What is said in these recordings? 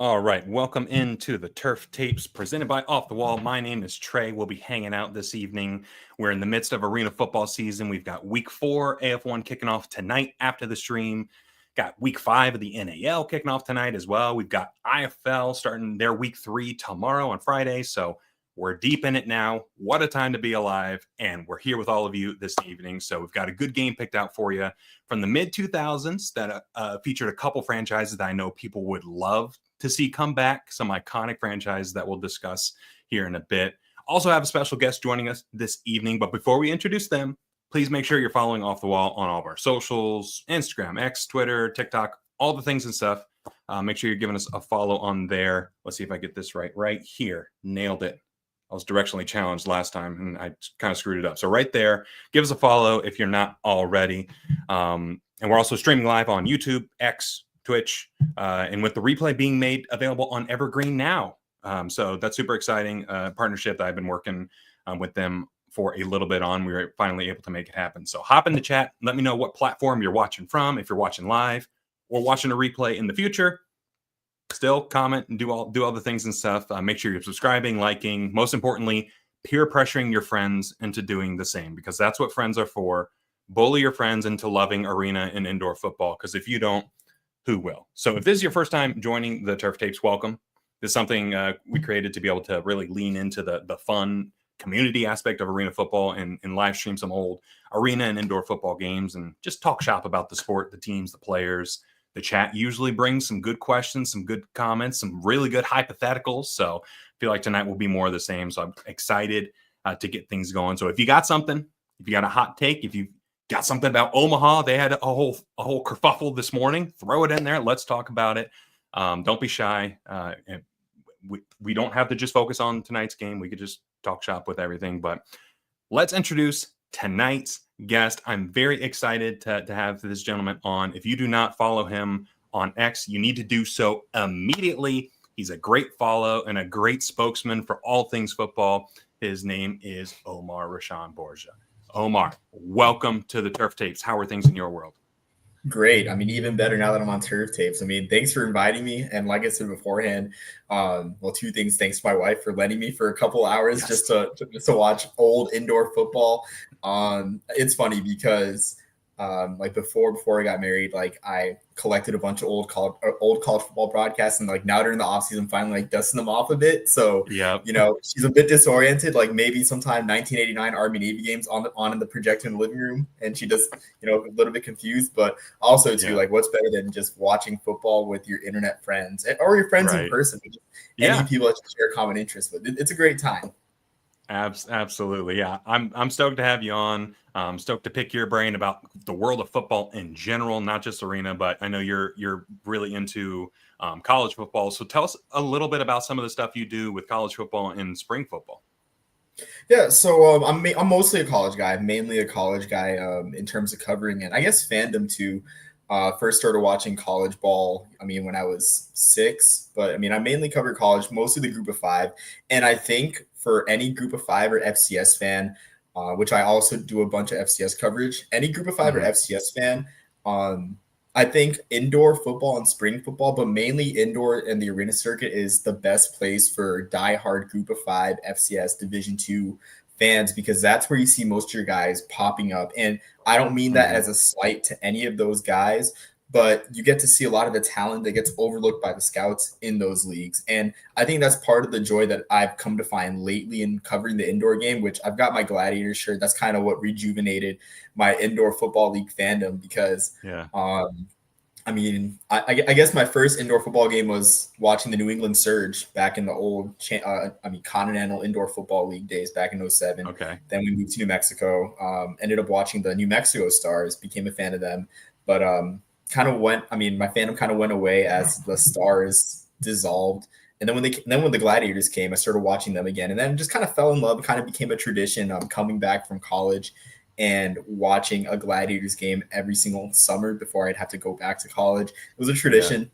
All right, welcome into the Turf Tapes presented by Off the Wall. My name is Trey. We'll be hanging out this evening. We're in the midst of arena football season. We've got week 4 AF1 kicking off tonight after the stream. Got week 5 of the NAL kicking off tonight as well. We've got IFL starting their week 3 tomorrow on Friday. So we're deep in it now. What a time to be alive. And we're here with all of you this evening. So we've got a good game picked out for you from the mid 2000s that featured a couple franchises that I know people would love to see come back, some iconic franchises that we'll discuss here in a bit. Also have a special guest joining us this evening, but before we introduce them, please make sure you're following Off the Wall on all of our socials, Instagram, X, Twitter, TikTok, all the things and stuff. Make sure you're giving us a follow on there. Let's see if I get this right here. Nailed it. I was directionally challenged last time and I kind of screwed it up. So right there, give us a follow if you're not already. And we're also streaming live on YouTube, X, Twitch, and with the replay being made available on Evergreen now. So that's super exciting partnership that I've been working with them for a little bit on. We were finally able to make it happen. So hop in the chat. Let me know what platform you're watching from, if you're watching live or watching a replay in the future. Still comment and do all the things and stuff. Make sure you're subscribing, liking, most importantly, peer pressuring your friends into doing the same, because that's what friends are for. Bully your friends into loving arena and indoor football, because if you don't, who will? So if this is your first time joining the Turf Tapes, welcome. This is something we created to be able to really lean into the fun community aspect of arena football and live stream some old arena and indoor football games and just talk shop about the sport, the teams, the players. The chat usually brings some good questions, some good comments, some really good hypotheticals. So I feel like tonight will be more of the same. So I'm excited to get things going. So if you got something, if you got a hot take, if you got something about Omaha, they had a whole kerfuffle this morning, throw it in there. Let's talk about it. Don't be shy. We don't have to just focus on tonight's game. We could just talk shop with everything. But let's introduce tonight's guest. I'm very excited to have this gentleman on. If you do not follow him on X, you need to do so immediately. He's a great follow and a great spokesman for all things football. His name is Omar-Rashon Borja. Omar, welcome to the Turf Tapes. How are things in your world? Great. I mean, even better now that I'm on Turf Tapes. I mean, thanks for inviting me. And like I said beforehand, well, two things. Thanks to my wife for letting me for a couple hours just to watch old indoor football. It's funny because like before I got married, like I collected a bunch of old college football broadcasts, and like now during the off season, finally like dusting them off a bit. So you know, she's a bit disoriented. Like maybe sometime 1989 Army Navy games on in the projector in the living room, and she just a little bit confused. But also too, like what's better than just watching football with your internet friends or your friends in person? Any people that you share common interests with. It's a great time. Absolutely. Yeah. I'm stoked to have you on. I'm stoked to pick your brain about the world of football in general, not just arena, but I know you're really into college football. So tell us a little bit about some of the stuff you do with college football and spring football. Yeah, so I'm mostly a college guy, mainly a college guy in terms of covering it. I guess fandom too. First started watching college ball, I mean, when I was 6, but I mean, I mainly cover college, mostly the group of 5. And I think for any group of 5 or FCS fan, which I also do a bunch of FCS coverage, any group of 5 or FCS fan, I think indoor football and spring football, but mainly indoor and the arena circuit is the best place for diehard group of 5 FCS Division II fans, because that's where you see most of your guys popping up. And I don't mean that as a slight to any of those guys, but you get to see a lot of the talent that gets overlooked by the scouts in those leagues. And I think that's part of the joy that I've come to find lately in covering the indoor game, which I've got my Gladiators shirt. That's kind of what rejuvenated my indoor football league fandom, because I mean, I guess my first indoor football game was watching the New England Surge back in the old, Continental Indoor Football League days back in 2007. Okay. Then we moved to New Mexico, ended up watching the New Mexico Stars, became a fan of them. But my fandom kind of went away as the Stars dissolved. And then when the Gladiators came, I started watching them again, and then just kind of fell in love. Kind of became a tradition. Coming back from college and watching a Gladiators game every single summer before I'd have to go back to college. It was a tradition.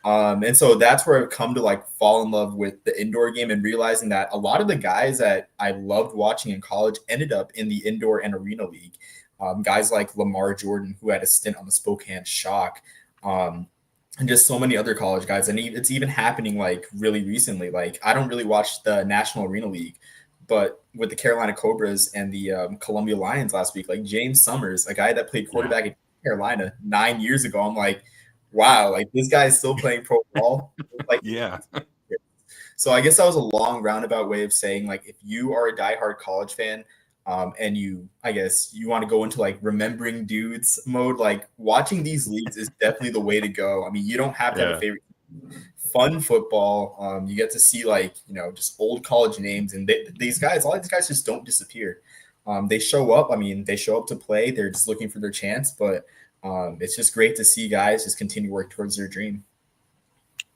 And so that's where I've come to like fall in love with the indoor game, and realizing that a lot of the guys that I loved watching in college ended up in the indoor and arena league. Guys like Lamar Jordan, who had a stint on the Spokane Shock. and just so many other college guys. And it's even happening like really recently. Like I don't really watch the National Arena League, but with the Carolina Cobras and the Columbia Lions last week, like James Summers, a guy that played quarterback at Carolina 9 years ago, I'm like, wow, like this guy is still playing pro ball. Like, Yeah. so I guess that was a long roundabout way of saying, like, if you are a diehard college fan, and I guess you want to go into like remembering dudes mode, like watching these leagues is definitely the way to go. I mean, you don't have to have a favorite. Fun football. You get to see like, just old college names, and these guys, a lot of these guys just don't disappear. They show up. I mean, they show up to play. They're just looking for their chance, but it's just great to see guys just continue to work towards their dream.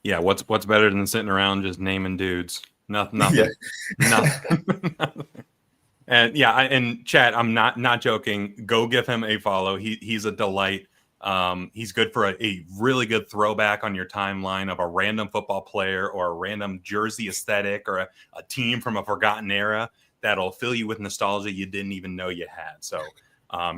Yeah, what's better than sitting around just naming dudes? Nothing. Nothing. And yeah, and Chad, I'm not joking. Go give him a follow. He's a delight. He's good for a really good throwback on your timeline of a random football player or a random jersey aesthetic or a team from a forgotten era that'll fill you with nostalgia you didn't even know you had. So,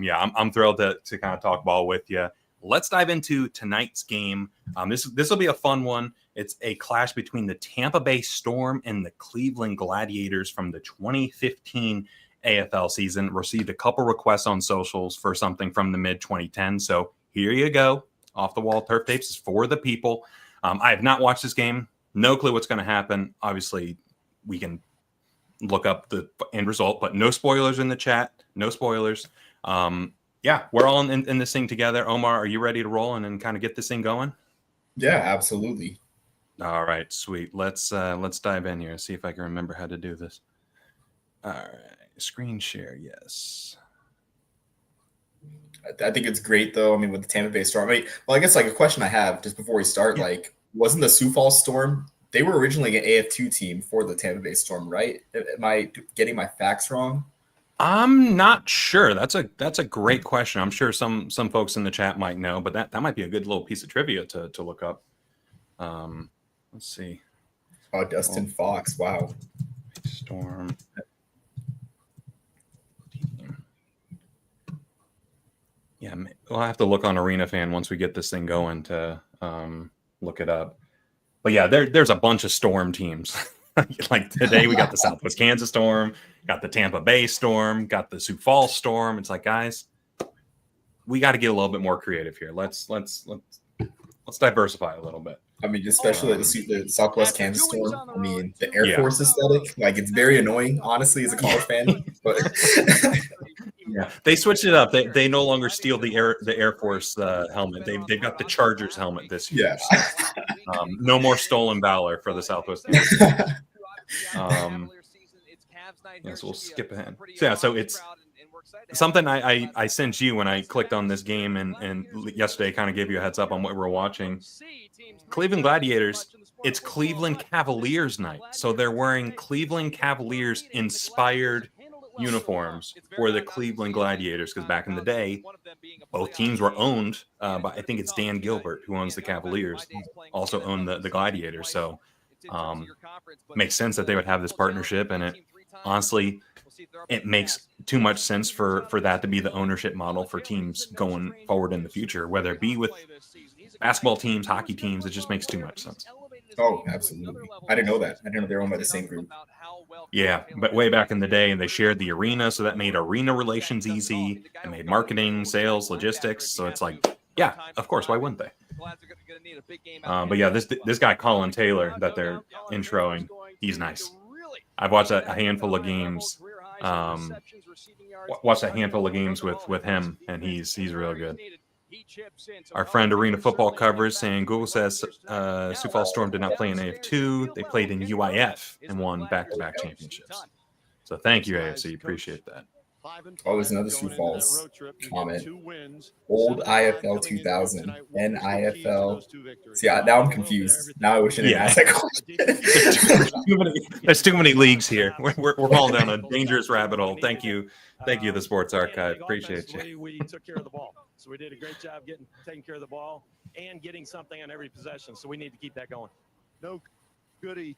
yeah, I'm thrilled to kind of talk ball with you. Let's dive into tonight's game. This will be a fun one. It's a clash between the Tampa Bay Storm and the Cleveland Gladiators from the 2015 AFL season. Received a couple requests on socials for something from the mid-2010s. So here you go. Off the Wall Turf Tapes is for the people. I have not watched this game. No clue what's going to happen. Obviously, we can look up the end result, but no spoilers in the chat. No spoilers. Yeah, we're all in this thing together. Omar, are you ready to roll and kind of get this thing going? Yeah, absolutely. All right, sweet. Let's dive in here. See if I can remember how to do this. All right, screen share, yes. I think it's great though. I mean, with the Tampa Bay Storm. I guess like a question I have just before we start, like, wasn't the Sioux Falls Storm? They were originally an AF2 team for the Tampa Bay Storm, right? Am I getting my facts wrong? I'm not sure. That's a great question. I'm sure some folks in the chat might know, but that might be a good little piece of trivia to look up. Let's see. Oh, Dustin Fox. Wow. Storm. Yeah, we'll have to look on Arena Fan once we get this thing going to look it up. But yeah, there's a bunch of Storm teams. Like today, we got the Southwest Kansas Storm, got the Tampa Bay Storm, got the Sioux Falls Storm. It's like, guys, we got to get a little bit more creative here. Let's diversify a little bit. I mean, especially the Southwest Kansas Storm. I mean, the Air Force aesthetic, like it's very annoying, honestly, as a college fan. But yeah, they switched it up. They no longer steal the Air Force helmet. They've got the Chargers helmet this year. Yeah. So, no more stolen valor for the Southwest. So we'll skip ahead. So, yeah, so it's something I sent you when I clicked on this game and yesterday kind of gave you a heads up on what we're watching. Cleveland Gladiators, it's Cleveland Cavaliers night. So they're wearing Cleveland Cavaliers inspired uniforms for the Cleveland Gladiators, because back in the day, both teams were owned by, I think it's Dan Gilbert, who owns the Cavaliers, also owned the Gladiators. So makes sense that they would have this partnership, and it honestly, it makes too much sense for that to be the ownership model for teams going forward in the future, whether it be with basketball teams, hockey teams. It just makes too much sense. Oh, absolutely. I didn't know that. I didn't know they were owned by the same group. Yeah, but way back in the day, they shared the arena, so that made arena relations easy. It made marketing, sales, logistics. So it's like, yeah, of course, why wouldn't they? But yeah, this guy Colin Taylor that they're introing, he's nice. I've watched a handful of games. Watched a handful of games with him, and he's real good. Our friend Arena Football covers saying Google says Sioux Falls Storm did not play in AF2. They played in UIF and won back-to-back championships. So thank you, AFC. Appreciate that. Oh, there's another Sioux Falls comment. Old IFL 2000, NIFL. See, now I'm confused. Now I wish I didn't ask that question. There's too many leagues here. We're falling down a dangerous rabbit hole. Thank you, the Sports Archive. Appreciate you. We took care of the ball, so we did a great job taking care of the ball and getting something on every possession. So we need to keep that going. No goodies.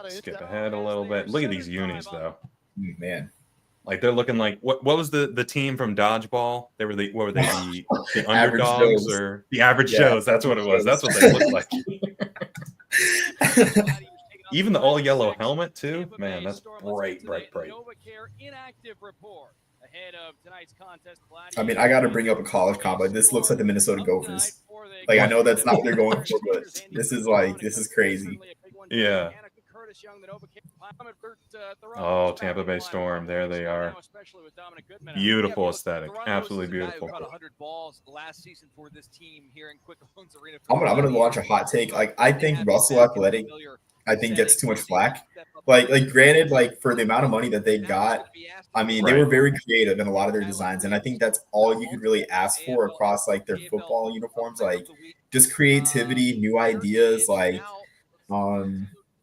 Skip ahead a little bit. Look at these unis, though. Man. Like they're looking like what was the team from Dodgeball? They were the Average underdogs Joes. or the average Yeah, Joes? That's what it was. That's what they looked like. Even the all yellow helmet too. Man, that's bright. I mean, I got to bring up a college combo. This looks like the Minnesota Gophers. Like, I know that's not what they're going for, but this is crazy. Yeah. Oh, Tampa Bay Storm. There they are. Beautiful aesthetic. Absolutely beautiful. I'm gonna launch a hot take. Like, I think Russell Athletic, gets too much flack. Like granted, like for the amount of money that they got, I mean, they were very creative in a lot of their designs, and I think that's all you could really ask for across like their football uniforms, like just creativity, new ideas. Like,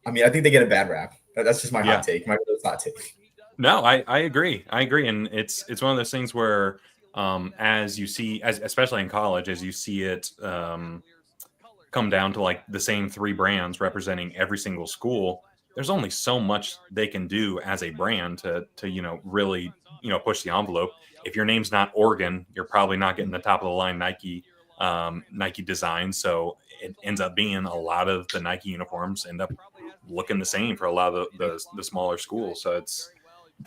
I mean, I think they get a bad rap. That's just my hot take. My hot take. No, I agree. And it's one of those things where, as you see, especially in college, as you see it come down to like the same three brands representing every single school, there's only so much they can do as a brand to really push the envelope. If your name's not Oregon, you're probably not getting the top of the line Nike design. So it ends up being a lot of the Nike uniforms end up looking the same for a lot of the smaller schools. So it's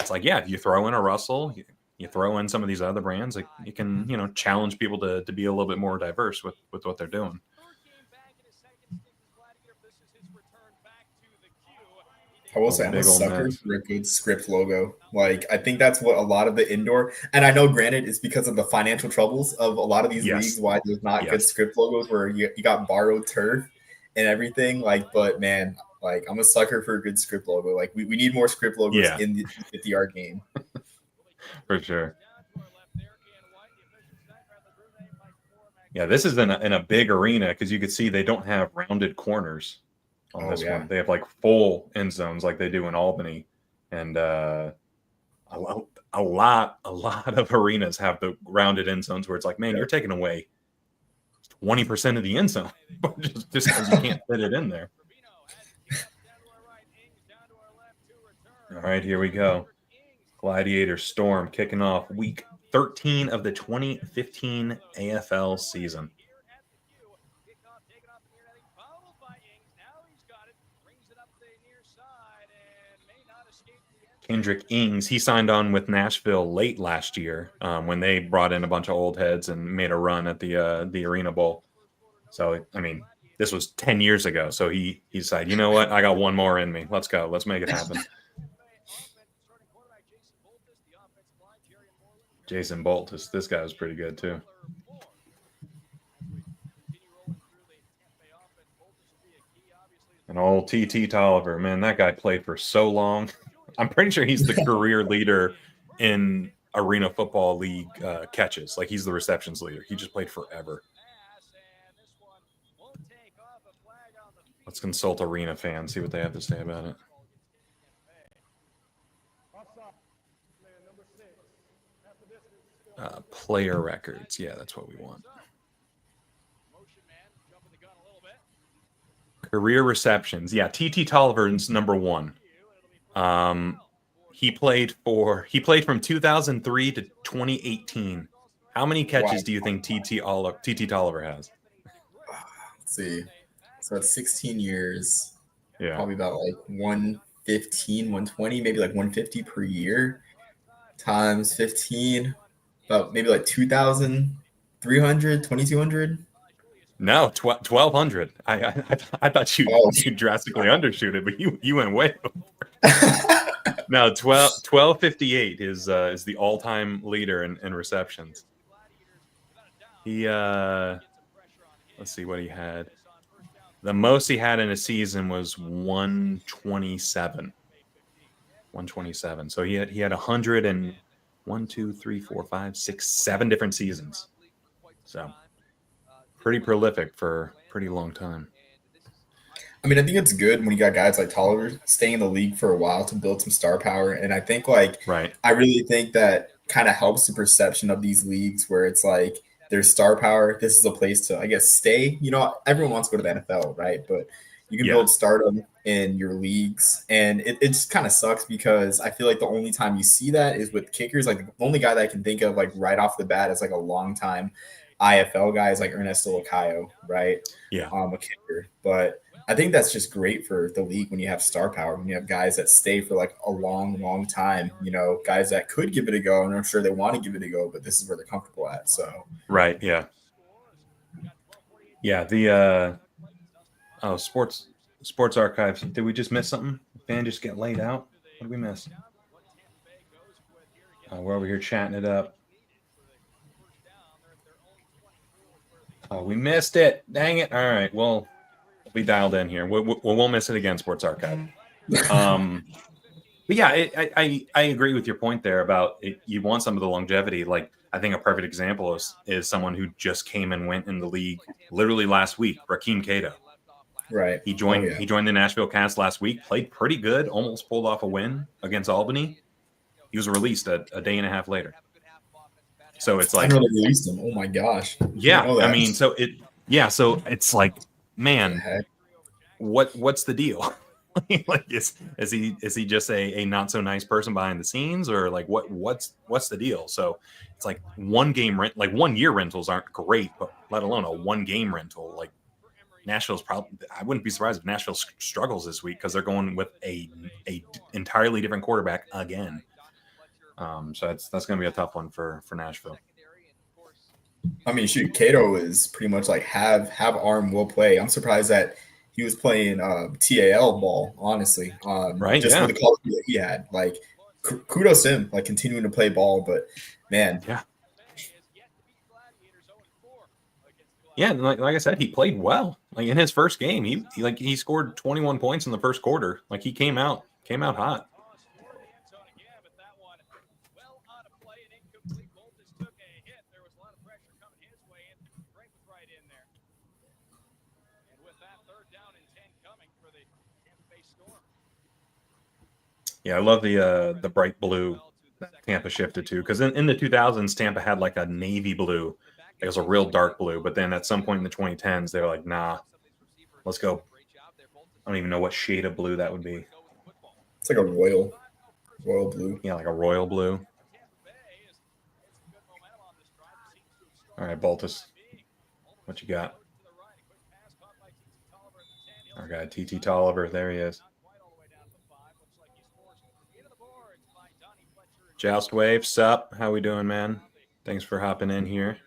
like, yeah, if you throw in a Russell, you throw in some of these other brands, like you can challenge people to be a little bit more diverse with what they're doing. I will say I'm a sucker for a good script logo. Like, I think that's what a lot of the indoor, and I know granted it's because of the financial troubles of a lot of these leagues why there's not good script logos where you got borrowed turf and everything. Like, but man, like I'm a sucker for a good script logo. Like we need more script logos in the 50-yard game. For sure. Yeah, this is in a big arena because you could see they don't have rounded corners on this one. They have like full end zones like they do in Albany, and a lot of arenas have the rounded end zones where it's like, man, you're taking away 20% of the end zone just because you can't fit it in there. All right, here we go. Gladiator Storm kicking off week 13 of the 2015 AFL season. Kendrick Ings, he signed on with Nashville late last year when they brought in a bunch of old heads and made a run at the Arena Bowl. So, I mean, this was 10 years ago. So he decided, you know what? I got one more in me. Let's go. Let's make it happen. Jason Boltus, this guy was pretty good too. And old TT Tolliver, man, that guy played for so long. I'm pretty sure he's the career leader in Arena Football League catches. Like, he's the receptions leader. He just played forever. Let's consult Arena fans, see what they have to say about it. Player records. Yeah, that's what we want. Career receptions. Yeah, TT Tolliver's number one. He played from 2003 to 2018. How many catches do you think TT Tolliver has? Let's see. So that's 16 years. Yeah. Probably about like 115, 120, maybe like 150 per year times 15. About maybe like 2,300, 2,200. No, 1,200. I thought you drastically undershoot it, but you went way over. No, 1258 is the all-time leader in receptions. He let's see what he had. The most he had in a season was 127. 127. So he had 100 and 1, 2, 3, 4, 5, 6, 7 different seasons. So pretty prolific for a pretty long time. I mean, I think it's good when you got guys like Tolliver staying in the league for a while to build some star power. And I think I really think that kind of helps the perception of these leagues where it's like there's star power. This is a place to, I guess, stay. You know, everyone wants to go to the NFL, right? But You can build stardom in your leagues, and it just kind of sucks because I feel like the only time you see that is with kickers. Like the only guy that I can think of like right off the bat is like a long time IFL guy is like Ernesto Lacayo, right? Yeah. A kicker. But I think that's just great for the league when you have star power, when you have guys that stay for like a long, long time, you know, guys that could give it a go, and I'm sure they want to give it a go, but this is where they're comfortable at. So right, yeah. Yeah, the sports archives. Did we just miss something? Fan just get laid out? What did we miss? We're over here chatting it up. Oh, we missed it. Dang it. All right. Well, we'll be dialed in here. We'll miss it again, Sports Archive. But yeah, I agree with your point there about it, you want some of the longevity. Like, I think a perfect example is someone who just came and went in the league literally last week, Rakeem Cato. Right. He joined the Nashville Cast last week, played pretty good, almost pulled off a win against Albany. He was released a day and a half later. So it's like, I really released him. Oh my gosh. Yeah. I mean, so it's like, man, what's the deal? Like, is he just a not so nice person behind the scenes, or like what's the deal? So it's like 1 year rentals aren't great, but let alone a 1 game rental. Like, Nashville's probably, I wouldn't be surprised if Nashville struggles this week because they're going with a entirely different quarterback again. So that's going to be a tough one for Nashville. I mean, shoot, Cato is pretty much like have arm, will play. I'm surprised that he was playing TAL ball, honestly. Right? Just for the quality that he had. Like, kudos to him, like continuing to play ball. But man, yeah, and like I said, he played well. Like in his first game, he scored 21 points in the first quarter. Like, he came out hot. Yeah, I love the bright blue that Tampa shifted to, because in the 2000s, Tampa had like a navy blue. It was a real dark blue, but then at some point in the 2010s, they were like, nah, let's go. I don't even know what shade of blue that would be. It's like a royal blue. Yeah, like a royal blue. All right, Baltus, what you got? Our guy, TT Tolliver, there he is. Joust Wave, sup? How we doing, man? Thanks for hopping in here.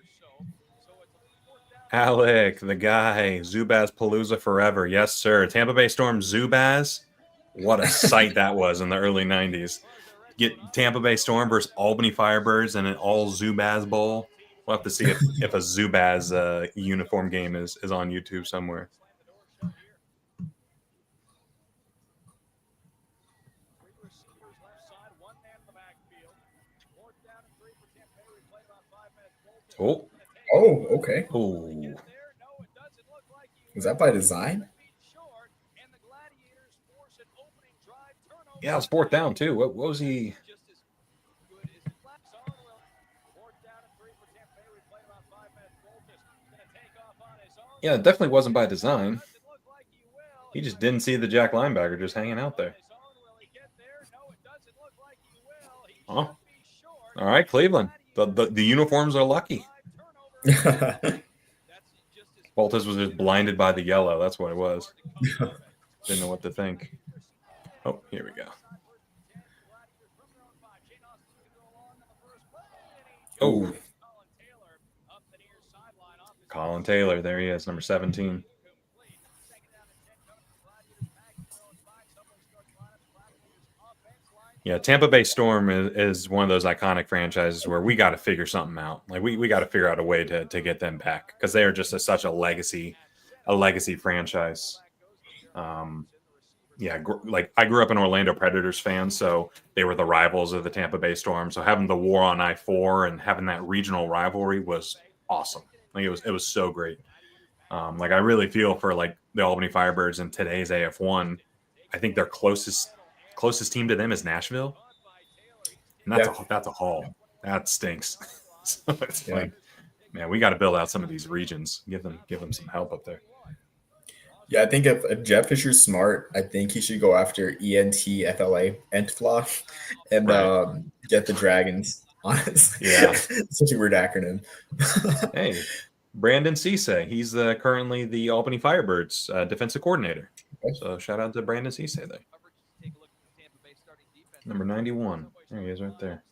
Alec, the guy, Zubaz Palooza forever. Yes, sir. Tampa Bay Storm Zubaz. What a sight that was in the early 90s. Get Tampa Bay Storm versus Albany Firebirds in an all Zubaz bowl. We'll have to see if a Zubaz uniform game is on YouTube somewhere. Oh, okay. Oh, Was that by design? Yeah, it was 4th down too. What was he? Yeah, it definitely wasn't by design. He just didn't see the Jack linebacker just hanging out there. Huh? All right, Cleveland. The uniforms are lucky. Baltus was just blinded by the yellow. That's what it was. Didn't know what to think. Oh, here we go. Oh. Colin Taylor. There he is, number 17. Yeah, Tampa Bay Storm is one of those iconic franchises where we got to figure something out. Like, we got to figure out a way to get them back, because they are just such a legacy franchise. Yeah, like I grew up an Orlando Predators fan, so they were the rivals of the Tampa Bay Storm. So having the war on I-4 and having that regional rivalry was awesome. Like, it was so great. Like, I really feel for like the Albany Firebirds in today's AF1. I think their closest team to them is Nashville, and that's a haul. That stinks. So it's like, man, we got to build out some of these regions. Give them some help up there. Yeah, I think if Jeff Fisher's smart, I think he should go after ENTFLA, Entfla, and Right. get the Dragons. Honestly, Yeah. such a weird acronym. Hey, Brandon Cisse. He's currently the Albany Firebirds defensive coordinator. So shout out to Brandon Cisse there. Number 91. There he is right there.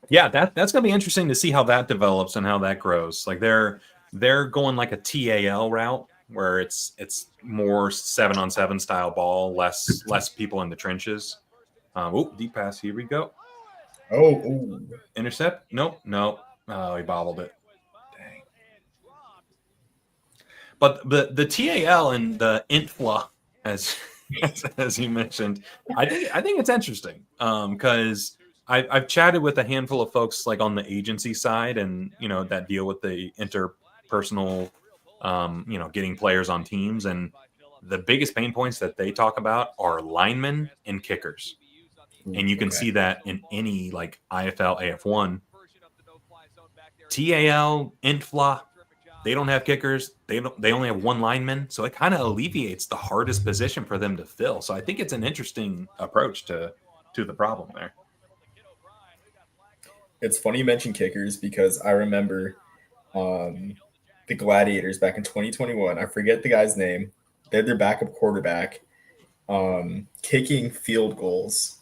Yeah, that's gonna be interesting to see how that develops and how that grows. Like they're going like a TAL route where it's more 7-on-7 style ball, less people in the trenches. Deep pass. Here we go. Oh, Intercept? Nope. Oh, he bobbled it. Dang. But the TAL and the INTFLA, as you mentioned, I think it's interesting because I've chatted with a handful of folks like on the agency side and that deal with the interpersonal, getting players on teams, and the biggest pain points that they talk about are linemen and kickers. And you can see that in any like IFL, AF1, TAL, INTFLA. They don't have kickers. They only have one lineman, so it kind of alleviates the hardest position for them to fill. So I think it's an interesting approach to the problem there. it's funny you mentioned kickers because I remember the Gladiators back in 2021. I forget the guy's name. They're their backup quarterback, kicking field goals.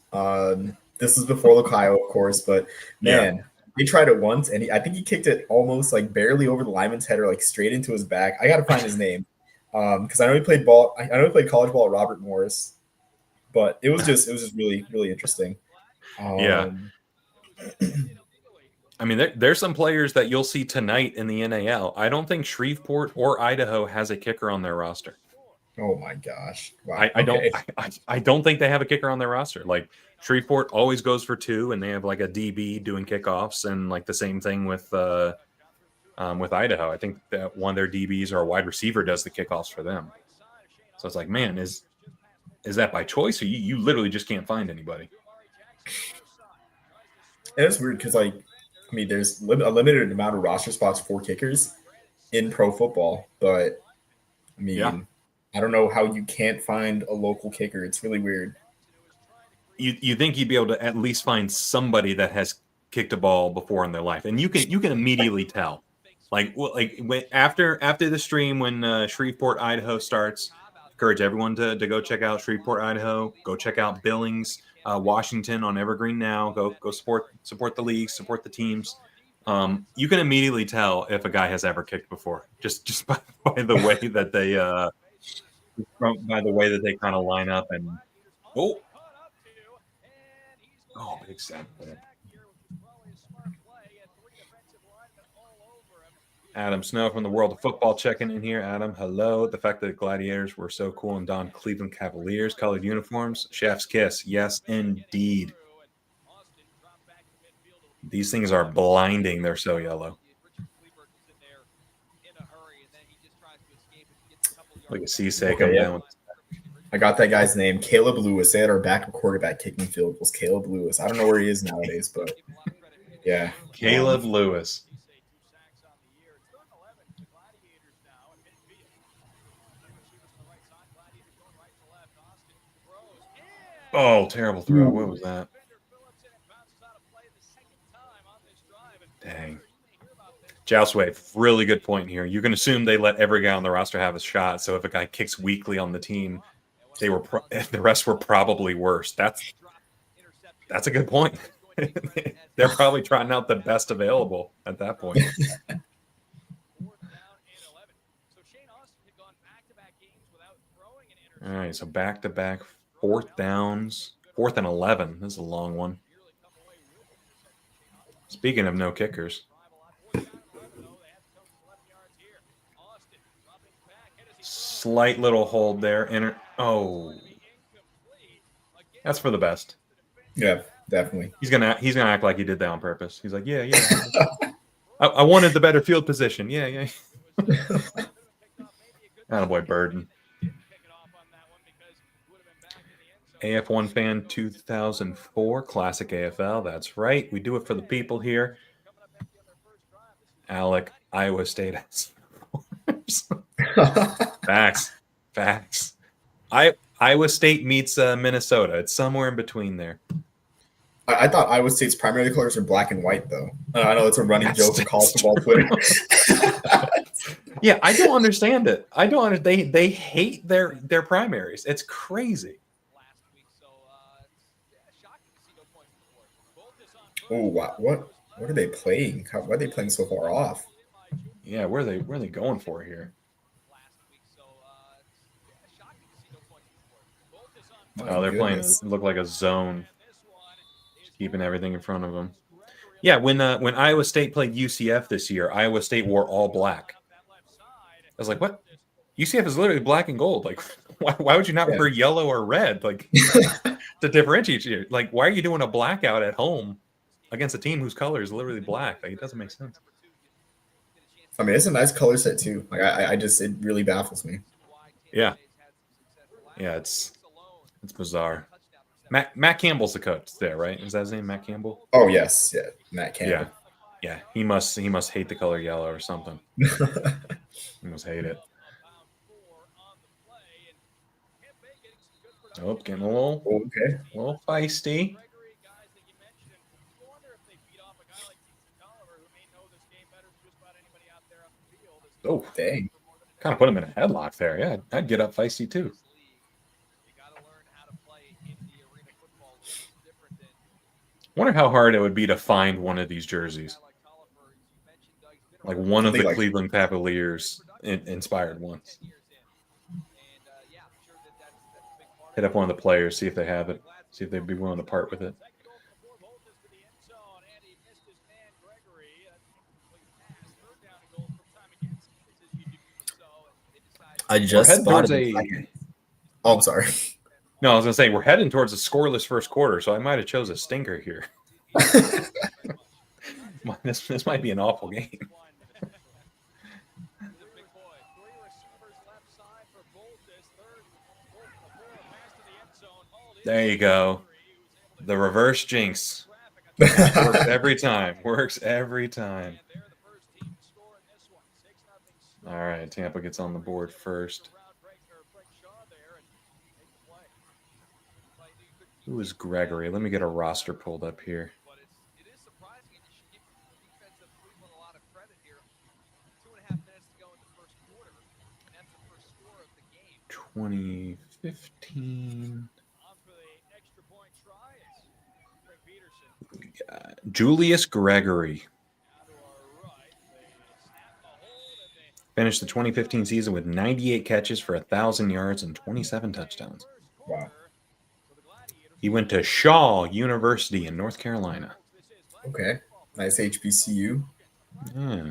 This is before Lucayo, of course, but man, they tried it once, and I think he kicked it almost like barely over the lineman's head or like straight into his back. I got to find his name because I know he played ball. I know he played college ball at Robert Morris, but it was just really really interesting. Yeah. I mean, there's some players that you'll see tonight in the NAL. I don't think Shreveport or Idaho has a kicker on their roster. Oh my gosh! Wow. I don't think they have a kicker on their roster. Like Shreveport always goes for 2, and they have like a DB doing kickoffs, and like the same thing with Idaho. I think that one of their DBs or a wide receiver does the kickoffs for them. So it's like, man, is that by choice, or you literally just can't find anybody? And it's weird because there's a limited amount of roster spots for kickers in pro football, but I mean. Yeah. I don't know how you can't find a local kicker. It's really weird. You think you'd be able to at least find somebody that has kicked a ball before in their life, and you can immediately tell. After the stream when Shreveport, Idaho starts, encourage everyone to go check out Shreveport, Idaho. Go check out Billings, Washington on Evergreen now. Go support the league, support the teams. You can immediately tell if a guy has ever kicked before, just by the way that they. By the way that they kind of line up and big sack there. Adam Snow from the World of Football checking in here. Adam, hello. The fact that the Gladiators were so cool and donned Cleveland Cavaliers colored uniforms, chef's kiss. Yes, indeed. These things are blinding. They're so yellow. Look at Cisse come down. I got that guy's name, Caleb Lewis. They had our backup quarterback kicking field goals, Caleb Lewis. I don't know where he is nowadays, but yeah. Caleb Lewis. Oh, terrible throw. What was that? Dang. Jousway, really good point here. You can assume they let every guy on the roster have a shot. So if a guy kicks weakly on the team, the rest were probably worse. That's a good point. They're probably trotting out the best available at that point. All right, so back-to-back 4th downs, 4th and 11. This is a long one. Speaking of no kickers. Slight little hold there. That's for the best. Yeah, definitely. He's gonna act like he did that on purpose. He's like, yeah. I wanted the better field position. Yeah. Attaboy Burden. AF1 fan 2004, classic AFL. That's right. We do it for the people here. Alec, Iowa State. Facts. Facts. Iowa State meets Minnesota. It's somewhere in between there. I thought Iowa State's primary colors are black and white, though. I know it's a running joke of college football Twitter. Yeah, I don't understand it. I don't understand. They hate their primaries. It's crazy. Oh, wow. What are they playing? Why are they playing so far off? Yeah, where are they going for here? Oh, they're playing. It looked like a zone, keeping everything in front of them. Yeah, when Iowa State played UCF this year, Iowa State wore all black. I was like, what? UCF is literally black and gold. Like, why would you not wear yellow or red? Like, to differentiate you. Like, why are you doing a blackout at home against a team whose color is literally black? Like, it doesn't make sense. I mean, it's a nice color set too. Like, it really baffles me. Yeah, it's bizarre. Matt Campbell's the coach there, right? Is that his name, Matt Campbell? Oh yes, yeah, Matt Campbell. Yeah. He must hate the color yellow or something. He must hate it. Oh, getting a little feisty. Oh, dang! Kind of put him in a headlock there. Yeah, I'd get up feisty too. Wonder how hard it would be to find one of these jerseys, like one of the Cleveland Cavaliers inspired ones. Hit up one of the players, see if they have it, see if they'd be willing to part with it. I just spotted. Oh, I'm sorry. No, I was gonna say we're heading towards a scoreless first quarter, so I might have chose a stinker here. This might be an awful game. There you go. The reverse jinx. Works every time. All right, Tampa gets on the board first. Who is Gregory? Let me get a roster pulled up here. 2015. Julius Gregory. Finished the 2015 season with 98 catches for 1,000 yards and 27 touchdowns. Wow. He went to Shaw University in North Carolina. Okay. Nice HBCU. Yeah.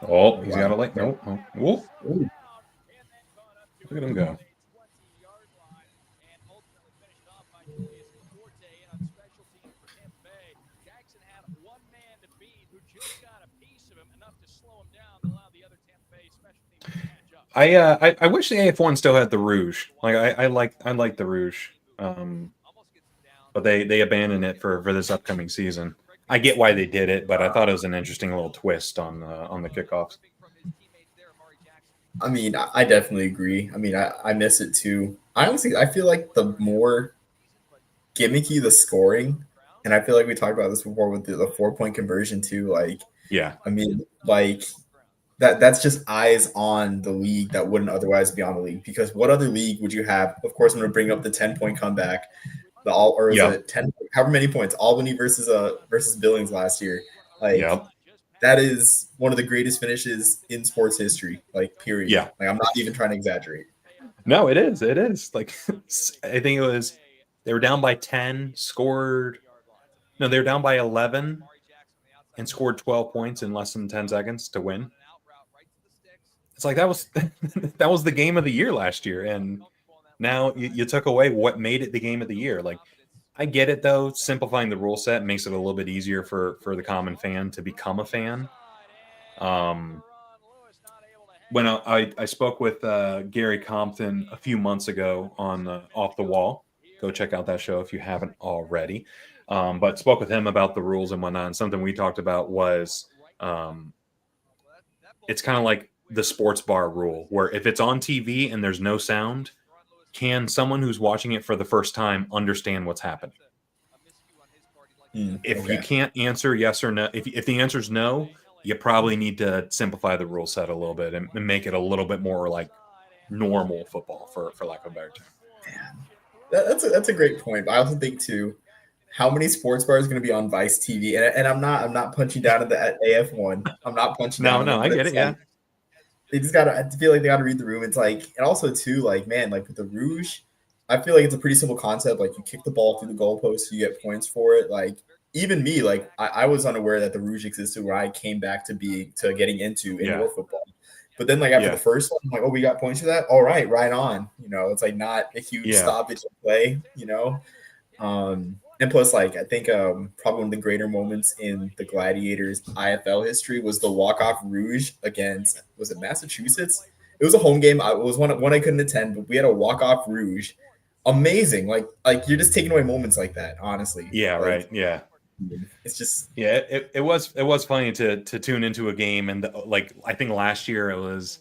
Oh, he's got a light. Nope. Oh. Look at him go. I wish the AF1 still had the Rouge. Like I like the Rouge. But they abandoned it for this upcoming season. I get why they did it, but I thought it was an interesting little twist on the kickoffs. I mean, I definitely agree. I mean, I miss it too. I feel like the more gimmicky the scoring, and I feel like we talked about this before with the 4-point conversion too. Like, yeah, I mean, like that's just eyes on the league that wouldn't otherwise be on the league. Because what other league would you have? Of course, I'm going to bring up the 10-point comeback. It 10? However many points? Albany versus Billings last year. Like, that is one of the greatest finishes in sports history. Like, period. Yeah. Like, I'm not even trying to exaggerate. No, it is. It is. Like, I think it was they were down by 10, scored. No, they were down by 11 and scored 12 points in less than 10 seconds to win. It's like that was the game of the year last year, and now you took away what made it the game of the year. Like, I get it though. Simplifying the rule set makes it a little bit easier for the common fan to become a fan. when I spoke with Gary Compton a few months ago on Off the Wall. Go check out that show if you haven't already. But spoke with him about the rules and whatnot. And something we talked about was it's kind of like the sports bar rule, where if it's on TV and there's no sound, can someone who's watching it for the first time understand what's happening? If you can't answer yes or no, if the answer is no, you probably need to simplify the rule set a little bit and make it a little bit more like normal football, for lack of a better term. That's a great point. But I also think too, how many sports bars are going to be on Vice TV? And I'm not punching down at the AF1. I'm not punching down. No, I get it. Yeah, they just gotta. I feel like they gotta read the room. It's like, and also too, like, man, like with the Rouge, I feel like it's a pretty simple concept. Like you kick the ball through the goalpost, you get points for it. Like even me, like I was unaware that the Rouge existed when I came back to getting into indoor football. But then like after the first one, I'm like, oh, we got points for that. All right, right on. You know, it's like not a huge stoppage of play. You know, and plus, like I think probably one of the greater moments in the Gladiators IFL history was the walk-off Rouge against, was it Massachusetts? It was a home game. It was one I couldn't attend, but we had a walk-off Rouge. Amazing. Like you're just taking away moments like that, honestly. Yeah, like, right. Yeah. It's just it was funny to tune into a game, and like I think last year it was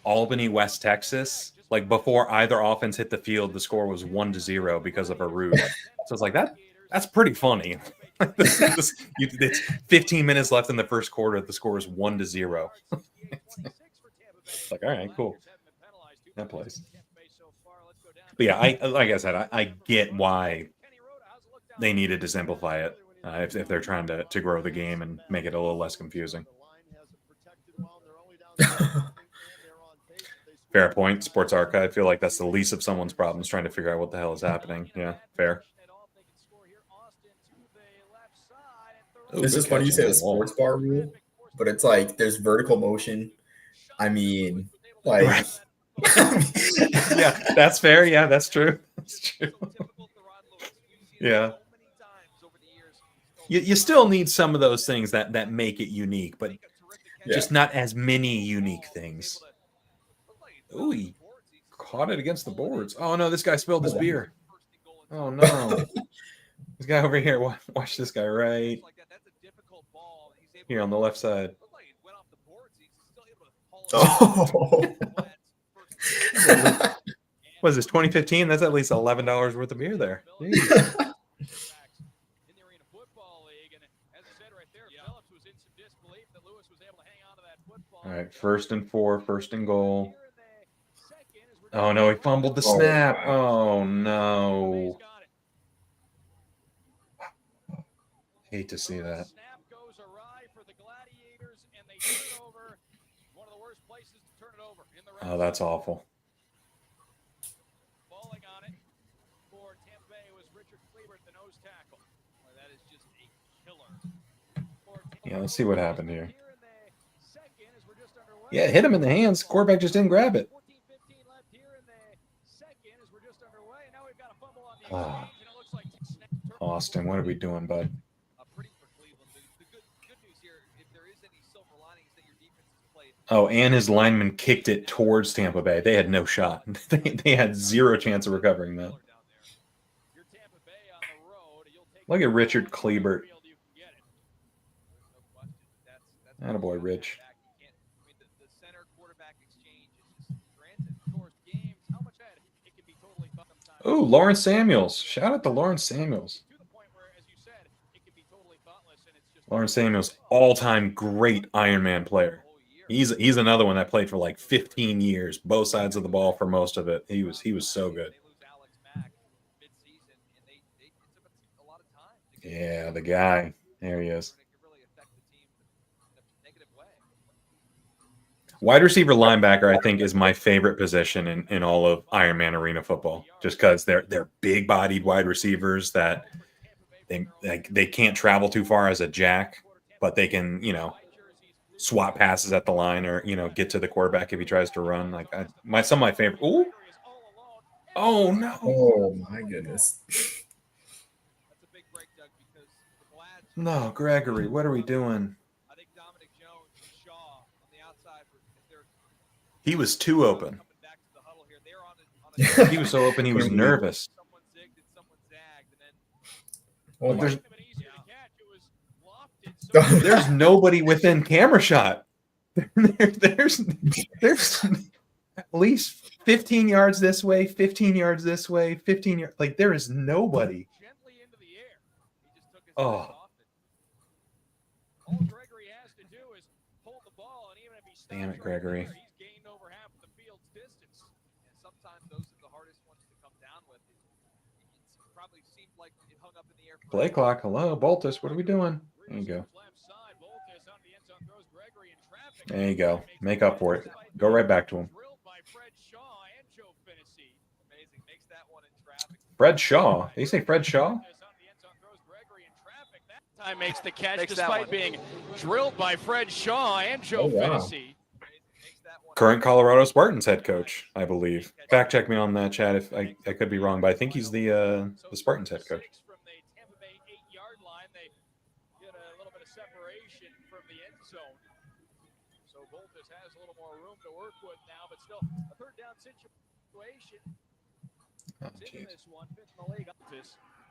Albany, West Texas. Like before either offense hit the field, the score was 1-0 because of a Rouge. So it's like that's pretty funny. It's 15 minutes left in the first quarter. The score is 1-0. It's like, all right, cool. That plays. But yeah, like I said, I get why they needed to simplify it if they're trying to grow the game and make it a little less confusing. Fair point. Sports Archive. I feel like that's the least of someone's problems, trying to figure out what the hell is happening. Yeah, fair. It's just funny you say the sports bar rule, but it's like there's vertical motion. I mean, like, yeah, that's fair. Yeah, that's true. That's true. Yeah. You still need some of those things that make it unique, but just not as many unique things. Ooh, he caught it against the boards. Oh no, this guy spilled his beer. Oh no. This guy over here. Watch this guy right here on the left side. Oh. What is this, 2015? That's at least $11 worth of beer there. All right, 1st and 4, 1st and goal. Oh no, he fumbled the snap. Oh no. Hate to see that. Oh, that's awful. Yeah, let's see what happened here. Yeah, hit him in the hands. Quarterback just didn't grab it. Oh. Austin, what are we doing, bud? Oh, and his lineman kicked it towards Tampa Bay. They had no shot. They had zero chance of recovering that. Look at Richard Kleebert. Attaboy, Rich. Oh, Lawrence Samuels. Shout out to Lawrence Samuels. Lawrence Samuels, all-time great Ironman player. He's another one that played for like 15 years, both sides of the ball for most of it. He was so good. Yeah, the guy. There he is. Wide receiver linebacker, I think, is my favorite position in all of Ironman Arena football, just because they're big-bodied wide receivers that they can't travel too far as a jack, but they can, swap passes at the line or, get to the quarterback if he tries to run. Like some of my favorite. Ooh. Oh no. Oh my goodness. No, Gregory, what are we doing? He was too open. He was so open, he was nervous. Oh my. There's nobody within camera shot. There's at least 15 yards this way, 15 yards this way, 15 yards. Like, there is nobody. Oh. All Gregory has to do is hold the ball, and even if he Damn it, stops Gregory. right there, he's gained over half of the field's distance. And sometimes those are the hardest ones to come down with. It probably seemed like it hung up in the air. Play clock. Hello, Boltus. What are we doing? There you go. There you go. Make up for it. Go right back to him. Fred Shaw. Did you say Fred Shaw? Time makes the catch Makes despite being drilled by Fred Shaw and Joe Fennessy. Current Colorado Spartans head coach, I believe. Fact check me on that, chat, if I could be wrong, but I think he's the Spartans head coach. From the Tampa Bay 8-yard line, they get a little bit of separation from the end zone. So Boltus has a little more room to work with now, but still a third down situation. Oh, In this one, fifth in the league.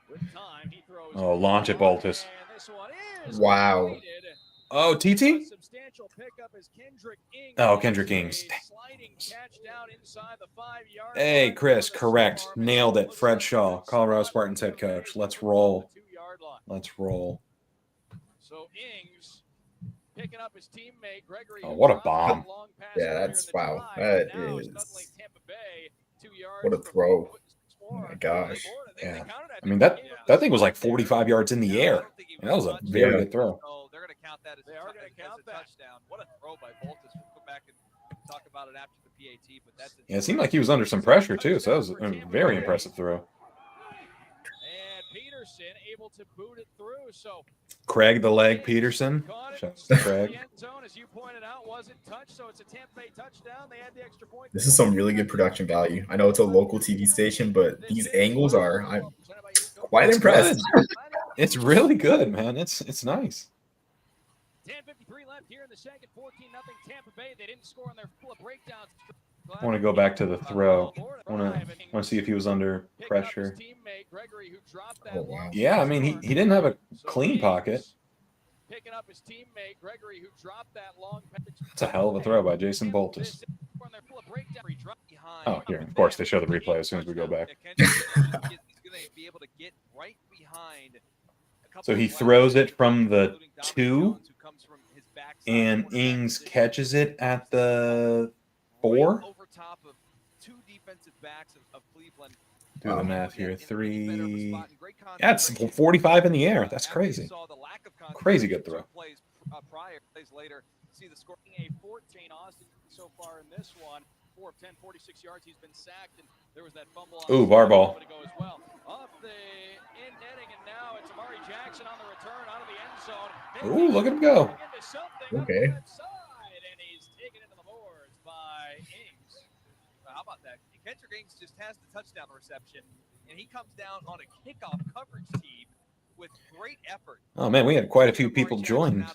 With time, he throws. Oh, launch it, Boltus. And this one is Wow. completed. Oh, TT? Substantial pickup is Kendrick Ings. Oh, Kendrick Ings. Sliding catch down inside the 5-yard Hey, line Chris, for the correct. Storm. Nailed it. Fred Shaw, Colorado Spartans head coach. Let's roll. The 2-yard line. Let's roll. So Ings picking up his teammate Gregory. Oh, what a bomb. Yeah, that's wow. That is what a What throw. Oh my gosh. Yeah. I mean, that thing was like 45 yards in the air. That was a very good throw. So they're going to count that as They are gonna count that. touchdown. What a throw by Boltus. We'll go back and talk about it after the PAT. But that's Yeah, it seemed like he was under some pressure, too, so that was a very impressive throw. And Peterson able to boot it through. So Craig the Leg Peterson. Shouts to Craig. the end zone, as you pointed out, wasn't touched, so it's a Tampa Bay touchdown. They had the extra point. This is some really good production value. I know it's a local TV station, but these angles are I'm quite It's impressed. It's really good, man. It's nice. 10:53 left here in the second. 14-0 Tampa Bay. They didn't score on their full of breakdowns. I want to go back to the throw. I want to see if he was under pressure. Oh, wow. Yeah, I mean, he didn't have a clean pocket. Picking up his teammate Gregory, who dropped that long. It's a hell of a throw by Jason Boltus. Oh, here, of course, they show the replay as soon as we go back. So he throws it from the 2, and Ings catches it at the 4. Over top of 2 defensive backs of Cleveland. Do the math here. 3. Yeah, it's 45 in the air. That's crazy. Crazy good throw. Plays later. See the score. A 14 Austin so far in this one. 4 of 10, 46 yards. He's been sacked, and there was that fumble. Ooh, bar ball. Off the in netting, and now it's Amari Jackson on the return out of the end zone. Ooh, look at him go. Okay. And he's taken into the boards by Ings. How about that? Kendrick Ings just has the touchdown reception, and he comes down on a kickoff coverage team with great effort. Oh, man, we had quite a few people join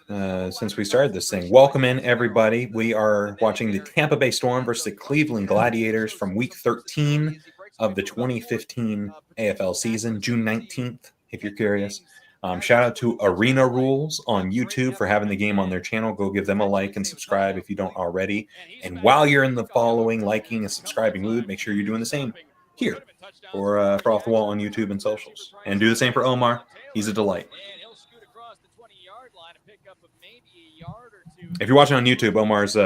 since we started this thing. Welcome in, everybody. We are watching the Tampa Bay Storm versus the Cleveland Gladiators from Week 13 of the 2015 AFL season, June 19th, if you're curious. Shout out to Arena Rules on YouTube for having the game on their channel. Go give them a like and subscribe if you don't already. And while you're in the following, liking, and subscribing mood, make sure you're doing the same here for Off the Wall on YouTube and socials. And do the same for Omar. He's a delight. If you're watching on YouTube, Omar's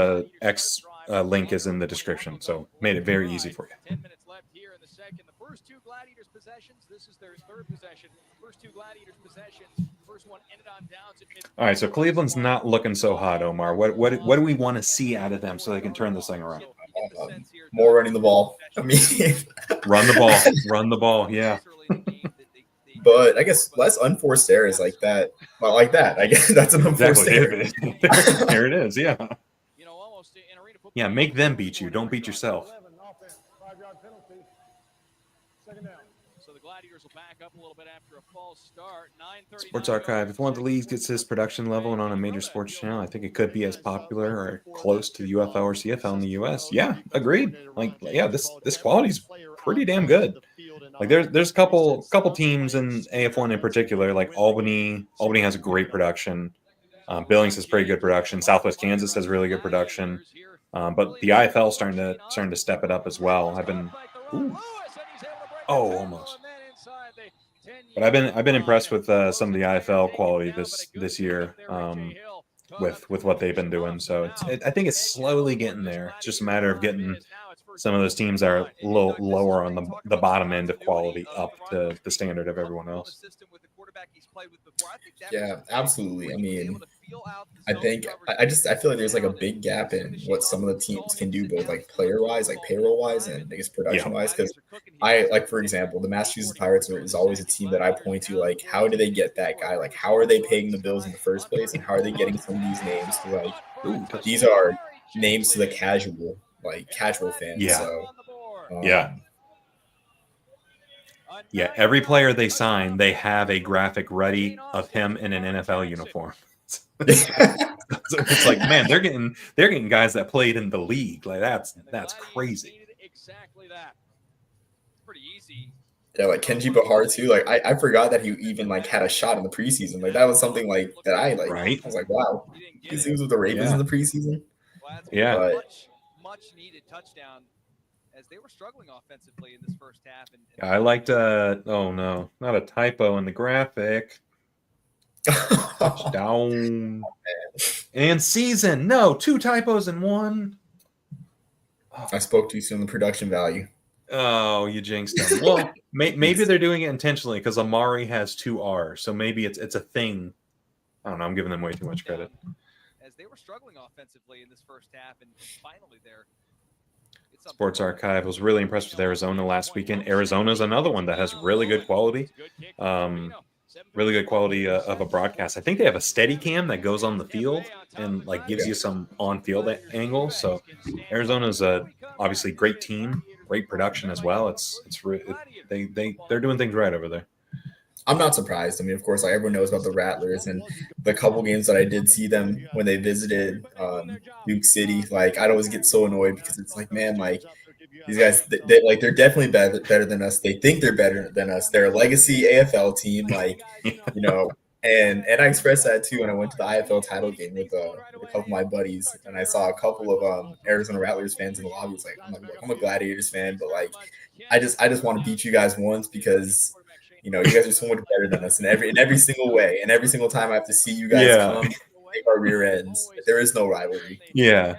X link is in the description, so made it very easy for you. 10 minutes left here in the second. The first 2 Gladiators possessions. This is their third possession. First 2 Gladiators possessions. First one ended on downs. All right, so Cleveland's not looking so hot, Omar. What do we want to see out of them so they can turn this thing around? More running the ball. I mean, Run the ball. Run the ball. Yeah. but I guess less unforced errors like that. Well, like that. I guess that's an unforced error. Exactly. There it is. Yeah. Yeah, make them beat you. Don't beat yourself. So the Gladiators will back up a little bit after a false start. 9:30. Sports Archive. If one of the leagues gets this production level and on a major sports channel, I think it could be as popular or close to UFL or CFL in the US. Yeah, agreed. Like, yeah, this quality's pretty damn good. Like, there's a couple teams in AF1 in particular, like Albany. Albany has a great production. Billings has pretty good production. Southwest Kansas has really good production. But the IFL is starting to step it up as well. I've been almost. But I've been impressed with some of the IFL quality this year with what they've been doing. So I think it's slowly getting there. It's just a matter of getting some of those teams that are a little lower on the bottom end of quality up to the standard of everyone else. Yeah, absolutely. I mean, I think I feel like there's like a big gap in what some of the teams can do, both like player wise, like payroll wise, and I guess production wise. Because I like, for example, the Massachusetts Pirates is always a team that I point to. Like, how do they get that guy? Like, how are they paying the bills in the first place, and how are they getting some of these names? Like, these are names to the casual fan. Yeah. So, yeah. Every player they sign, they have a graphic ready of him in an NFL uniform. So it's like, man, they're getting guys that played in the league. Like, that's crazy. Exactly that. Pretty easy. Yeah, like Kenji Bahar too. Like, I forgot that he even like had a shot in the preseason. Like, that was something like that I like. Right. I was like, wow, he was with the Ravens in the preseason. Yeah. But, much needed touchdown as they were struggling offensively in this first half. And I liked oh no, not a typo in the graphic. Touchdown. And season. No, 2 typos in one. I spoke too soon. The production value. Oh, you jinxed them. Well, maybe they're doing it intentionally because Amari has 2 R's, so maybe it's a thing. I don't know. I'm giving them way too much credit. As they were struggling offensively in this first half, and finally there. Sports Archive was really impressed with Arizona last weekend. Arizona's another one that has really good quality. Really good quality of a broadcast. I think they have a steady cam that goes on the field and like gives you some on-field angles. So Arizona's obviously great team, great production as well. They're doing things right over there. I'm not surprised. I mean, of course, like everyone knows about the Rattlers and the couple games that I did see them when they visited Duke City. Like, I'd always get so annoyed because it's like, man, like these guys, they're definitely better than us. They think they're better than us. They're a legacy AFL team, like, you know. And I expressed that too when I went to the IFL title game with a couple of my buddies, and I saw a couple of Arizona Rattlers fans in the lobby. It's like, I'm a Gladiators fan, but like, I just want to beat you guys once because, you know, you guys are so much better than us in every single way. And every single time I have to see you guys come take our rear ends. There is no rivalry. Yeah.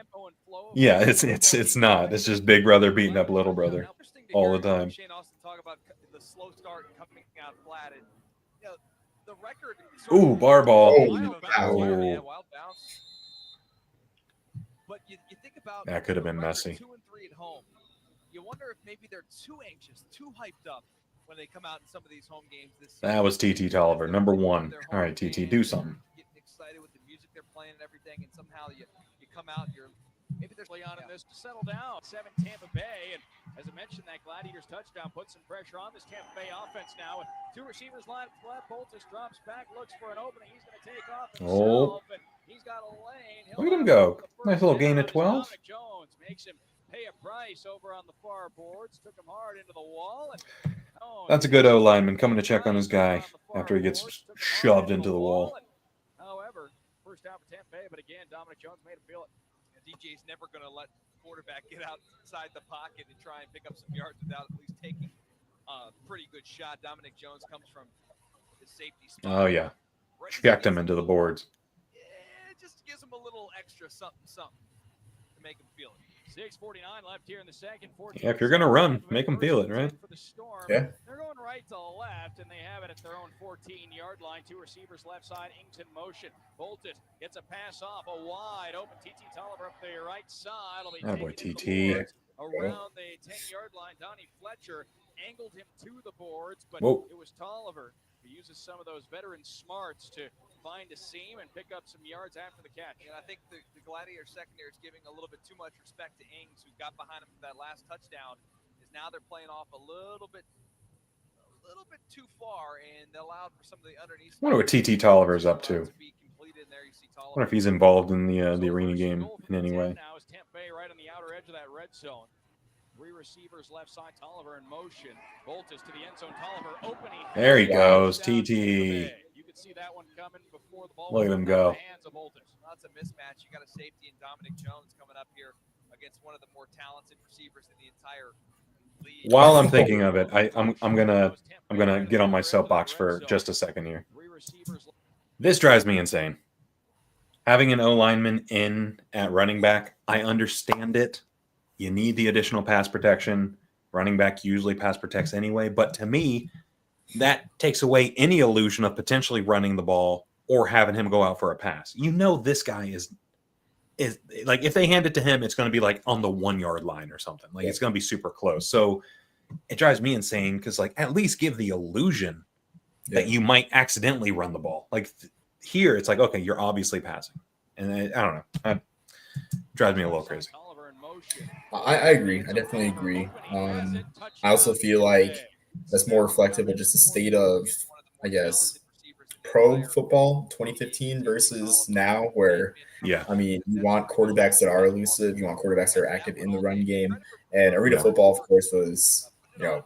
Yeah, it's not. It's just big brother beating up little brother all the time. Shane Austin talk about the slow start and coming out flat. And, you know, the record. Ooh, bar ball. Wild bounce. But you think about that could have been messy. 2 and 3 at home. You wonder if maybe they're too anxious, too hyped up when they come out in some of these home games this season. That was TT Tolliver, number 1. All right, TT, do something. Getting excited with the music they're playing and everything, and somehow you come out and maybe there's on in this to settle down. 7 Tampa Bay, and as I mentioned, that Gladiators touchdown puts some pressure on this Tampa Bay offense now. With 2 receivers lined up flat, Boltis drops back, looks for an opening. He's going to take off himself, and he's got a lane. Look at him go. Nice little gain of 12. Jones makes him pay a price over on the far boards. Took him hard into the wall. And that's a good O lineman coming to check on his guy after he gets shoved into the wall. However, first down for Tampa Bay, but again, Dominic Jones made him feel it. DJ's never going to let the quarterback get outside the pocket and try and pick up some yards without at least taking a pretty good shot. Dominic Jones comes from the safety spot. Oh, yeah. Checked him into the boards. Yeah, it just gives him a little extra something to make him feel it. 6:49 left here in the second. Yeah, if you're going to run, make them feel it, right? For the Storm. Yeah. They're going right to left, and they have it at their own 14-yard line. 2 receivers left side. Ings in motion. Bolted gets a pass off. A wide open TT Tolliver up the right side. Oh, boy, TT. Around the 10-yard line, Donnie Fletcher angled him to the boards, but it was Tolliver who uses some of those veteran smarts to find a seam and pick up some yards after the catch. And I think the Gladiator secondary is giving a little bit too much respect to Ings, who got behind him for that last touchdown. Is now they're playing off a little bit too far and allowed for some of the underneath. I wonder what TT Tolliver is up to. I wonder if he's involved in the arena game in any way. Now is Tampa Bay right on the outer edge of that red zone. 3 receivers left side. Tolliver in motion. Boltis to the end zone. Tolliver opening. There he goes, Down TT. You could see that one coming before the ball. Look at him go. Hands of Boltis. That's a mismatch. You got a safety in Dominic Jones coming up here against one of the more talented receivers in the entire league. While I'm thinking of it, I'm gonna get on my soapbox for just a second here. This drives me insane. Having an O lineman in at running back, I understand it. You need the additional pass protection. Running back usually pass protects anyway, but to me, that takes away any illusion of potentially running the ball or having him go out for a pass. You know, this guy is like, if they hand it to him, it's going to be like on the 1 yard line or something. Like, it's going to be super close. So it drives me insane because, like, at least give the illusion that you might accidentally run the ball. Like here, it's like, okay, you're obviously passing, and I don't know. It drives me a little crazy. I agree. I definitely agree. I also feel like that's more reflective of just the state of, I guess, pro football 2015 versus now, where, I mean, you want quarterbacks that are elusive, you want quarterbacks that are active in the run game, and arena football, of course, was, you know,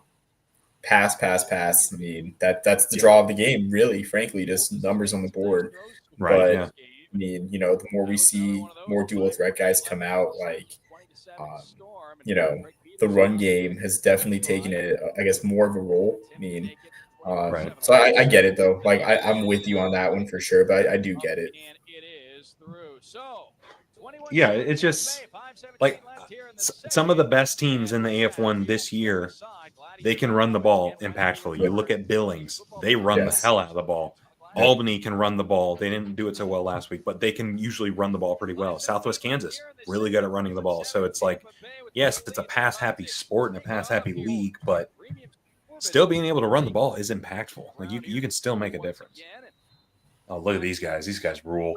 pass. I mean, that's the draw of the game, really, frankly, just numbers on the board. Right. But, I mean, you know, the more we see more dual threat guys come out, like, you know, the run game has definitely taken it, I guess, more of a role. I mean, so I get it, though. Like, I'm with you on that one for sure, but I do get it. Yeah, it's just like some of the best teams in the AF1 this year, they can run the ball impactfully. You look at Billings, they run the hell out of the ball. Albany can run the ball. They didn't do it so well last week, but they can usually run the ball pretty well. Southwest Kansas, really good at running the ball. So it's like, yes, it's a pass-happy sport and a pass-happy league, but still being able to run the ball is impactful. Like you can still make a difference. Oh, look at these guys. These guys rule.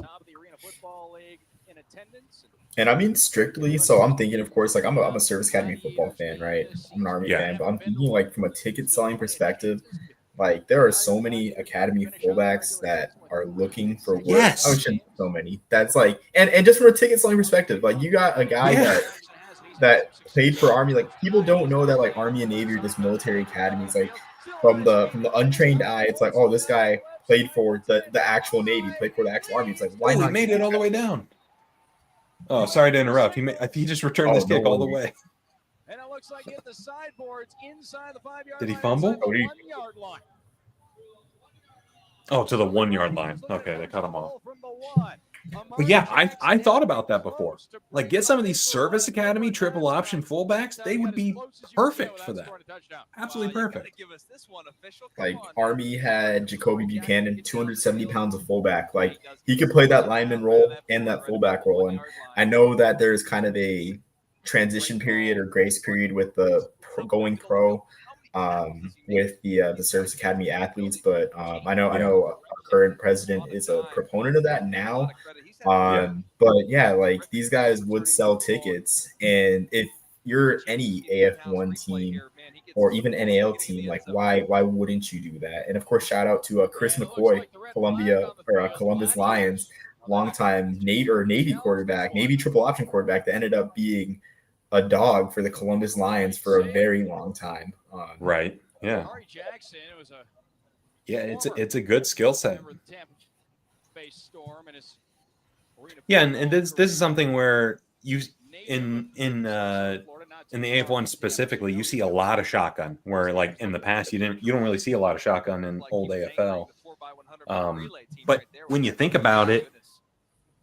And I mean, strictly, so I'm thinking, of course, like I'm a Service Academy football fan, right? I'm an Army fan, but I'm thinking, like, from a ticket selling perspective, like, there are so many academy fullbacks that are looking for work. Yes. I shouldn't say so many. That's like, and just from a ticket selling perspective, like, you got a guy that played for Army. Like, people don't know that, like, Army and Navy are just military academies. Like, from the untrained eye, it's like, oh, this guy played for the actual Navy, played for the actual Army. It's like, why not? He made it all the way down. Oh, sorry to interrupt. He just returned this kick all the way. And it looks like he hit the sideboards inside the 5 yard Did he line, fumble? inside the 1 yard line. Oh, to the 1 yard line. Okay, they cut him off. But yeah, I thought about that before. Like, get some of these Service Academy triple option fullbacks. They would be perfect for that. Absolutely perfect. Like, Army had Jacoby Buchanan, 270 pounds of fullback. Like, he could play that lineman role and that fullback role. And I know that there's kind of a transition period or grace period with the going pro with the Service Academy athletes, but I know our current president is a proponent of that now. But yeah, like, these guys would sell tickets, and if you're any AF1 team or even NAL team, like, why wouldn't you do that? And of course, shout out to Chris McCoy, Columbus Lions, longtime Navy quarterback, Navy triple option quarterback that ended up being a dog for the Columbus Lions for a very long time. Right. Yeah. Yeah, it's a good skill set. Yeah, and this is something where you in the AF1 specifically, you see a lot of shotgun. Where, like, in the past, you don't really see a lot of shotgun in old AFL. But when you think about it,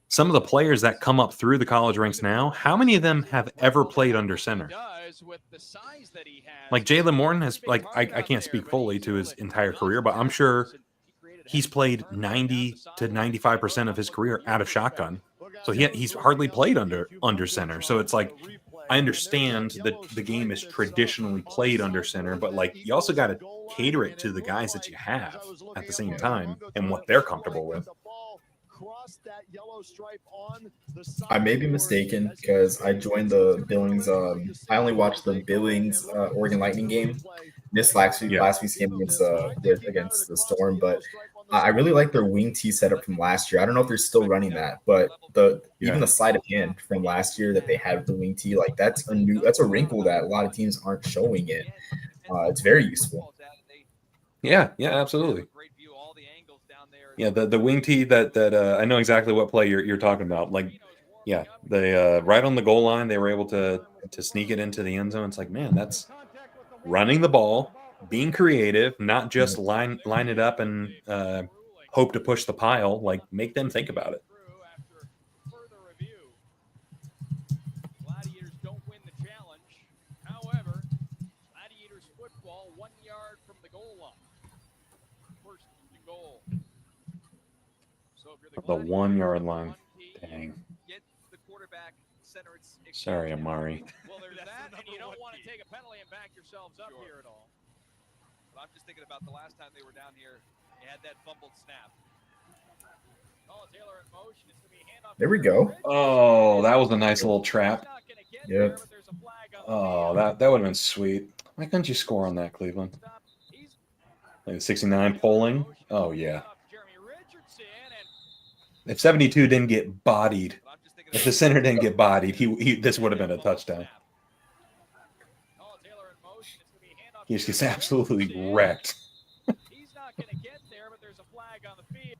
some of the players that come up through the college ranks now, how many of them have ever played under center? Like, Jalen Morton has, like, I can't speak fully to his entire career, but I'm sure he's played 90 to 95% of his career out of shotgun. So he's hardly played under center. So it's like, I understand that the game is traditionally played under center, but, like, you also got to cater it to the guys that you have at the same time and what they're comfortable with. I may be mistaken because I joined the Billings. I only watched the Billings Oregon Lightning game. Missed last week's game against the Storm, but I really like their wing tee setup from last year. I don't know if they're still running that, but even the sleight of hand from last year that they had with the wing tee, like that's a wrinkle that a lot of teams aren't showing it. It's very useful. Yeah, absolutely. Yeah, the wing tee that I know exactly what play you're talking about. Like, yeah, they right on the goal line, they were able to sneak it into the end zone. It's like, man, that's running the ball, being creative, not just line it up and hope to push the pile. Like, make them think about it. Gladiators don't win the challenge. However, Gladiators football 1 yard from the goal line. First and goal. So if you're The 1 yard line. Dang. Get the quarterback center. Sorry, Amari. Well, there's that, and you don't want to take a penalty and back yourselves up here at all. But I'm just thinking about the last time they were down here. They had that fumbled snap. Taylor in motion. It's going to be a handoff. There we go. Oh, that was a nice little trap. Yep. Oh, that would have been sweet. Why couldn't you score on that, Cleveland? Like 69 polling. Oh, yeah. If 72 didn't get bodied, if the center didn't get bodied, this would have been a touchdown. He just gets absolutely wrecked.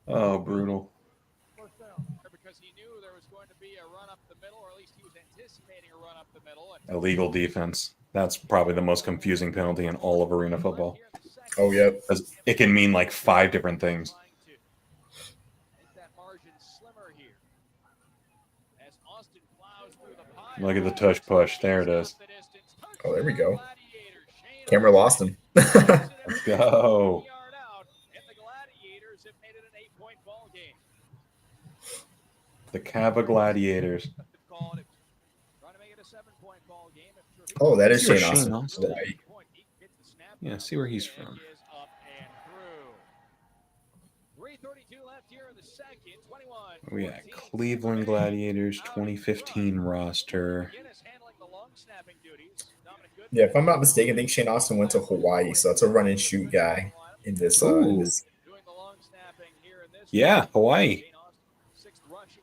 Oh, brutal. Because he knew there was going to be a run up the middle, or at least he was anticipating a run up the middle. Illegal defense. That's probably the most confusing penalty in all of arena football. Oh, yeah. Because it can mean like 5 different things. Look at the tush push. There it is. Oh, there we go. Camera lost him. Let's go. The Cava Gladiators. Oh, that is See where Shane Austin. Yeah, see where he's from. We got Cleveland Gladiators 2015 roster. Yeah, if I'm not mistaken, I think Shane Austin went to Hawaii, so that's a run and shoot guy in this. Yeah, Hawaii.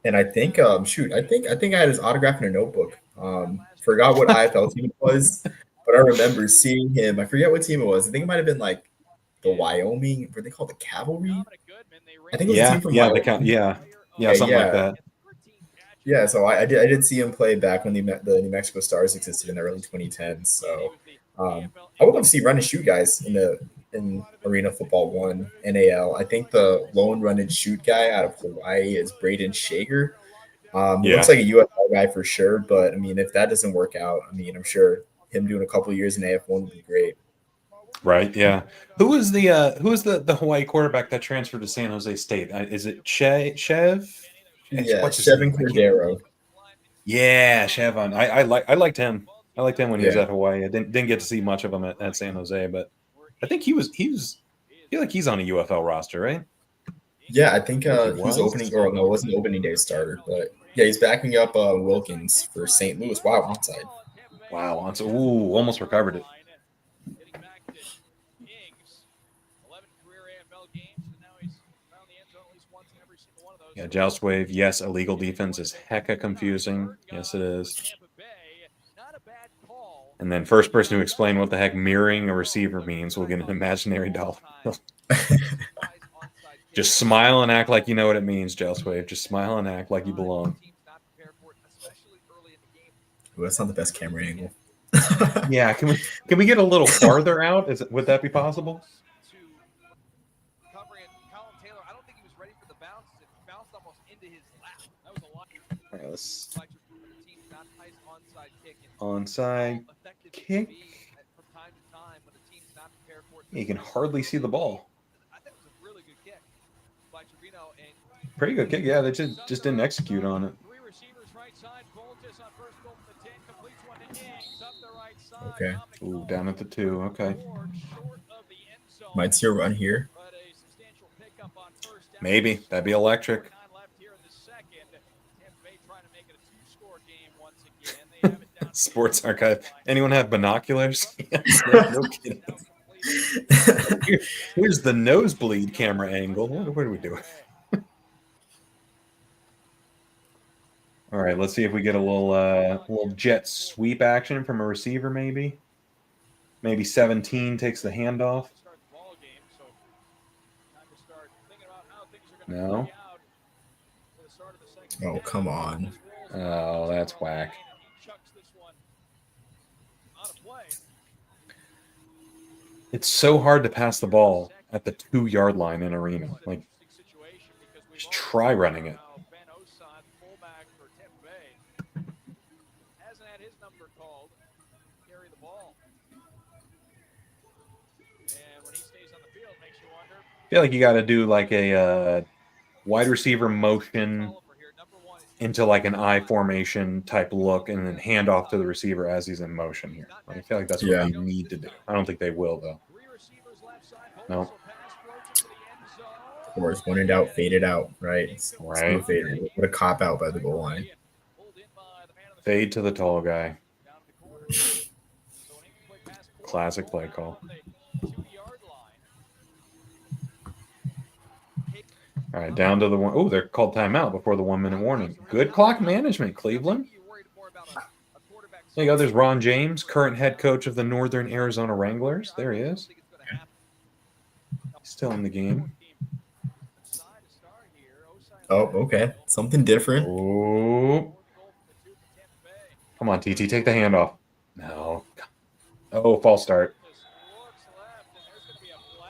And I think, I think I had his autograph in a notebook. Forgot what IFL team it was, but I remember seeing him. I forget what team it was. I think it might have been like the Wyoming. Were they called the Cavalry? I think it was a team from Wyoming. Something like that. Yeah, so I did see him play back when the New Mexico Stars existed in the early 2010s. So I would love to see run and shoot guys in Arena Football 1 NAL. I think the lone run and shoot guy out of Hawaii is Braden Shager. He looks like a UFL guy for sure, but I mean, if that doesn't work out, I mean, I'm sure him doing a couple of years in AF1 would be great. Right. Yeah. Who is the Hawaii quarterback that transferred to San Jose State? Is it Chev? Yeah, Chevin Cordero. Yeah, Chevon. I liked him. I liked him when he was at Hawaii. I didn't get to see much of him at San Jose, but I think he's on a UFL roster, right? Yeah, I think he's opening, or no, it wasn't opening day starter, but yeah, he's backing up Wilkins for St. Louis. Wow, onside. Wow, ooh, almost recovered it. Yeah, Joust Wave. Yes, illegal defense is hecka confusing. Yes, it is. And then first person to explain what the heck mirroring a receiver means will get an imaginary dollar. Just smile and act like you know what it means, Joust Wave. Just smile and act like you belong. Ooh, that's not the best camera angle. Yeah, can we get a little farther out? Would that be possible? All right, let's onside kick. You can hardly see the ball. Pretty good kick. Yeah, they just didn't execute on it. Okay. Ooh, down at the 2. Okay. Might see a run here. Maybe. That'd be electric. Sports Archive. Anyone have binoculars? Yes, no kidding. Here's the nosebleed camera angle. What are we doing? All right, let's see if we get a little jet sweep action from a receiver, maybe. Maybe 17 takes the handoff. No. Oh, come on. Oh, that's whack. It's so hard to pass the ball at the 2-yard line in arena. Like, just try running it. Hasn't had his number called. Carry the ball. And when he stays on the field, makes you wonder. I feel like you got to do like a wide receiver motion into like an I formation type look and then hand off to the receiver as he's in motion here. Like, I feel like that's what they need to do. I don't think they will, though. No. Of course, when in doubt, fade it out, right? Right. Fade. What a cop out by the goal line. Fade to the tall guy. Classic play call. All right, down to the one. Oh, they're called timeout before the 1-minute warning. Good clock management, Cleveland. There you go. There's Ron James, current head coach of the Northern Arizona Wranglers. There he is. Still in the game. Oh, okay. Something different. Oh. Come on, TT. Take the handoff. No. Oh, false start.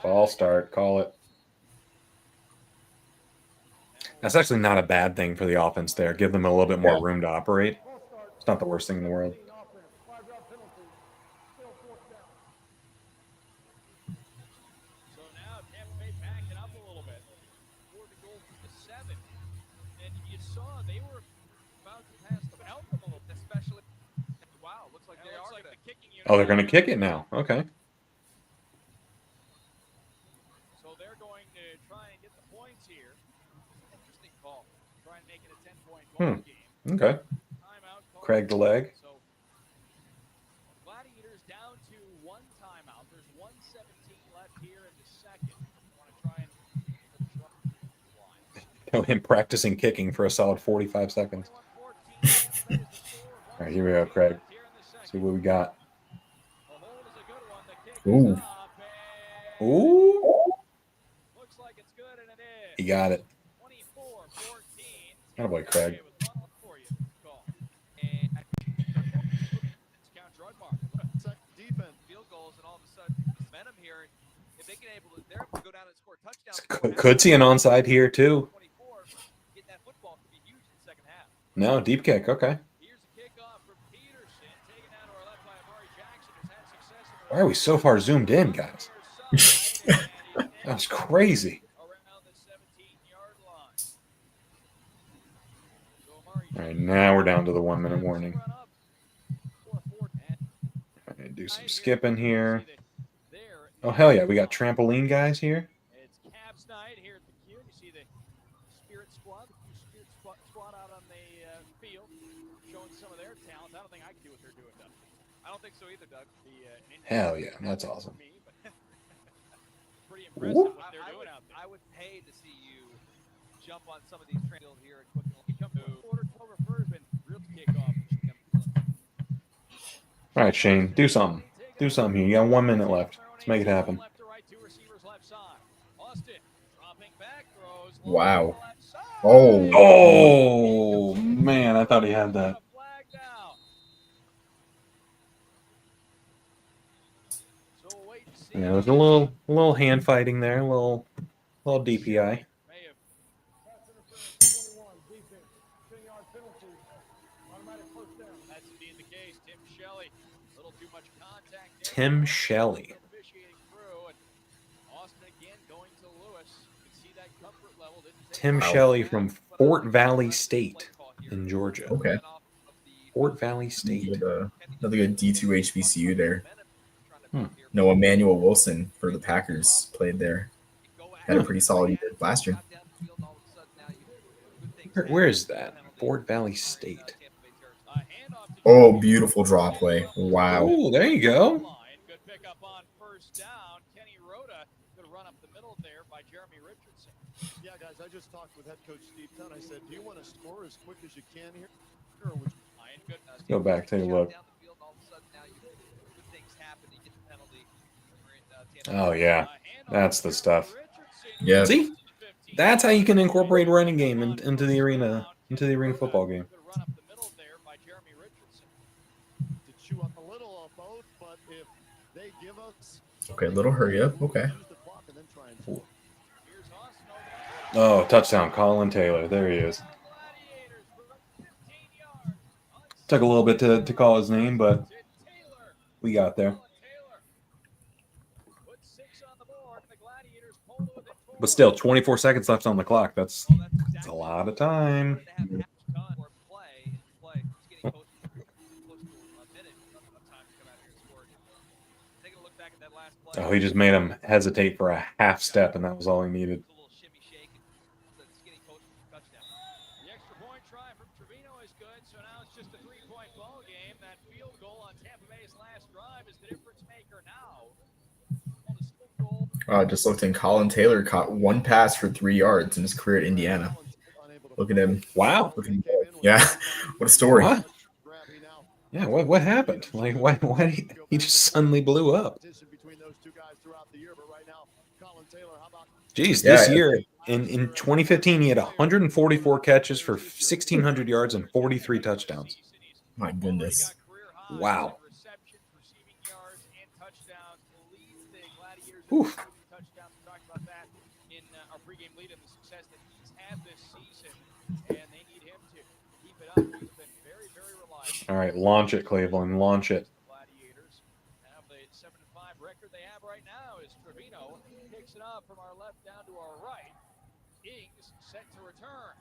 False start. Call it. That's actually not a bad thing for the offense there. Give them a little bit more room to operate. It's not the worst thing in the world. So now Tampa Bay backing up a little bit. 4 to goal to 7. And you saw they were about to pass the help them a little, especially. Wow, looks like they are like the kicking unit. Oh, they're going to kick it now. Okay. So they're going to try and get the points here. Interesting call. Try and make it a 10-point ball game. Okay. Timeout call. Craig the leg. So Gladiators down to 1 timeout. There's 1:17 left here in the second. Want to try and Him practicing kicking for a solid 45 seconds. All right, here we go, Craig. See what we got. Ooh. Ooh. Looks like it's good, and it is. He got it. 24-14. Attaboy, Craig. Defense, field goals, and all of a sudden momentum here. If they can they're able to go down and score touchdowns. Could see an onside here too. Get that football could be huge in the second half. No, deep kick. Okay. Here's a kickoff from Peterson, taken out to our left by Amari Jackson, who's had success. Why are we so far zoomed in, guys? That was crazy. Around the 17-yard line. All right, now we're down to the 1-minute warning. All right, do some skipping here. Oh, hell yeah. We got trampoline guys here. It's Cavs night here at the Q. You see the Spirit Squad, the Spirit Squad out on the field, showing some of their talent. I don't think I can do what they're doing, Doug. I don't think so either, Doug. Hell yeah, that's awesome. Pretty impressive what they're doing out there. I would pay to see you jump on some of these trails here and quickly Come to quarter over first and real kickoff. All right, Shane, do something. Do something here. You got 1 minute left. Let's make it happen. Left to right, 2 receivers left side. Austin dropping back, throws. Wow. Left side. Oh, man. I thought he had that. Flag down. So we'll wait and see. Yeah, there's a little hand fighting there. A little DPI. May have That's indeed the case. Tim Shelley, a little too much contact. Tim Shelley. Officiating through, and Austin again going to Lewis. You can see that comfort level. Tim Shelley from Fort Valley State in Georgia. Okay. Fort Valley State. Another good D2 HBCU there. No, Emmanuel Wilson for the Packers played there. Had a pretty solid year last year. Where is that? Fort Valley State. Handoff to Oh, beautiful draw play. Wow. Oh, there you go. Good pickup on first down. Kenny Rhoda could run up the middle there by Jeremy Richardson. Yeah, guys, I just talked with head coach Steve Tunn. I said, do you want to score as quick as you can here? Or would you... Go back, take a look. Down the field, all of a sudden now good things happen. You get the penalty. We're in, Oh, yeah. That's the stuff. Yeah. See? That's how you can incorporate running game into the arena football game. Run up the middle there by Jeremy Richardson. to chew up a little of both, but if they give us... Okay, little hurry up. Okay. Use the clock and then try and score. Here's Austin over the Oh, touchdown, Colin Taylor. There he is. Gladiators for 15 yards. Took a little bit to call his name, but Taylor. we got there. Taylor. Put 6 on the board. The Gladiators pulled it within 4. But still, 24 seconds left on the clock. That's a lot of time. Oh, he just made him hesitate for a half step, and that was all he needed. The extra point try from Trevino is good, so now it's just a 3-point ball game. That field goal on Tampa Bay's last drive is the difference maker now. I just looked in. Colin Taylor caught one pass for 3 yards in his career at Indiana. Look at him. Wow. Look at him. Yeah. What a story. What? Yeah, what happened? Like, why he just suddenly blew up? Jeez, this year in 2015 he had 144 catches for 1,600 yards and 43 touchdowns. My goodness. Wow. Oof. Touchdowns. We talked about that in our pregame lead and the success that he's had this season, and they need him to keep it up. He's been very, very reliable. All right, launch it, Cleveland. Launch it. Gladiators have the 7-5 record they have right now is Trevino picks it up from our left down to our right. Ings set to return.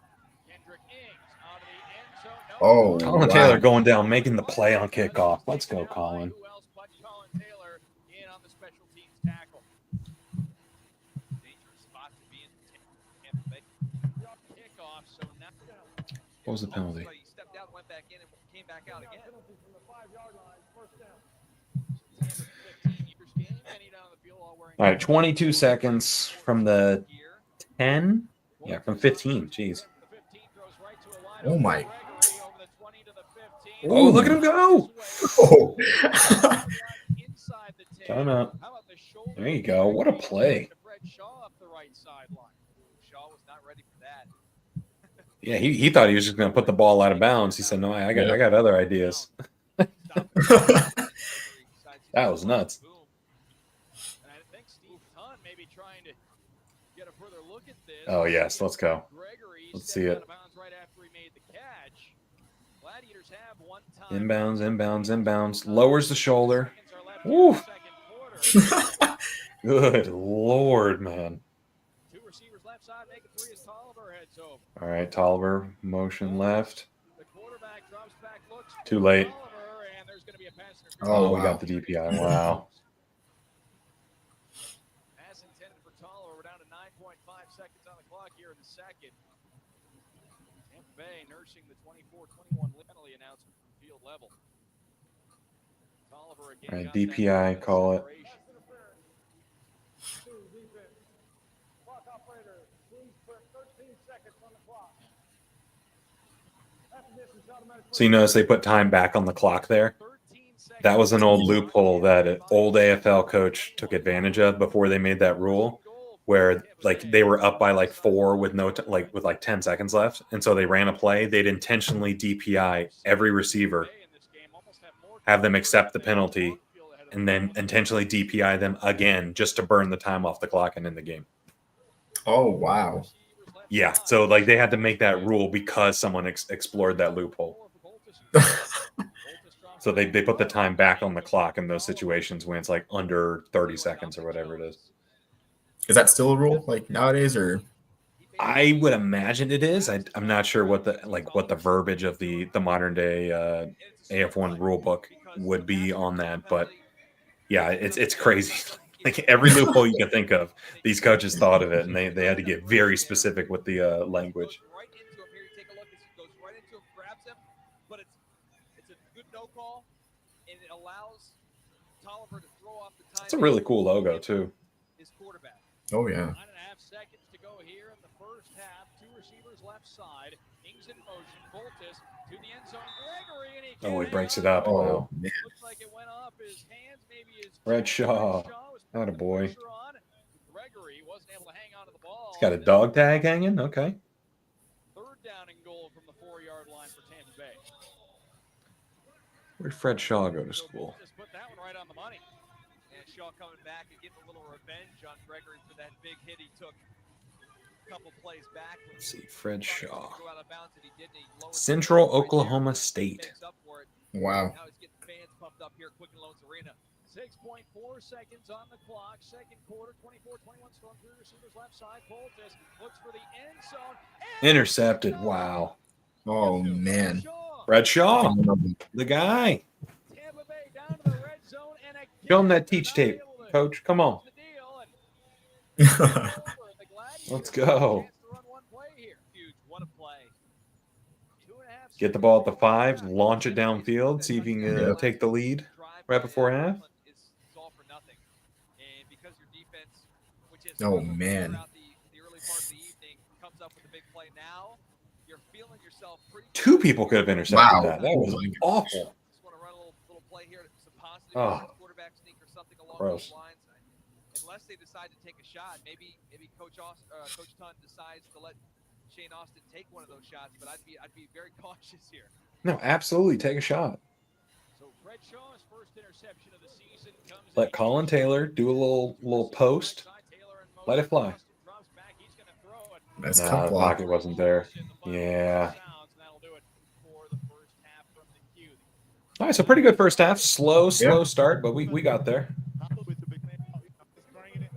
Kendrick Ings out of the end zone. No. Oh, Colin Taylor going down, making the play on kickoff. Let's go, Colin. Who else but Colin Taylor in on the special teams tackle? Dangerous spot to be in Tampa Bay. Kickoff, so now What was the penalty? He stepped out, went back in, and came back out again. All right, 22 seconds from the 10. Yeah, from 15. Jeez. Oh, my. Oh, look at him go. Oh. Time out. There you go. What a play. Yeah, he thought he was just going to put the ball out of bounds. He said, "No, I got other ideas." That was nuts. Oh, yes. Let's go. Let's see it. Inbounds. Lowers the shoulder. Woo. Good Lord, man. All right, Tolliver, motion left. Too late. Oh, we got the DPI. Wow. Pass intended for Tolliver. We're down to 9.5 seconds on the clock here in the second. Tampa Bay nursing the 24-21 penalty announcement from field level. Tolliver again. All right, DPI, call it. Clock operator, please put 13 seconds on the clock. So you notice they put time back on the clock there? That was an old loophole that an old AFL coach took advantage of before they made that rule, where like they were up by like 4 with with 10 seconds left, and so they ran a play. They'd intentionally DPI every receiver, have them accept the penalty, and then intentionally DPI them again just to burn the time off the clock and end the game. Oh, wow. Yeah, so like they had to make that rule because someone explored that loophole. So they put the time back on the clock in those situations when it's like under 30 seconds or whatever it is. Is that still a rule like nowadays, or? I would imagine it is. I'm not sure what the verbiage of the modern day AF1 rule book would be on that, but yeah, it's crazy. Like every loophole you can think of, these coaches thought of it, and they had to get very specific with the language. throw off the time. It's a really cool logo, too. His quarterback. Oh yeah. 9.5 seconds to go here in the first half. 2 receivers left side. Ings in motion. Voltis to the end zone. Gregory, and he Oh, he can't breaks hang it up. on. Wow. Man. Looks like it went off his hands, maybe his Red chest. Shaw. Was putting the Attaboy. pressure on. Gregory wasn't able to hang on to the ball. He's got a dog tag hanging. Okay. 3rd down and goal from the 4-yard line for Tampa Bay. Where'd Fred Shaw go to school? Just put that one right on the money. And Shaw coming back and getting a little revenge on Gregory for that big hit he took a couple plays back. Let's see, Fred Shaw. Go out of bounds and he didn't. He lowered the Central ball right there. Oklahoma State. Makes up for it. Wow. Now he's getting fans pumped up here at Quicken Loans Arena. 6.4 seconds on the clock. Second quarter, 24-21 Storm. 3 receivers left side. Voltis looks for the end zone. Intercepted. Wow. Oh man. Shaw. Fred Shaw, the guy. Tampa Bay down to the red zone, and again, Show him that they're teach not tape, able to Coach. Come on. close the deal, and over. The Gladiators Let's have a go. chance to run one play here. Huge. What a play. 2.5 Get the ball at the 5, launch it downfield, see if you can Yeah. take the lead. Right before half? It's all for nothing. And because your defense, which is Oh, man. throughout the early part of the evening, comes up with a big play now, you're feeling yourself pretty 2 people could have intercepted Wow. that. That was Oh, my gosh. awful. Just want to run a little play here, some positive Oh. quarterback sneak or something along Gross. those lines. Unless they decide to take a shot, maybe Coach Tunn decides to let Shane Austin take one of those shots. But I'd be very cautious here. No, absolutely. Take a shot. So Fred Shaw's first interception of the season comes Let in. Colin Taylor do a little post. Let it fly. Drops back. He's going to throw it. Nice Nah, cut the block. pocket wasn't there. Yeah. That'll do it for the first half from the queue. All right, so pretty good first half. Slow Yeah. start, but we got there. With the big man, bringing it,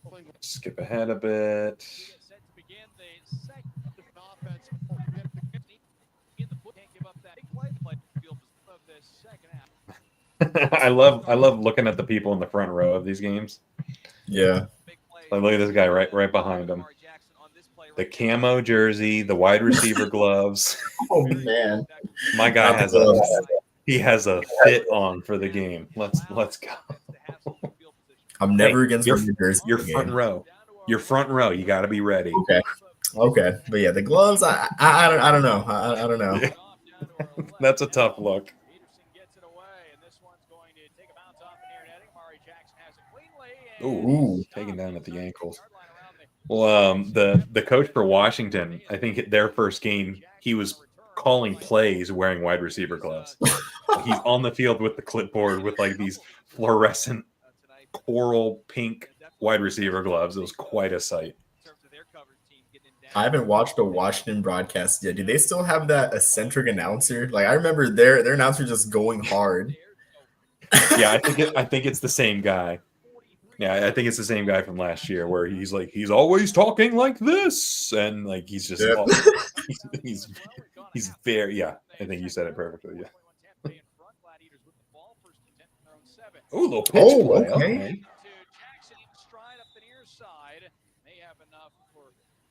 playing Skip ahead a bit. Set to begin the second offense. in the foot. Can't give up that big play field of the second half. I love looking at the people in the front row of these games. Yeah. Big play. Like, look at this guy right behind him. The camo jersey, the wide receiver gloves. Oh man. My guy Not has the a gloves. he has a fit on for the game. Let's go. I'm never against your- wearing jersey. Your in the front game. row. Your front row. You got to be ready. Okay. Okay. But yeah, the gloves. I don't know. I don't know. Yeah. That's a tough look. Peterson gets it away, and this one's going to take a bounce off the near netting. Amari Jackson has it cleanly. Ooh, taken down at the ankles. Well, the coach for Washington, I think their first game, he was calling plays wearing wide receiver gloves. He's on the field with the clipboard with like these fluorescent coral pink wide receiver gloves. It was quite a sight. I haven't watched a Washington broadcast yet. Do they still have that eccentric announcer? Like I remember their announcer just going hard. Yeah, I think it's the same guy. Yeah, I think it's the same guy from last year where he's like he's always talking like this and like he's just Yeah. he's very yeah. I think you said it perfectly. Yeah. Oh, little pitch Oh, play. okay.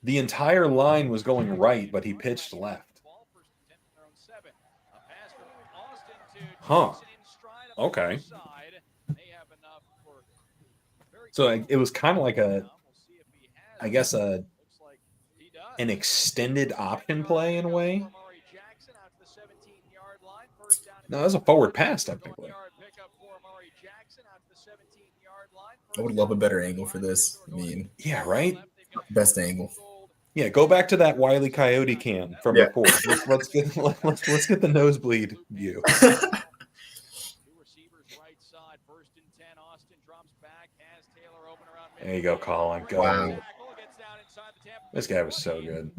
The entire line was going right, but he pitched left. Huh. Okay. So it was kind of like an extended option play in a way. No, that was a forward pass technically. I would love a better angle for this. I mean, Yeah, right? best angle. Yeah, go back to that Wile E. Coyote cam from Yeah. before. Let's get the nosebleed view. There you go, Colin. Go. Wow. This guy was so good.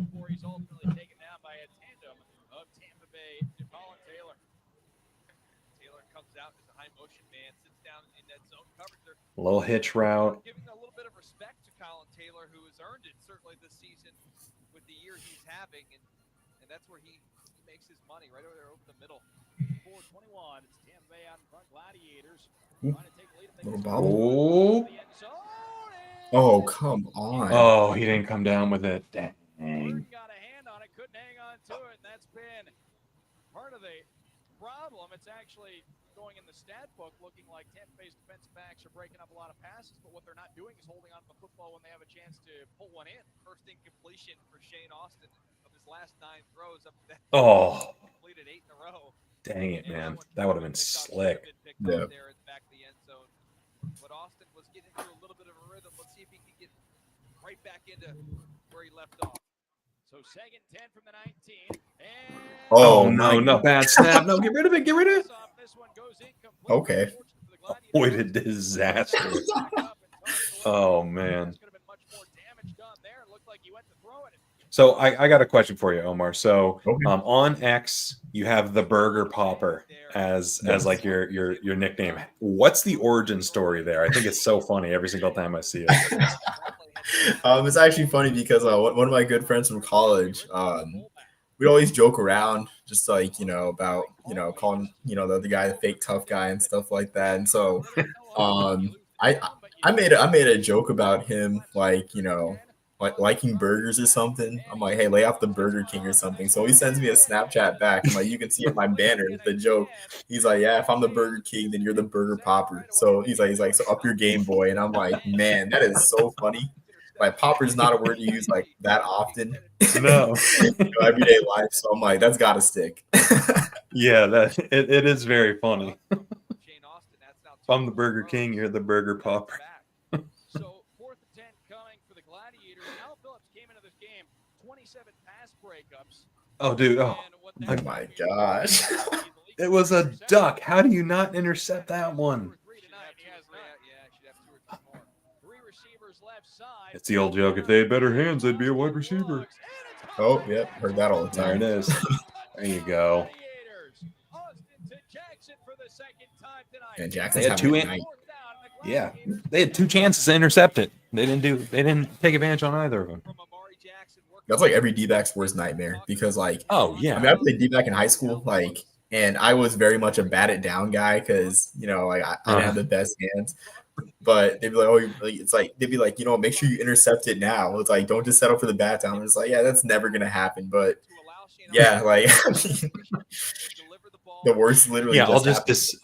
A little hitch route. Giving a little bit of respect to Colin Taylor, who has earned it certainly this season with the year he's having, and that's where he makes his money right over there over the middle. 4:21. It's Tampa Bay out in front. Gladiators Ooh. trying to take the lead. Little bobble. Oh, come on. Oh, he didn't come down with it. Dang. Got a hand on it, couldn't hang on to it, and that's been part of the problem. It's actually going in the stat book looking like Tampa Bay's defensive backs are breaking up a lot of passes, but what they're not doing is holding on to the football when they have a chance to pull one in. First incompletion for Shane Austin of his last 9 throws up to that. Oh, Completed 8 in a row. dang it, And man. one That would have been picked off, slick. should have been picked Yeah. off there at the back of the end zone. But Austin was getting into a little bit of a rhythm. Let's see if he can get right back into where he left off. So second 10 from the 19. And Oh, my no, bad snap. No, get rid of it. Get rid of it. this one goes incomplete. Okay. Unfortunately for the Gladiators, Avoid a disaster. Oh, man. Could have been much more damage done there. It looked like he went to throw it. So I got a question for you, Omar. So Okay. on X, you have the Burger Pauper as like your nickname. What's the origin story there? I think it's so funny every single time I see it. It's actually funny because one of my good friends from college, we'd always joke around, just like about calling the other guy the fake tough guy and stuff like that. And so, I made a joke about him, like liking burgers or something. I'm like, hey, lay off the Burger King or something. So he sends me a Snapchat back. I'm like, you can see in my banner the joke. He's like, yeah, if I'm the Burger King, then you're the Burger Pauper. So he's like, so up your game, boy. And I'm like, man, that is so funny. Like, pauper's not a word you use like that often. No. Everyday life. So I'm like, that's gotta stick. Yeah, it is very funny. Shane Austin, that's now If I'm the Burger King, you're the Burger Pauper. So 4th and 10 coming for the Gladiators. Al Phillips came into this game 27 pass breakups. Oh, dude. Oh, Oh my gosh. it was a duck. How do you not intercept that one? It's the old joke. If they had better hands, they'd be a wide receiver. Oh, yep, heard that all the There time. it is. There you go. And They Jackson's had having two a in- night. Yeah, they had 2 chances to intercept it. They didn't take advantage on either of them. That's like every D-back's worst nightmare because Oh I yeah. mean, I played D-back in high school, and I was very much a bat it down guy because I didn't have the best hands. But they'd be like, they'd be like, make sure you intercept it now. It's like, don't just settle for the bat down. It's like, yeah, that's never gonna happen. But yeah, the worst literally. Yeah, just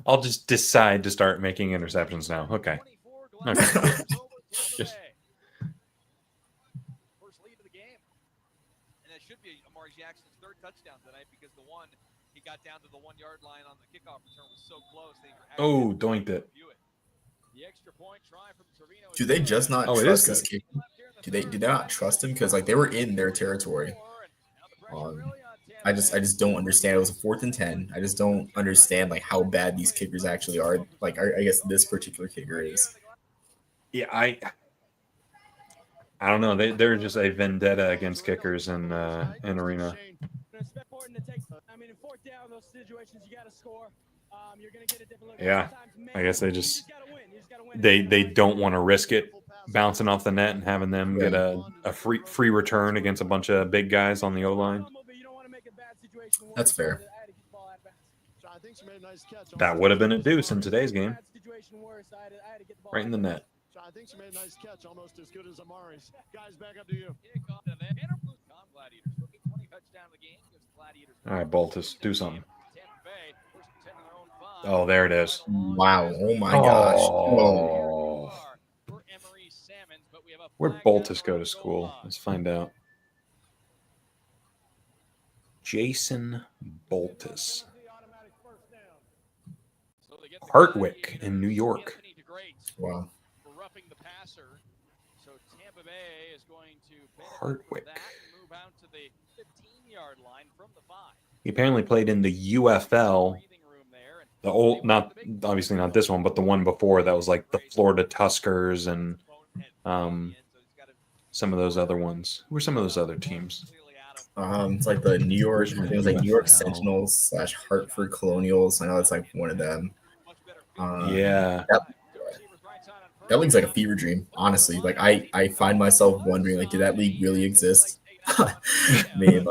I'll just decide to start making interceptions now. Okay. Just- First lead of the game. And that should be Amari Jackson's 3rd touchdown tonight because the one he got down to the 1-yard line on the kickoff return was so close. Oh, doinked it. The extra point try from Torino. Do they just not Oh, it trust is this kid? Do they not trust him? Because they were in their territory. I just don't understand. It was a 4th and 10. I just don't understand how bad these kickers actually are. I guess this particular kicker is. Yeah, I don't know. They're just a vendetta against kickers in Arena. It's important to take. I mean, in 4th down, those situations you got to score. You're going to get a different look. Yeah, Sometimes, I guess they you just gotta win. You just gotta win. they don't want to risk it bouncing off the net and having them get a free return against a bunch of big guys on the O line. That's fair. That would have been a deuce in today's game. Right in the net. I think she made a nice catch, almost as good as Amari's. Guys, back up to you. All right, Boltus, do something. Oh, there it is. Wow. Oh my gosh. Oh. Where'd Boltus go to school? Let's find out. Jason Boltus. Hartwick in New York. Wow. Hartwick. He apparently played in the UFL. The old, not obviously not this one, but the one before that was like the Florida Tuskers and some of those other ones. Who were some of those other teams? It's like the New York. I think it was like New York Sentinels / Hartford Colonials. I know it's like one of them. Yeah. That league's like a fever dream, honestly. I find myself wondering, did that league really exist? Man,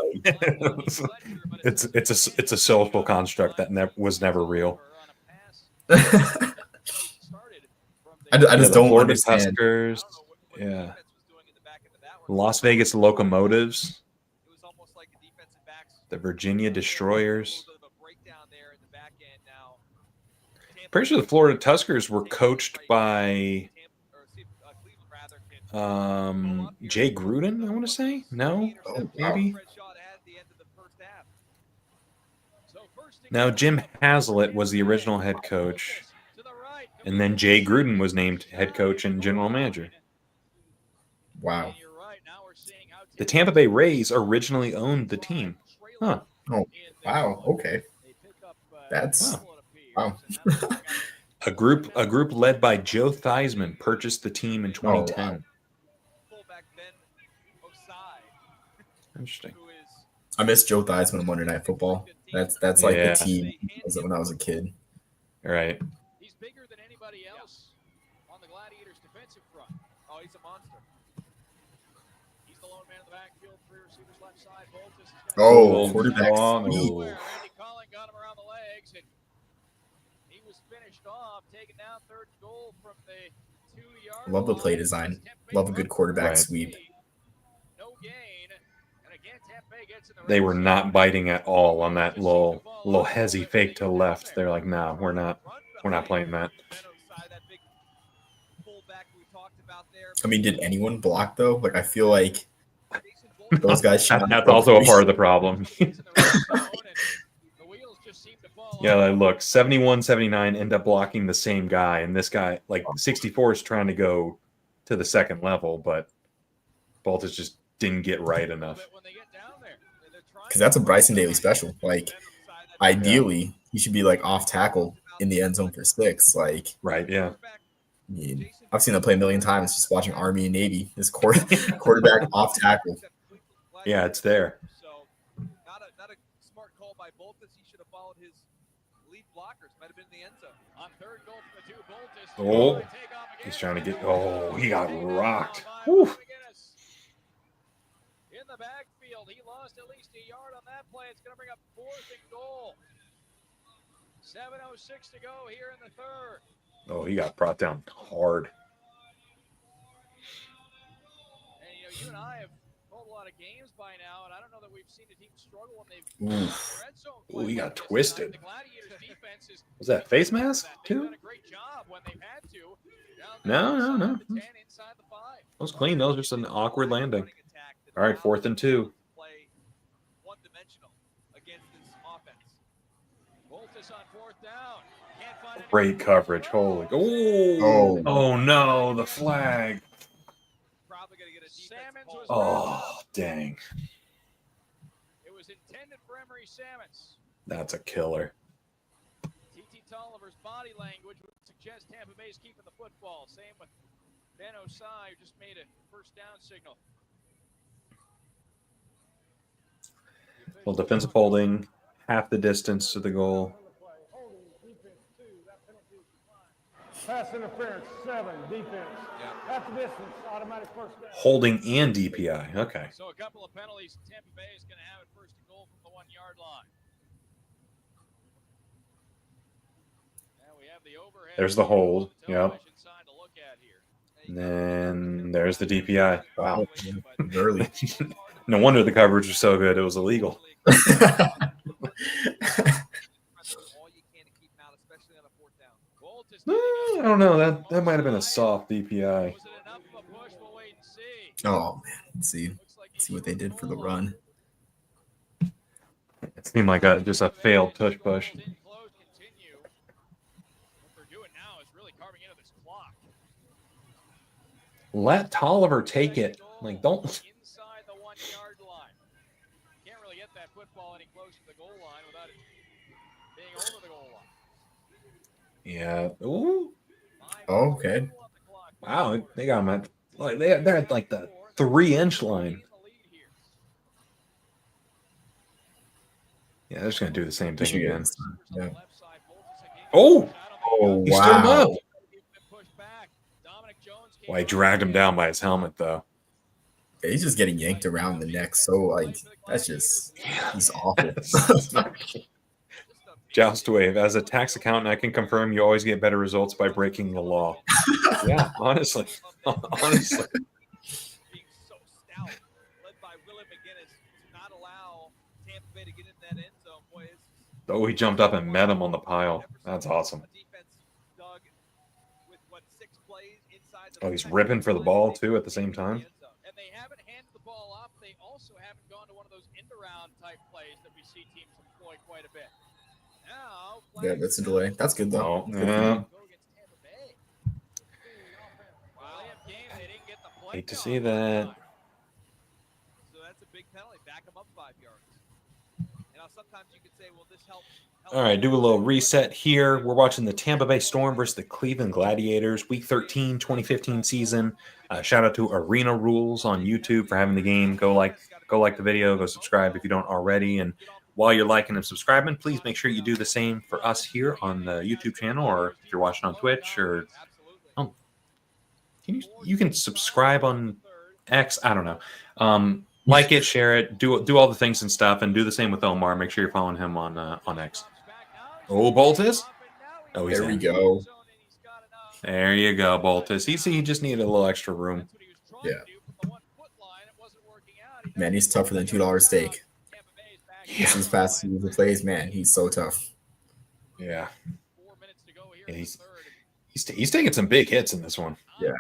it's a social construct that was never real. I just don't Florida understand. Tuskers, yeah. Las Vegas Locomotives, the Virginia Destroyers. Pretty sure the Florida Tuskers were coached by Jay Gruden, I want to say. No? Oh, Maybe? Now, Jim Haslett was the original head coach, and then Jay Gruden was named head coach and general manager. Wow. The Tampa Bay Rays originally owned the team. Huh. Oh, wow. Okay. That's wow. A group led by Joe Theismann purchased the team in 2010. Oh, wow. Interesting. I miss Joe Theismann on Monday Night Football. That's like Yeah. the team when I was a kid. Right. He's bigger than anybody else on the Gladiators' defensive front. Oh, he's a monster. He's the lone man in the backfield, 3 receivers left side. Boltis is Oh, Oh, quarterback oh, sweep. no. Randy Collin got him around the legs, and he was finished off, taking down 3rd and goal from the 2-yard Love the play line. design. Tampa Bay Love a good quarterback Right. sweep. No gain. And again, Tampa Bay gets in the They red were zone. not biting at all on that little hezzy fake to the left. They're like, no, we're not playing that. I mean, did anyone block though? Like, I feel like those guys should. That's also a part of the problem. Yeah, like, look, 71, 79 end up blocking the same guy, and this guy, like 64, is trying to go to the second level, but Baltus just didn't get right enough. Because that's a Bryson Daly special. Like, ideally, he should be like off tackle in the end zone for 6. Like, Right, yeah. I mean, I've seen that play a million times just watching Army and Navy. This quarterback off tackle. Yeah, it's there. So not a smart call by Boltis. He should have followed his lead blockers. Might have been in the end zone. On 3rd goal from the 2, Boltis. Oh, he's trying to get. Oh, he got rocked. Whew. In the backfield, he lost at least a yard on that play. It's going to bring up 4th and goal. 7:06 to go here in the 3rd. Oh, he got brought down hard. And you and I have called a lot of games by now, and I don't know that we've seen a team struggle when they've Oof. red zone Oh, play he got like this. twisted. The Gladiators defense is Was that face mask They've too? done a great job when they've had to. No, no, no. Inside the 10, inside the 5. That was clean. That was just an awkward landing. All right, 4th and 2. Play one-dimensional against this offense. Boltis on 4th down. Can't find anyone. Great coverage. Holy. Oh. Oh no, the flag. Probably going to get a defensive Salmons call. was Oh, dang. It was intended for Emery Salmons. That's a killer. T.T. Tolliver's body language would suggest Tampa Bay's keeping the football. Same with Ben Osai, who just made a 1st down signal. Well, defensive holding, half the distance to the goal. Pass interference, 7, defense. Half the distance, automatic 1st down. Holding and DPI. Okay. So a couple of penalties. Tampa Bay is going to have it 1st and goal from the 1-yard line. And we have the overhead. There's the hold. Yep. Television sign to look at here. And then there's the DPI. Wow. Early. No wonder the coverage was so good. It was illegal. All you can to keep him out, especially on a 4th down. Boltis I don't know. That might have been a soft DPI. Was it enough of a push? We'll wait and see. Oh man, let's see Looks like what they did for the run. It seemed like just a failed tush push. In close, continue. What they're doing now is really carving into this clock. Let Tolliver take it. Like, don't. Inside the 1-yard line. Can't really get that football any closer to the goal line without it being over the goal line. Yeah. Ooh. Oh, okay. Wow. They got him at like they're at like the 3-inch line. Yeah, they're just gonna do the same thing again. Yeah. Oh, Oh he stood him up. wow. Well, he dragged him down by his helmet though. Yeah, he's just getting yanked around the neck. So like that's just he's awful. Joust wave. As a tax accountant, I can confirm you always get better results by breaking the law. Yeah, honestly. Honestly. Being so stout, led by Willie McGinnis, to not allow Tampa Bay to get in that end zone. Boy, Oh, he jumped up and met him on the pile. That's awesome. A defense Oh, he's ripping for the ball, too, at the same time. And they haven't handed the ball off. They also haven't gone to one of those end-around type plays that we see teams employ quite a bit. Now, Yeah, that's a delay. That's good, though. Oh, yeah. Hate to see that. So that's a big penalty. Back them up 5 yards. Now, sometimes you could say, well, this helps. All right, do a little reset here. We're watching the Tampa Bay Storm versus the Cleveland Gladiators, Week 13, 2015 season. Shout out to Arena Rules on YouTube for having the game. Go like the video. Go subscribe if you don't already. And while you're liking and subscribing, please make sure you do the same for us here on the YouTube channel, or if you're watching on Twitch, or you can subscribe on X. I don't know. Like it, share it, do all the things and stuff, and do the same with Omar. Make sure you're following him on X. Oh, Boltis. Oh, he's There we in. go. There you go, Boltis. He just needed a little extra room. Yeah. Man, he's tougher than $2 steak. Yeah. As fast as he plays, man, he's so tough. Yeah. He's taking some big hits in this one. Yeah.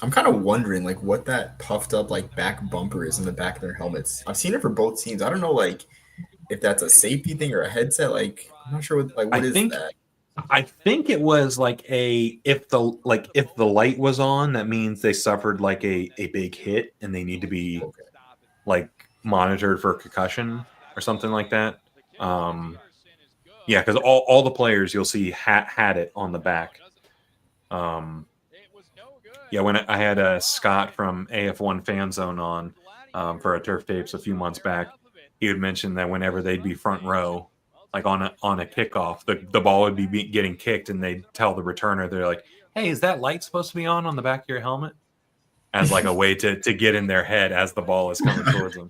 I'm kind of wondering, like, what that puffed up, like, back bumper is in the back of their helmets. I've seen it for both teams. I don't know, like, if that's a safety thing or a headset. Like, I'm not sure what is that. I think it was like if the light was on, that means they suffered like a big hit and they need to be like monitored for concussion or something like that. Yeah, because all the players you'll see had it on the back. Yeah, when I had Scott from AF1 Fan Zone on for a Turf Tapes a few months back, he would mention that whenever they'd be front row, like on a kickoff, the ball would be getting kicked, and they'd tell the returner, they're like, "Hey, is that light supposed to be on the back of your helmet?" As like a way to get in their head as the ball is coming towards them.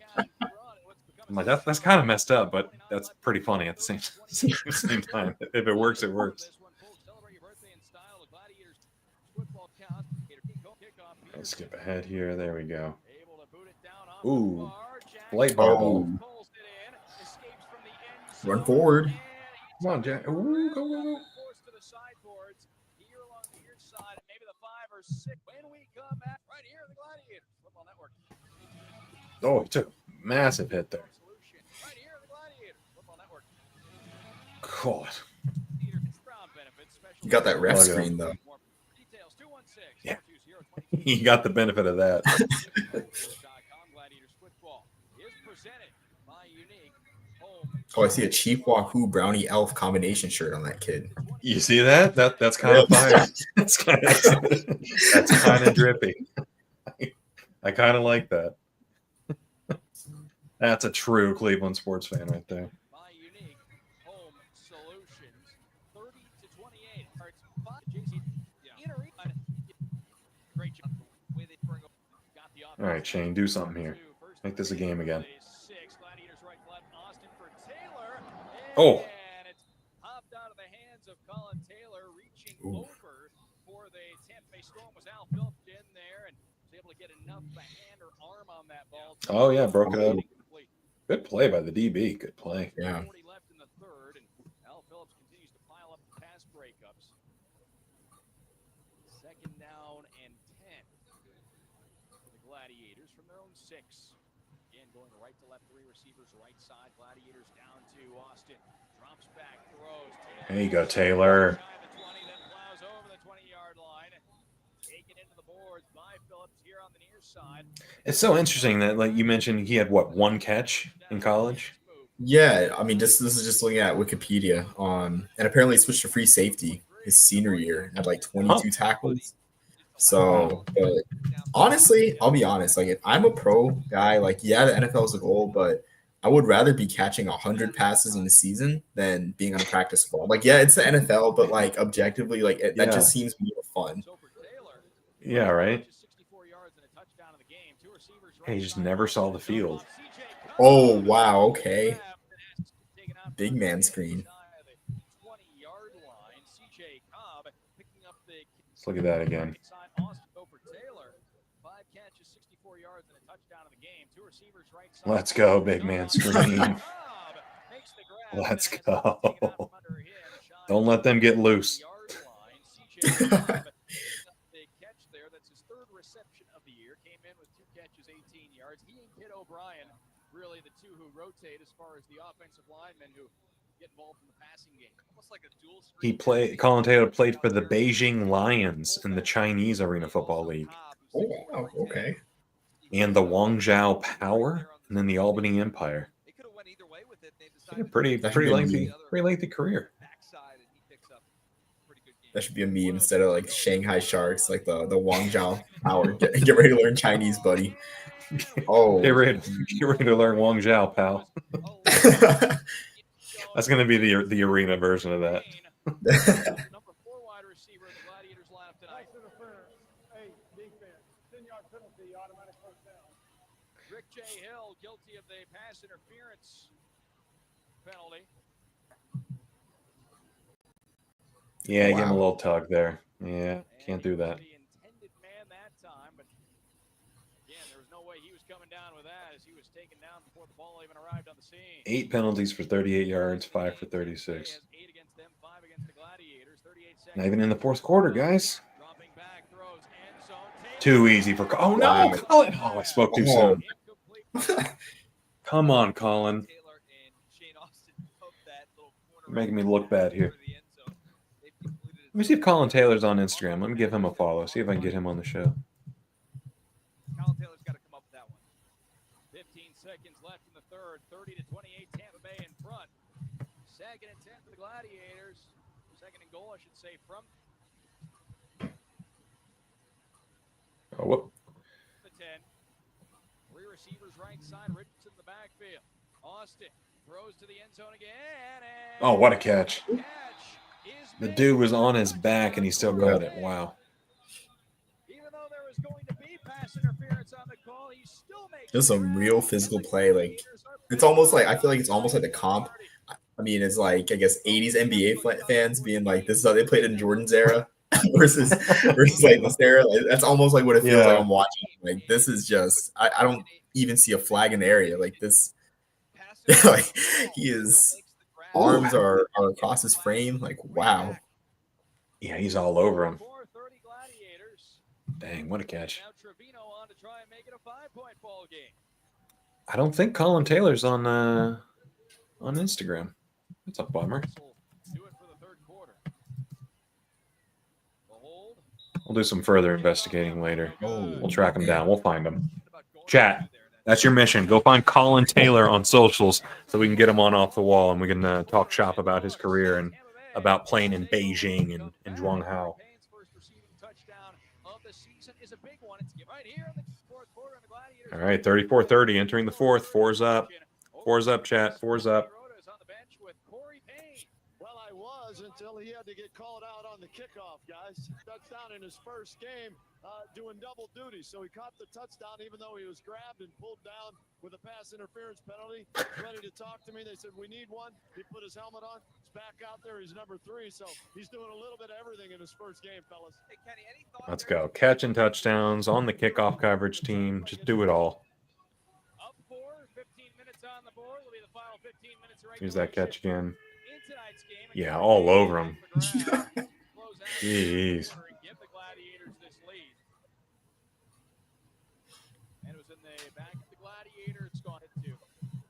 I'm like, that's kind of messed up, but that's pretty funny at the same time. If it works, it works. Let's skip ahead here. There we go. Ooh, light ball. Run forward. Come on, Jack. Ooh, go. Oh, he took a massive hit there. God. You got that ref screen, though. Yeah. He got the benefit of that. Oh, I see a Chief Wahoo Brownie Elf combination shirt on that kid. You see that? That's kind of fire. That's kind of drippy. I kind of like that. That's a true Cleveland sports fan right there. All right, Shane, do something here. Make this a game again. Oh. And it's popped out of the hands of Colin Taylor, reaching over for the Tampa Bay Storm. Was Al Phillips in there and was able to get enough of a hand or arm on that ball. Oh, yeah, broke it up. Good play by the DB. Good play. Yeah. 40 left in the third, and Al Phillips continues to pile up pass breakups. Second down and 10 for the Gladiators from their own 6. Again, going right to left, 3 receivers, right side. Gladiators down to Austin. Drops back, throws. There you go, Taylor. The 20 that plows over the 20-yard line. Taken into the boards by Phillips here on the near side. It's so interesting that, like you mentioned, he had one catch in college. Yeah, I mean, this is just looking at Wikipedia. And apparently he switched to free safety his senior year. Had like 22 tackles. So, but honestly, I'll be honest. Like, if I'm a pro guy, like, yeah, the NFL is a goal, but I would rather be catching 100 passes in the season than being on a practice squad. Like, yeah, it's the NFL, but like objectively, like that just seems more fun. Yeah, right. Hey, he just never saw the field. Oh wow, okay. Big man screen. Let's look at that again. Let's go, big man screen. Let's go. Don't let them get loose. Big catch there. That's his third reception of the year. Came in with 2 catches, 18 yards. He and Kid O'Brien, really the two who rotate as far as the offensive linemen who get involved in the passing game. Almost like a dual screen. Colin Taylor played for the Beijing Lions in the Chinese Arena Football League. Oh, wow. Okay. And the Guangzhou Power, and then the Albany Empire. They could have went either way with it. They Yeah, decided pretty lengthy career. backside, and he picks up pretty good game. That should be a meme instead of like Shanghai Sharks, like the Guangzhau Power. Get ready to learn Chinese, buddy. Oh. Get ready to learn Guangzhou, pal. That's going to be the arena version of that. Number 4 wide receiver in the Gladiators lineup tonight. Pass interference. 8, defense. 10-yard penalty, automatic first down. Rick J. Hill guilty of the pass interference penalty. Yeah, give him a Wow. little tug there. Yeah, can't do that. The intended man that time, but again, there was no way he was coming down with that as he was taken down before the ball even arrived on the scene. 8 penalties for 38 yards, 5 for 36. He has 8 against them, 5 against the Gladiators. 38 seconds. Not even in the fourth quarter, guys. Dropping back, throws, end zone. Too easy for Oh, no, Wow. Colin. Oh, I spoke too soon. Incomplete. Come on, Colin. Taylor and Shane Austin poked that little corner You're making me look bad here. for the end zone. They've completed Let me see if Colin Taylor's on Instagram. Let me give him a follow. See if I can get him on the show. Colin Taylor's got to come up with that one. 15 seconds left in the third. 30-28, Tampa Bay in front. 2nd and 10 for the Gladiators. 2nd and goal, I should say, from Oh, whoop. the 10. 3 receivers right side, Richardson in the backfield. Austin throws to the end zone again. And Oh, what a catch. catch is The made. dude was on his back and he still got it. Wow. Even though there was going to be pass interference on the call, he still makes Just some the grab. real physical play. Like, it's almost like, I feel like it's almost like the comp. I mean, it's like, I guess 80s NBA fans being like, this is how they played in Jordan's era versus like this era. Like, that's almost like what it feels Yeah. like I'm watching. Like, this is just, I don't even see a flag in the area. Like, this, like, he is, arms are across his frame. Like, wow. Yeah, he's all over him. 4:30 Gladiators. Dang, what a catch. Now Trevino on to try and make it a 5-point ball game. I don't think Colin Taylor's on Instagram. That's a bummer. This'll do it for the 3rd quarter. The hold. We'll do some further investigating later. Oh. We'll track him down. We'll find him. Chat. That's your mission. Go find Colin Taylor on socials so we can get him on off the wall and we can talk shop about his career and about playing in Beijing and Zhuanghao. Payne's first receiving touchdown of the season is a big one. It's right here in the 4th quarter. And the Gladiators All right, 34-30 entering the 4th. 4's up. 4's up, chat. 4's up. Is on the bench with Corey Payne. Well, I was until he had to get called out on the kickoff, guys. Touchdown in his first game, doing double duty. So he caught the touchdown even though he was grabbed and pulled down with a pass interference penalty. Ready to talk to me. They said, we need one. He put his helmet on. He's back out there. He's number 3. So he's doing a little bit of everything in his first game, fellas. Hey, Kenny, any thoughts Let's there? go. Catching touchdowns on the kickoff coverage team. Just do it all. Up 4, 15 minutes on the board. Will be the final 15 minutes of Here's that catch again. in tonight's game. Yeah, all over him. Close out Jeez. and give the Gladiators this lead. And it was in the back of the Gladiators. It's gone into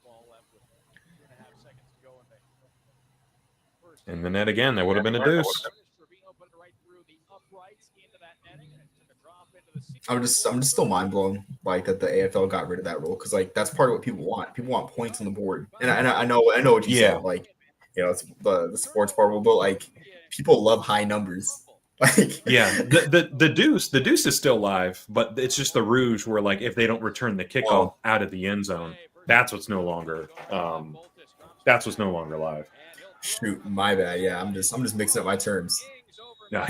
ball left with 2.5 seconds to go in the first. In the net again. That would have been a deuce. Trevino put it right through the uprights into that netting, and it took a drop into the seat. I'm just still mind blown like that the AFL got rid of that rule because like that's part of what people want. People want points on the board, and I know what you Yeah. said. Like, you know, it's the sports part, but like people love high numbers. Like, Yeah, the deuce is still live, but it's just the rouge where like if they don't return the kickoff out of the end zone, that's what's no longer live. shoot, my bad. Yeah, I'm just mixing up my terms. Yeah.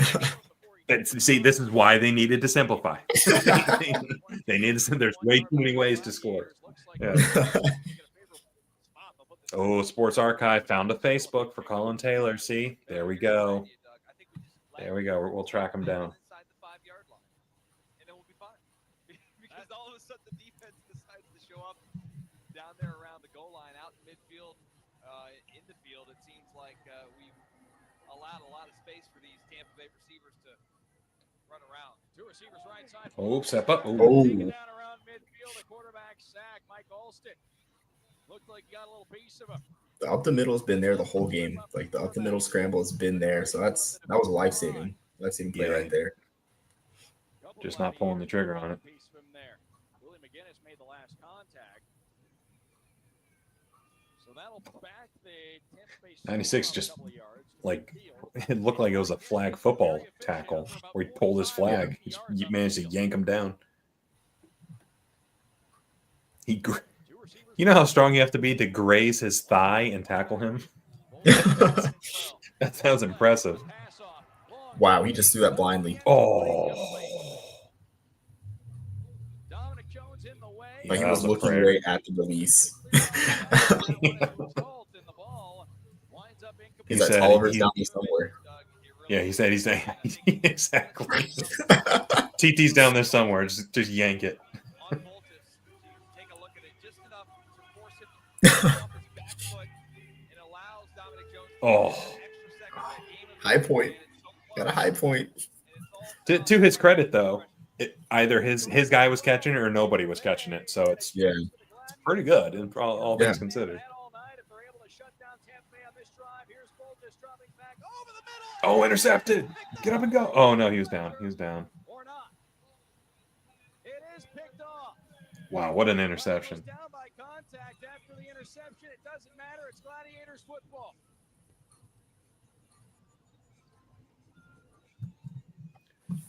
See, this is why they needed to simplify. They needed to. There's way too many ways to score. Yeah. Oh, Sports Archive found a Facebook for Colin Taylor. See, there we go. There we go. We'll track him down. Inside the 5-yard line, and then we'll be fine. Because all of a sudden the defense decides to show up down there around the goal line, out in midfield, in the field. It seems like we've allowed a lot of space for these Tampa Bay receivers to run around. Two receivers right side. Oh, step up. Oh. Taken down around midfield. A quarterback sack. Mike Alston looked like he got a little piece of him. The up the middle has been there the whole game. Like the up the middle scramble has been there. So that was a life-saving play right there. Just not pulling the trigger on it. Willie McGinnis made the last contact. So that'll back the Tampa Bay Storm 96 a just couple of yards to like midfield. it looked like it was a flag football tackle where he pulled his flag. He managed to yank him down. You know how strong you have to be to graze his thigh and tackle him? That sounds impressive. Wow, he just threw that blindly. Oh. Dominic Jones in the way. Like he that was was a looking prayer. right at the release. He He's like said Oliver's he- down there somewhere. Yeah, he said he's exactly. TT's down there somewhere. Just yank it. On Voltis, take a look at it just enough to force it off his back foot. It allows Dominic Jones to Oh. get an extra second of the game of the High game, point. and it's so Got a close. high point. And it's all To his credit, though, either his guy was catching it or nobody was catching it. So it's Yeah. pretty good, and all things Yeah. considered. All night if they're able to shut down Tampa Bay on this drive. Here's Voltis dropping back over the middle. Oh, intercepted! Get up and go! Oh no, he was down. He was down. Or not. It is picked off. Wow, what an Goes interception! down by contact after the interception. It doesn't matter. It's Gladiators football.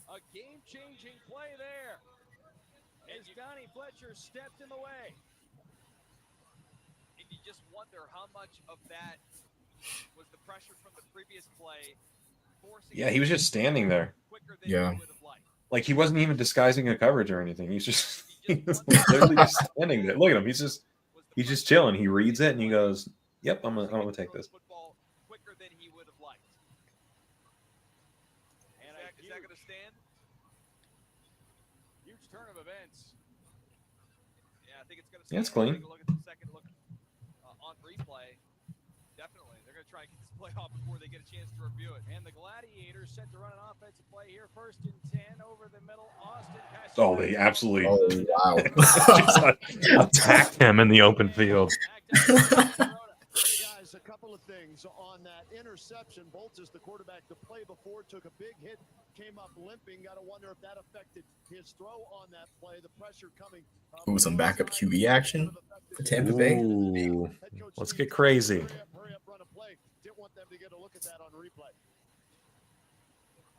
A game-changing play there. As Donnie Fletcher stepped in the way. and you just wonder how much of that was the pressure from the previous play. Forcing Yeah, he was just standing there, quicker than Yeah. he would have liked. like he wasn't even disguising a coverage or anything. He was literally just standing there. Look at him. He's just chilling. He reads it and he goes, "Yep, I'm gonna take this." Football quicker than he would have liked. And Is that going to stand? huge turn of events. Yeah, I think it's going to stand. Yeah, it's clean. Take a look at the second look on replay. Definitely. They're going to try and get this play off before they get a chance to review it. And the Gladiators set to run an offensive play here. 1st and 10 over the middle. Austin passes. Oh, they absolutely Oh wow. just attacked him in the open field. Hey guys, a couple of things on that interception. Voltis, the quarterback, the play before took a big hit, came up limping. Got to wonder if that affected his throw on that play. The pressure coming. Ooh, some backup QB action for Tampa Bay. Ooh, let's get crazy. Hurry up, run a play. Didn't want them to get a look at that on replay.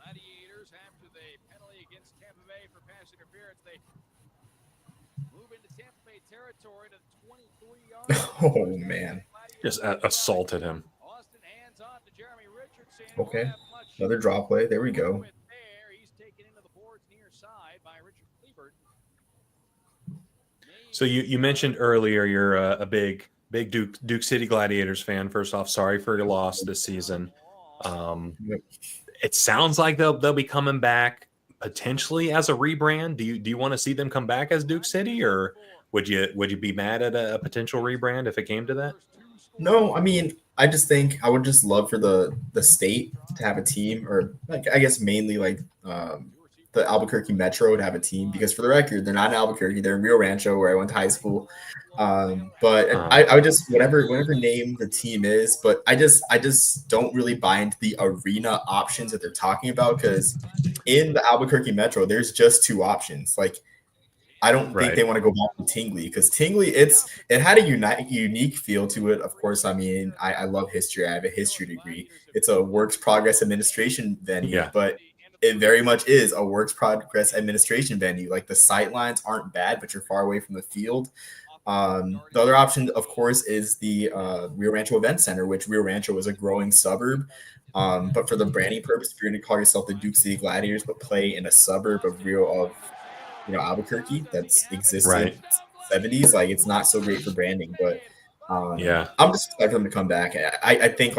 Gladiators, after the penalty against Tampa Bay for pass interference, they move into Tampa Bay territory to the 23-yard line. Oh man. Just assaulted him. Austin hands off to Jeremy Richardson. Okay. Won't have much Another draw play. There we go. movement there. He's taken into the boards near side by Richard Cleveland. So you mentioned earlier you're a big Duke City Gladiators fan. First off, sorry for your loss this season. It sounds like they'll be coming back potentially as a rebrand. Do you want to see them come back as Duke City, or would you be mad at a potential rebrand if it came to that? No, I mean, I just think I would just love for the state to have a team, or like I guess mainly like the Albuquerque Metro to have a team, because for the record, they're not in Albuquerque, they're in Rio Rancho where I went to high school. But I would just whatever name the team is, but I just don't really buy into the arena options that they're talking about, because in the Albuquerque Metro, there's just 2 options. Like I don't think they want to go back to Tingley, because Tingley, it had a unique feel to it. Of course, I mean, I love history. I have a history degree. It's a works progress administration venue, but it very much is a works progress administration venue. Like the sight lines aren't bad, but you're far away from the field. The other option, of course, is the Rio Rancho Event Center, which Rio Rancho is a growing suburb. But for the branding purpose, if you're going to call yourself the Duke City Gladiators, but play in a suburb of Albuquerque that's existed in the 70s, like it's not so great for branding. But I'm just excited for them to come back. I think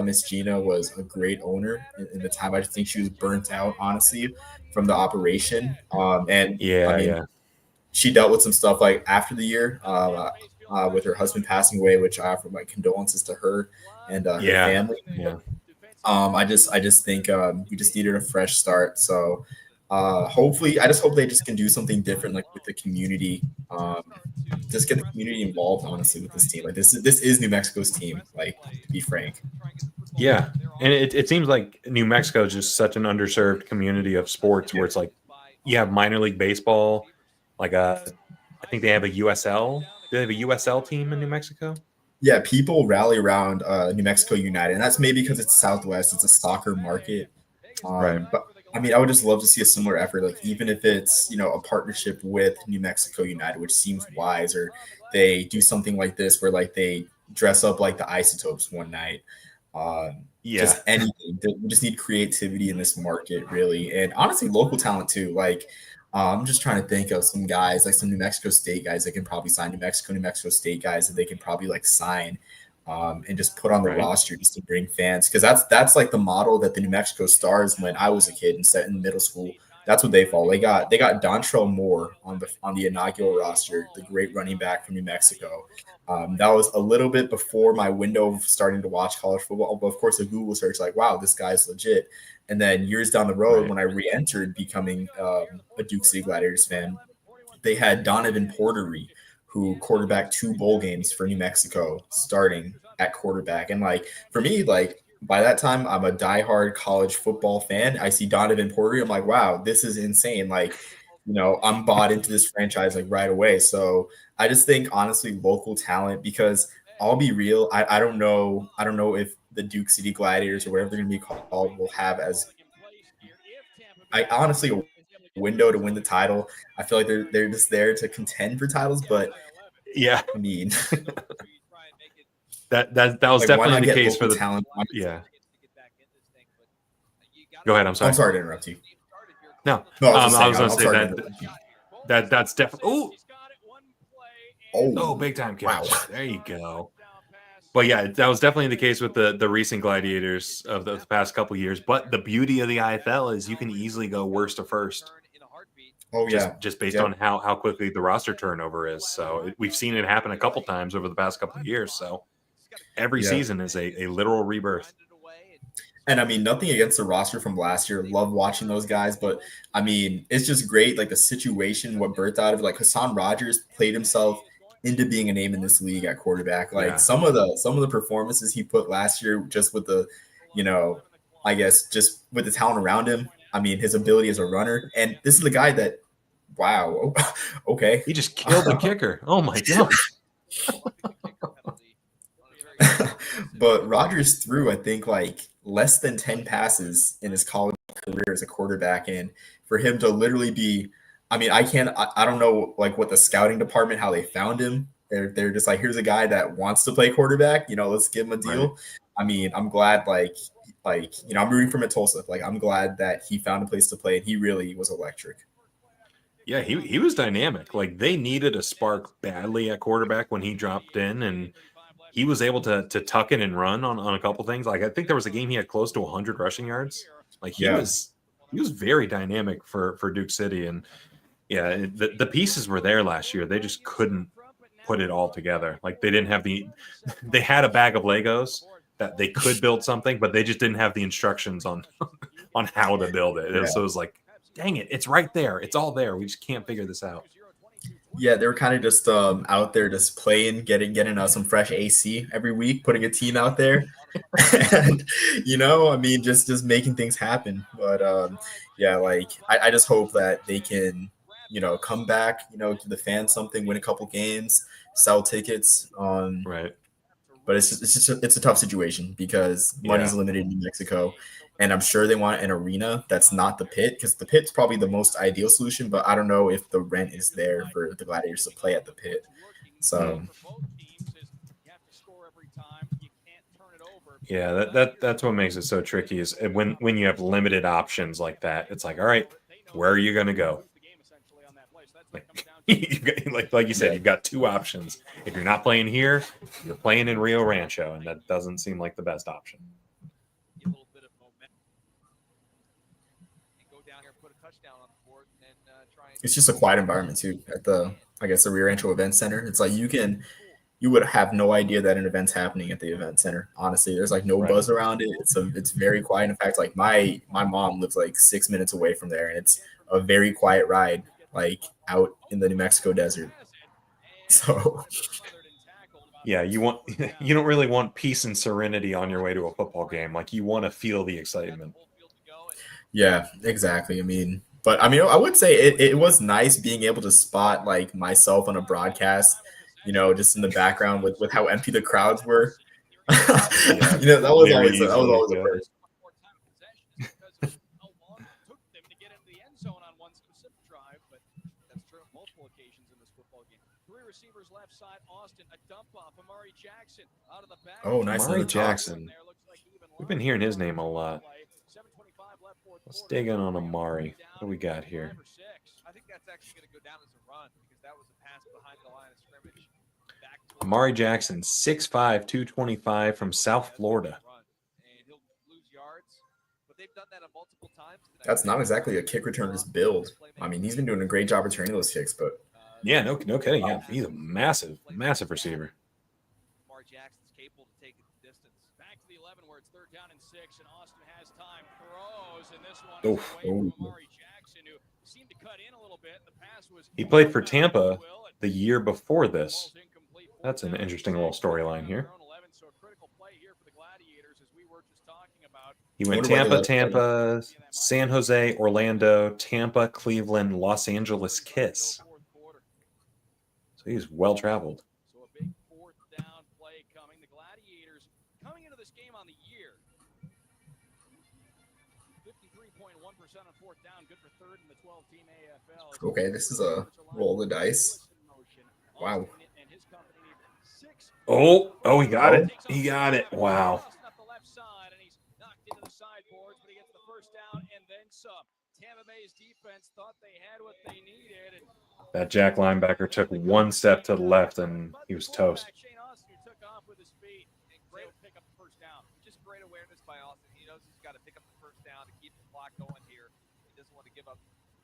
Miss Gina was a great owner in the time. I just think she was burnt out, honestly, from the operation. She dealt with some stuff like after the year with her husband passing away, which I offer my condolences to her and her family. I just think we just needed a fresh start. So hopefully, I just hope they just can do something different, like with the community. Just get the community involved, honestly, with this team. Like this is New Mexico's team. Like, to be frank. Yeah, and it seems like New Mexico is just such an underserved community of sports where it's like you have minor league baseball, like I think they have a USL. Do they have a USL team in New Mexico? Yeah, people rally around New Mexico United, and that's maybe because it's Southwest. It's a soccer market. Right. But I mean, I would just love to see a similar effort, like even if it's a partnership with New Mexico United, which seems wise, or they do something like this where like they dress up like the Isotopes one night. Yeah. Just anything. We just need creativity in this market, really, and honestly, local talent too. Like I'm just trying to think of some guys, like some New Mexico State guys that can probably sign New Mexico State guys that they can probably like sign and just put on the roster just to bring fans. Because that's like the model that the New Mexico Stars, when I was a kid and set in middle school, that's what they follow. They got Dontrell Moore on the inaugural roster, the great running back from New Mexico. That was a little bit before my window of starting to watch college football. But of course, a Google search, like, wow, this guy's legit. And then years down the road, when I re-entered becoming a Duke City Gladiators fan, they had Donovan Portery, who quarterbacked 2 bowl games for New Mexico, starting at quarterback. And like for me, like by that time, I'm a diehard college football fan. I see Donovan Portery, I'm like, wow, this is insane. Like, I'm bought into this franchise like right away. So I just think honestly, local talent, because I'll be real, I don't know if the Duke City Gladiators or whatever they're gonna be called will have as I honestly a window to win the title. I feel like they're just there to contend for titles, but yeah, I mean that was like, definitely the case for the talent. Yeah. Go ahead. I'm sorry. I'm sorry to interrupt you. No, I I was going to say that. That's definitely. Oh, big time catch! Wow. There you go. But yeah, that was definitely the case with the recent Gladiators of the past couple years. But the beauty of the IFL is you can easily go worst to first. Oh yeah, just based on how quickly the roster turnover is. So we've seen it happen a couple times over the past couple of years. So every season is a literal rebirth. And I mean, nothing against the roster from last year. Love watching those guys, but I mean, it's just great. Like the situation, what birthed out of it. Like Hassan Rogers played himself into being a name in this league at quarterback. Like some of the performances he put last year, just with the, I guess just with the talent around him. I mean, his ability as a runner, and this is the guy that, wow, okay, he just killed the kicker. Oh my gosh. But Rodgers threw, I think, like less than 10 passes in his college career as a quarterback. And for him to literally be, I mean, I don't know like what the scouting department, how they found him. They're just like, here's a guy that wants to play quarterback, let's give him a deal. Right. I mean, I'm glad like, I'm rooting for him at Tulsa. Like, I'm glad that he found a place to play and he really was electric. Yeah, he was dynamic. Like they needed a spark badly at quarterback when he dropped in, and he was able to tuck in and run on a couple things. Like I think there was a game he had close to 100 rushing yards. Like he was very dynamic for Duke City. And yeah, the pieces were there last year. They just couldn't put it all together. Like they didn't have they had a bag of Legos that they could build something, but they just didn't have the instructions on how to build it. Yeah. So it was like, dang it, it's right there. It's all there. We just can't figure this out. Yeah, they were kind of just out there just playing, getting some fresh AC every week, putting a team out there. And, I mean, just making things happen. But, yeah, like, I just hope that they can, come back, give the fans something, win a couple games, sell tickets. Right. But it's a tough situation because money's limited in New Mexico. And I'm sure they want an arena that's not the pit, because the pit's probably the most ideal solution. But I don't know if the rent is there for the Gladiators to play at the pit. So, yeah, that's what makes it so tricky is when you have limited options like that. It's like, all right, where are you going to go? Like you said, you've got 2 options. If you're not playing here, you're playing in Rio Rancho, and that doesn't seem like the best option. It's just a quiet environment too at the Rio Rancho Event Center. It's like you can you would have no idea that an event's happening at the event center. Honestly, there's like no buzz around it. It's very quiet. In fact, like my mom lives like 6 minutes away from there, and it's a very quiet ride, like out in the New Mexico desert. So yeah, you don't really want peace and serenity on your way to a football game. Like you want to feel the excitement. Yeah, exactly. I would say it was nice being able to spot like myself on a broadcast, just in the background with how empty the crowds were. That was always a first. Receivers left side, Austin, a dump off, Amari Jackson out of the back. Oh, nice. Amari Jackson. We've been hearing his name a lot. Let's dig in on Amari. What do we got here? I think that's actually going to go down as a run because that was a pass behind the line of scrimmage. Amari Jackson, 6'5", 225 from South Florida. And he'll lose yards, but they've done that multiple times. That's not exactly a kick returner's build. He's been doing a great job returning those kicks, but yeah, no kidding. Yeah, he's a massive receiver. Amari Jackson's capable to take it the distance. Back to the 11 where it's 3rd down and 6, and Austin has time. Throws, and this one is away from Amari Jackson, who seemed to cut in a little bit. The pass was. He played for Tampa the year before this. That's an interesting little storyline here. He went Tampa, San Jose, Orlando, Tampa, Cleveland, Los Angeles Kiss. So he's well traveled. So a big 4th down play coming. The Gladiators coming into this game on the year. 53.1% on 4th down, good for 3rd in the 12-team AFL. Okay, this is a roll of the dice. Wow. Oh, he got it. He got it. Wow. That Jack linebacker took one step to the left and he was toast. Just great awareness by Austin. He knows he's got to pick up the 1st down to keep the clock going here. He doesn't want to give up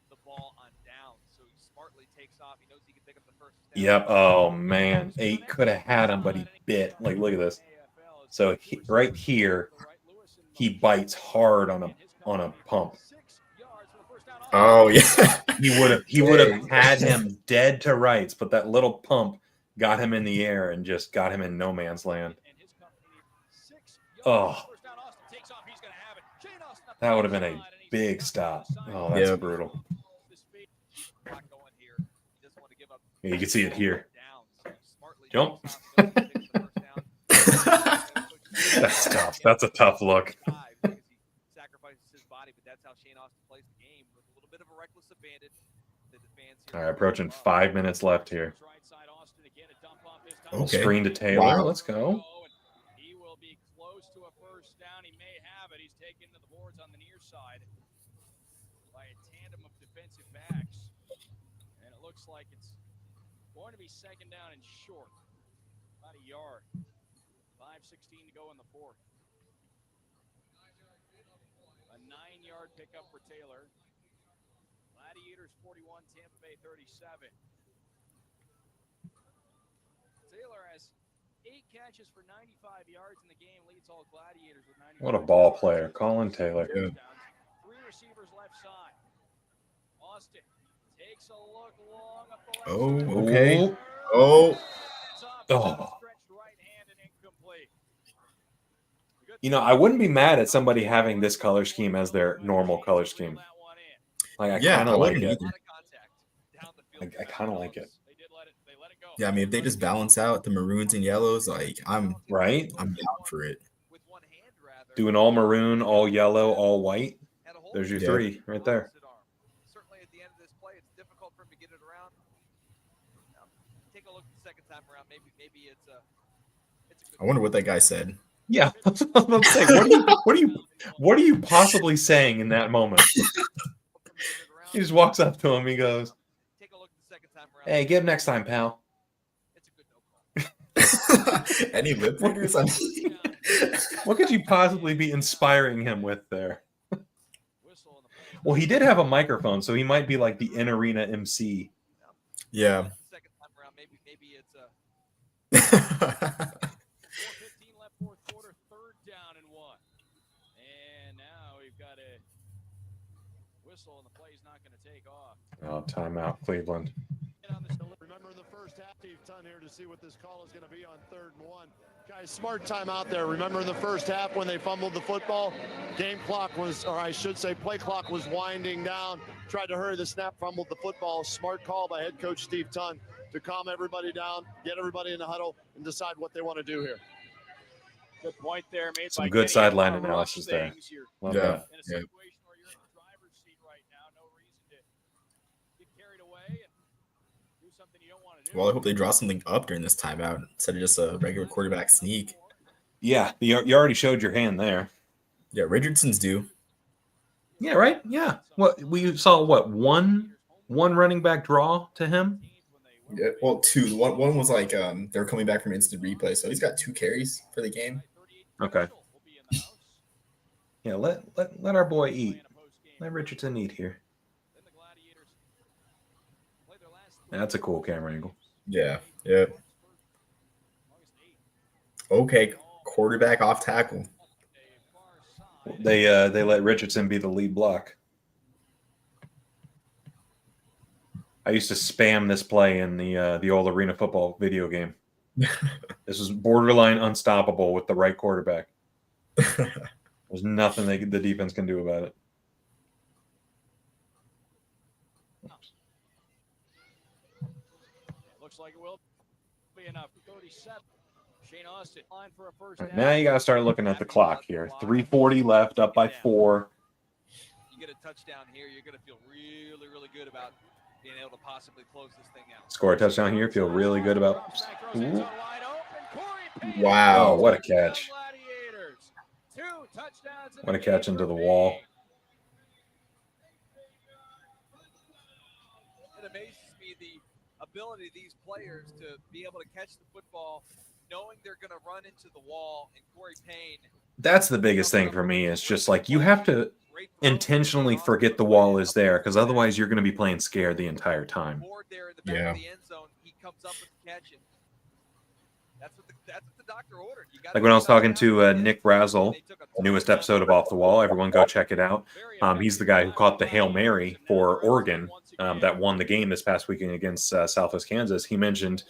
the ball on down, so he smartly takes off. He knows he can pick up the 1st down. Yep. Oh man, 8 could have had him, but he bit. Like, look at this. So right here, he bites hard on a pump. Oh yeah. He would have had him dead to rights, but that little pump got him in the air and just got him in no man's land. Oh, that would have been a big stop. Oh, that's brutal. Yeah, you can see it here. Jump. That's tough. That's a tough look. All right, approaching 5 minutes left here. Okay. Screen to Taylor. Wow. Let's go. He will be close to a 1st down. He may have it. He's taken to the boards on the near side by a tandem of defensive backs. And it looks like it's going to be 2nd down and short. About a yard. 5:16 to go in the 4th. A 9-yard pickup for Taylor. Gladiators 41, Tampa Bay 37. Taylor has 8 catches for 95 yards in the game, leads all Gladiators with 95. What a ball player, Colin Taylor. Yeah. 3 receivers left side. Austin takes a look long up the left Oh, side. okay. Oh. I wouldn't be mad at somebody having this color scheme as their normal color scheme. Like, I kind of like it. I kind of like it. Yeah, if they just balance out the maroons and yellows, like I'm down for it. Do an all maroon, all yellow, all white. There's your 3 right there. Certainly at the end of this play, it's difficult for him to get it around. Take a look the 2nd time around. Maybe it's a I wonder what that guy said. Yeah, I was about to say, what are you possibly saying in that moment? He just walks up to him. He goes, take a look the 2nd time around. "Hey, get him next time, pal." It's a good no call. Any lip readers? What could you possibly be inspiring him with there? Well, he did have a microphone, so he might be like the in-arena MC. Yeah. 2nd time around, maybe it's a left fourth quarter, 3rd down and 1. And now we've got a whistle, and the play's not going to take off. Oh, timeout, Cleveland. Remember in the first half, Steve Tunn here to see what this call is going to be on 3rd and 1. Guys, smart time out there. Remember in the first half when they fumbled the football, game clock was, or I should say play clock was winding down. Tried to hurry the snap, fumbled the football. Smart call by head coach Steve Tunn to calm everybody down, get everybody in the huddle, and decide what they want to do here. Good point there made Some by good Kenny. sideline Rush analysis there. things. You're Love Yeah. that. in a Yeah. situation where you're in the driver's seat right now. No reason to get carried away and do something you don't want to do. Well, I hope they draw something up during this timeout instead of just a regular quarterback sneak. Yeah, you already showed your hand there. Yeah, Richardson's due. Yeah, right? Yeah. What we saw one running back draw to him? Yeah, well, 2. One was like they're coming back from instant replay, so he's got 2 carries for the game. Okay. Yeah, let our boy eat. Let Richardson eat here. That's a cool camera angle. Yeah. Okay, quarterback off tackle. They let Richardson be the lead block. I used to spam this play in the old Arena Football video game. This was borderline unstoppable with the right quarterback. There's nothing the defense can do about it. Looks like it will be enough. 37. Shane Austin line for a first All right, down. now you got to start looking at the clock here. 3:40 left, up by 4. You get a touchdown here, you're going to feel really, really good about being able to possibly close this thing out. Score a touchdown here. Feel really good about. Ooh. Wow. Oh, what a catch. Gladiators. 2 touchdowns. What a catch into the wall. It amazes me the ability of these players to be able to catch the football, knowing they're going to run into the wall, and Corey Payne. That's the biggest thing for me. Is just like you have to intentionally forget the wall is there, because otherwise you're going to be playing scared the entire time. There in the back of the end zone, he comes up with the catch. That's what the doctor ordered. Like when I was talking to Nick Brazel, newest episode of Off the Wall, everyone go check it out. He's the guy who caught the Hail Mary for Oregon that won the game this past weekend against Southwest Kansas. He mentioned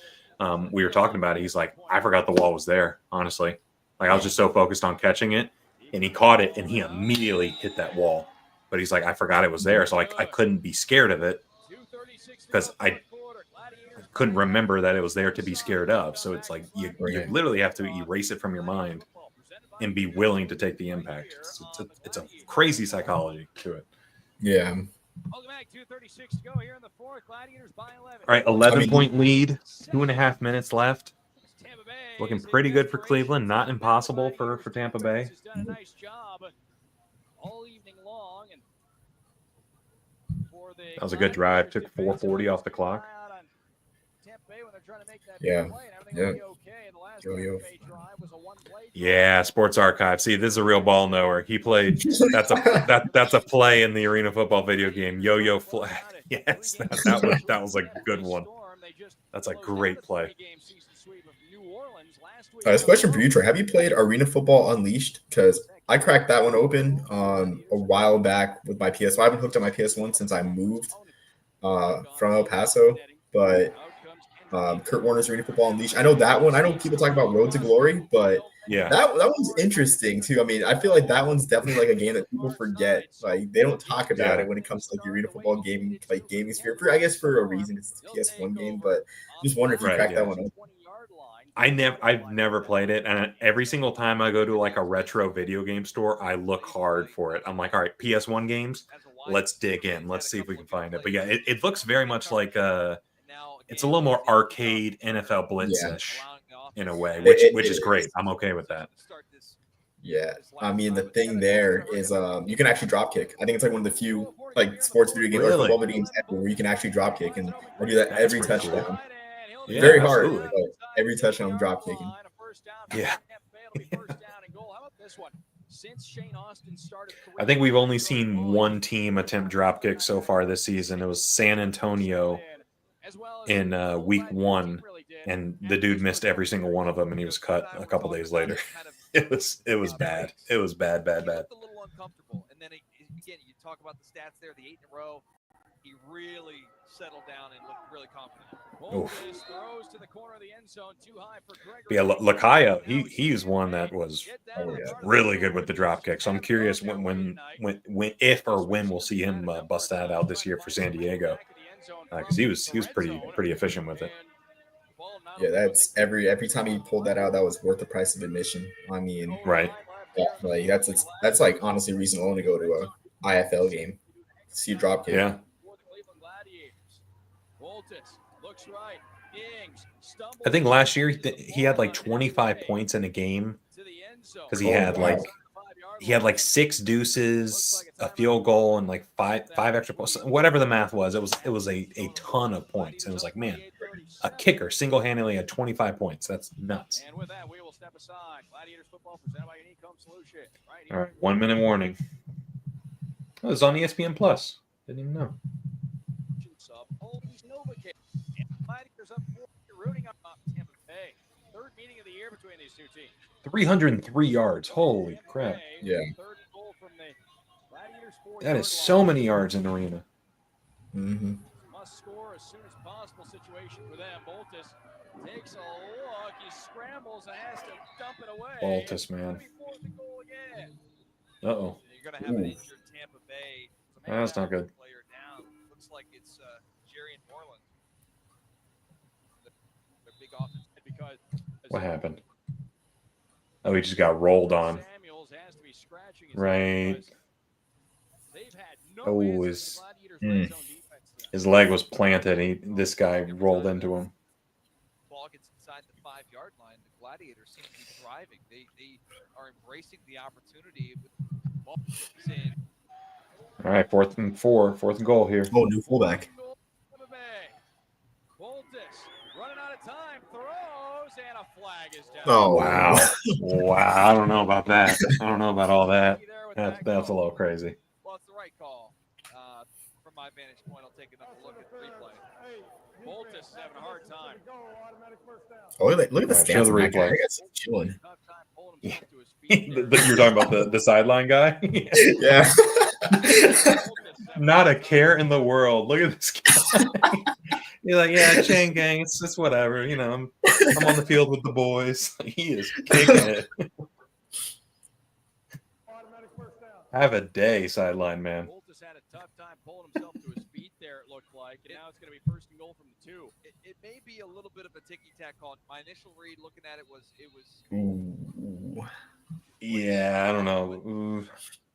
we were talking about it. He's like, I forgot the wall was there, honestly. Like I was just so focused on catching it, and he caught it, and he immediately hit that wall. But he's like, I forgot it was there, so I couldn't be scared of it because I couldn't remember that it was there to be scared of. So it's like you literally have to erase it from your mind and be willing to take the impact. It's a crazy psychology to it. Yeah. 2:36 to go here in the 4th. Gladiators by 11. All right, 11-point lead, 2.5 minutes left. Looking pretty good for Cleveland. Not impossible for Tampa Bay. Has done a nice job all evening long. And that was a good drive. Took 4:40 off the clock. Yeah. Yeah, Sports Archive. See, this is a real ball knower. He played. That's a play in the Arena Football video game. Yo-yo flat. Yes, that was a good one. That's a great play. This question for you, Troy. Have you played Arena Football Unleashed? Because I cracked that one open a while back with my PS. I haven't hooked up my PS1 since I moved from El Paso, but Kurt Warner's Arena Football Unleashed. I know that one. I know people talk about Road to Glory, but yeah, that one's interesting too. I mean, I feel like that one's definitely like a game that people forget. Like they don't talk about it when it comes to like the Arena Football game, like gaming sphere. I guess for a reason, it's a PS1 game, but just wonder if you cracked that one open. I've never played it, and every single time I go to like a retro video game store, I look hard for it. I'm like, all right, PS1 games, let's dig in, let's see if we can find it. But yeah, it looks very much like it's a little more arcade NFL Blitz-ish in a way, which is great. I'm okay with that. Yeah, I mean the thing there is you can actually drop kick. I think it's like one of the few like sports video games or football video games ever where you can actually drop kick, and I do that every touchdown. Cool. Yeah, very hard, but every touchdown drop kicking. Yeah. I think we've only seen one team attempt drop kicks so far this season. It was San Antonio in week 1 and the dude missed every single one of them, and he was cut a couple days later. It was bad. It was bad. He looked a little uncomfortable, and then again, you talk about the stats there, the 8 in a row. He really settled down and looked really confident. Boltis throws to the corner of the end zone, too high for Gregory. But yeah, Lakaya, he's one that was really good with the drop kick. So I'm curious when if or when we'll see him bust that out this year for San Diego, because he was pretty efficient with it. Yeah, that's every time he pulled that out, that was worth the price of admission. I mean, Right. yeah, like that's like honestly reason alone to go to a IFL game, see a drop kick. Yeah. For the Cleveland Gladiators. Boltis looks right. Ings stumbles. I think last year he had like 25 points in a game To the end zone. because he had like 6 deuces, a field goal, and like five extra points. Whatever the math was, it was a ton of points. And it was like, man, a kicker single-handedly had 25 points. That's nuts. And with that, we will step aside. Gladiators football presented by Unique Home Solution. Right here. All right, 1 minute warning. Oh, it's on ESPN Plus. Didn't even know. Gladiators up 4, rooting up Tampa Bay. Third meeting of the year between these two teams. 303 yards. Holy crap. Yeah. Third goal from the Gladiators 4 That is so many yards in the arena. Mm-hmm. Must score as soon as possible situation for them. Boltis takes a look. He scrambles and has to dump it away. Boltis, man. Fourth and goal again. Uh-oh. You're going to have an injured Tampa Bay. That's not good. Player down. Looks like it's Jerry and Moreland. Their big offense. Because What happened? Oh, he just got rolled on. Samuels has to be scratching his Right. because they've had no Oh, answers to the Gladiators' red zone defense today. His leg was planted. This guy rolled into him. Ball gets inside the 5-yard line. The Gladiators seem to be thriving. They are embracing the opportunity with ball in. All right, 4th and 4. 4th and goal here. Oh, new fullback. Boltis running out of time, throws, and a flag is down. Oh Wow. Wow. I don't know about that. I don't know about all that. That's a little crazy. Well, it's the right call. From my vantage point, I'll take another look at the replay. Boltis is having a hard time. Oh, look at the All right, show stance the on that guy. replay. I guess he's chilling. Tough time pulling himself to his feet there. You're talking about the sideline guy? Yeah. Not a care in the world. Look at this guy. You're like, yeah, chain gang. It's just whatever. You know, I'm on the field with the boys. He is kicking it. Have a day, sideline man. Boltis had a tough time pulling himself to his feet there, it looked like. And now it's going to be first and goal from the 2. It may be a little bit of a ticky-tack call. My initial read looking at it was Ooh. Yeah, I don't know. Ooh,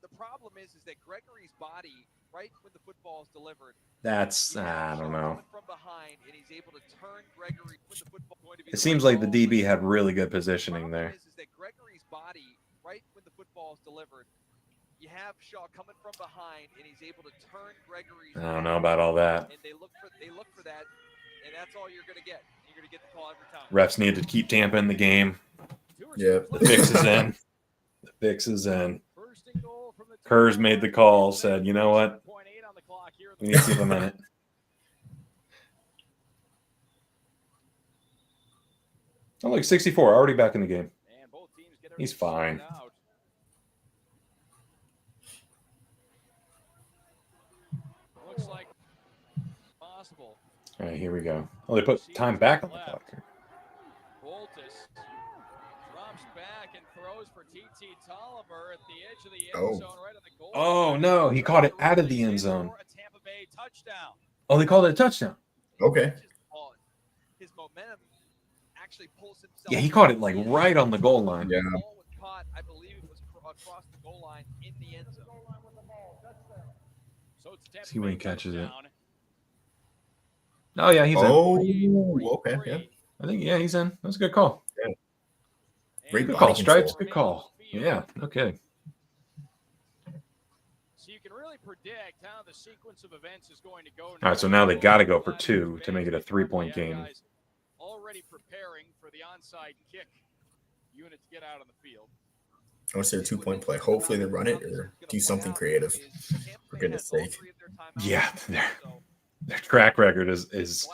the problem is that Gregory's body, right when the football is delivered, that's I don't know. coming from behind, and he's able to turn Gregory with the football going to be It seems like the DB had really good positioning there. Is that Gregory's body, right when the football is delivered, you have Shaw coming from behind, and he's able to turn Gregory's. I don't know about all that. And they look for that, and that's all you're going to get. You're going to get the call every time. Refs need to keep Tampa in the game. Yeah. The fix is in. The fix is in. First and goal from the 2. Kurz made the call, said, you know what? 7.8 on the clock here. We need to keep him in it. Oh, look, 64, already back in the game. And both teams get He's everything fine. sorted out. Looks like possible. All right, here we go. Oh, they put time back on the clock here. Boltis drops back and throws for T.T. Tolliver at the edge of the Oh. end zone, right on the goal. Oh, no, he caught it out of the end zone. For a Tampa Bay touchdown. Oh, they called it a touchdown. Okay. His momentum actually pulls himself. Yeah, he caught it like right on the goal line. Yeah. The ball was caught, I believe it was across the goal line in the end zone. So it's Tampa See when he Bay catches it. touchdown. Oh, yeah, he's in. Oh, okay. Yeah. I think, yeah, he's in. That's a good call. Great Good body call, Stripes. control. Good call. Yeah, no kidding. So you can really predict how the sequence of events is going to go. All right, so now they got to go for 2 to make it a 3-point game. Already preparing for the onside kick unit to get out on the field. I want to say a 2-point play. Hopefully they run it or do something creative. For goodness sake. Yeah, their track record is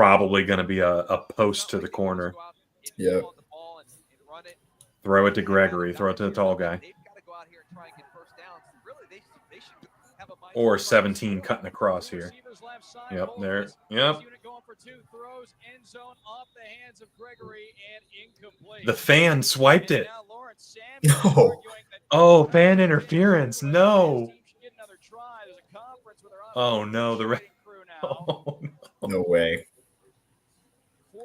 probably going to be a post to the corner. Yep. Throw it to Gregory. Throw it to the tall guy. Or 17 cutting across here. Yep, there. Yep. The fan swiped it. No. Oh, fan interference. No. Oh, no. Oh, no. No way.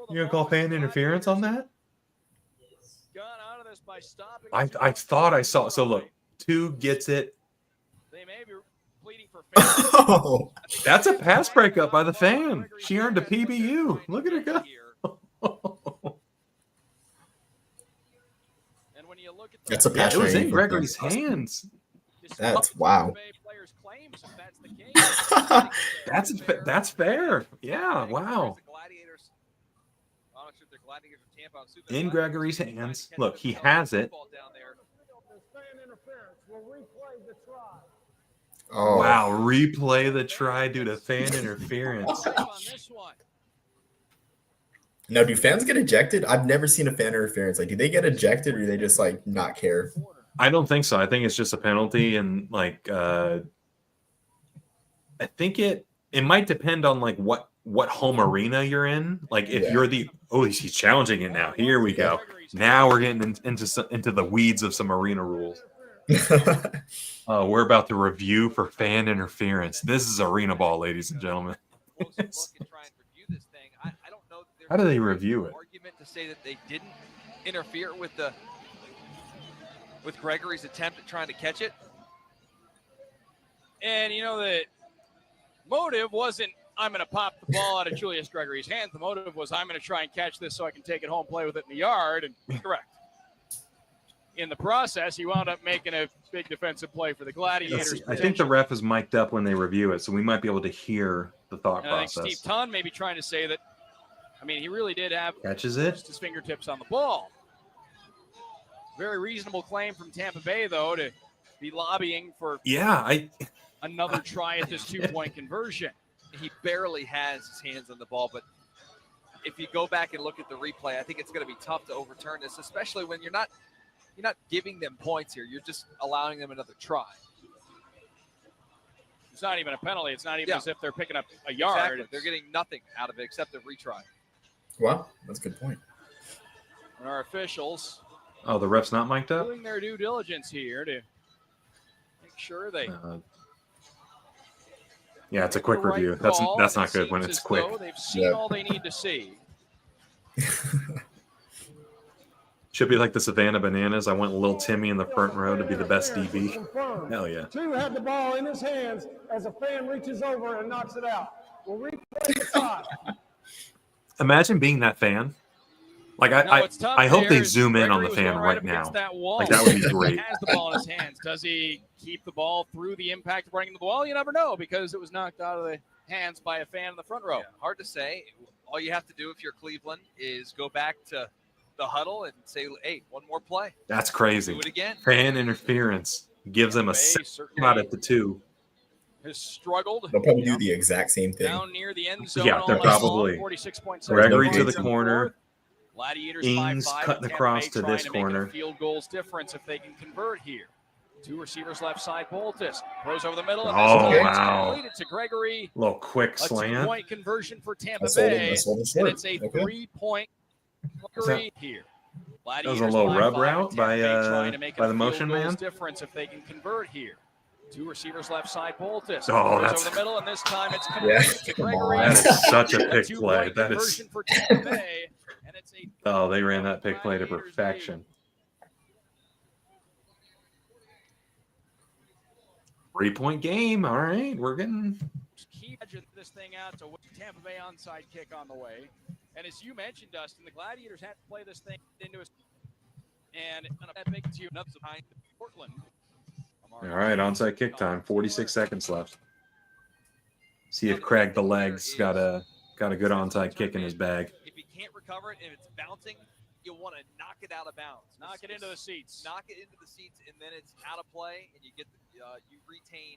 You going to call fan interference on that? I thought I saw. So, look. 2 gets it. Oh. That's a pass breakup by the fan. She earned a PBU. Look at her go. That's a Yeah, pass. it was in rating. Gregory's hands. That's wow. That's fair. Yeah, wow. In Gregory's hands. Look, he has it. Oh. Wow, replay the try due to fan interference. Now, do fans get ejected? I've never seen a fan interference. Like, do they get ejected or do they just like not care? I don't think so. I think it's just a penalty, and like I think it might depend on like what home arena you're in. Like if you're he's challenging it now. Here we go. Now we're getting into the weeds of some arena rules. We're about to review for fan interference. This is arena ball, ladies and gentlemen. How do they review it? Argument to say that they didn't interfere with Gregory's attempt at trying to catch it. And you know the motive wasn't I'm going to pop the ball out of Julius Gregory's hands. The motive was I'm going to try and catch this so I can take it home, play with it in the yard, and correct. In the process, he wound up making a big defensive play for the Gladiators. I think the ref is mic'd up when they review it, so we might be able to hear the thought process. I think Steve Tunn may be trying to say that, I mean, he really did have catches it, his fingertips on the ball. Very reasonable claim from Tampa Bay, though, to be lobbying for another try at this 2-point conversion. He barely has his hands on the ball, but if you go back and look at the replay, I think it's going to be tough to overturn this, especially when you're not giving them points here. You're just allowing them another try. It's not even a penalty. It's not even as if they're picking up a yard. Exactly. They're getting nothing out of it except a retry. Wow, that's a good point. And our officials. Oh, the ref's not mic'd up? Doing their due diligence here to make sure they. Yeah, it's a quick review. That's not good when it's quick. They've seen all they need to see. Should be like the Savannah Bananas. I want little Timmy in the front row to be the best DB. Hell yeah. 2 had the ball in his hands as a fan reaches over and knocks it out. We'll replay the shot. Imagine being that fan. Like I hope they zoom in on the fan right now. Like that would be great. He has the ball in his hands. Does he keep the ball through the impact of running the ball? You never know because it was knocked out of the hands by a fan in the front row. Yeah, hard to say. All you have to do if you're Cleveland is go back to the huddle and say, hey, one more play. That's crazy. Do it again. Fan interference gives them a shot at the 2. Has struggled. They'll probably do the exact same thing. Down near the end zone. Yeah, they're probably. 46.7. Gregory to the corner. Gladiators Ings cutting across to this corner. Field goals difference if they can convert here. 2 receivers left side. Boltis throws over the middle. And wow. Completed to Gregory. A little quick slant. A 2-point conversion for Tampa Bay. And it's a 3-point Gregory here. That was a little rub route by the motion man. Difference if they can convert here. 2 receivers left side. Boltis. Oh, that's over the middle, and this time it's completed to Gregory. That is such a pick play. That is. For Tampa Bay, and it's Oh, they ran that pick play to perfection. 3-point game. All right, we're getting. Keep this thing out to Tampa Bay onside kick on the way, and as you mentioned, Dustin, the Gladiators had to play this thing into us, and that big to another behind Portland. All right, onside kick time. 46 seconds left. See if Craig the Legs got a good onside kick in his bag. If he can't recover it and it's bouncing, you want to knock it out of bounds. Knock it into the seats. Knock it into the seats, and then it's out of play, and you get you retain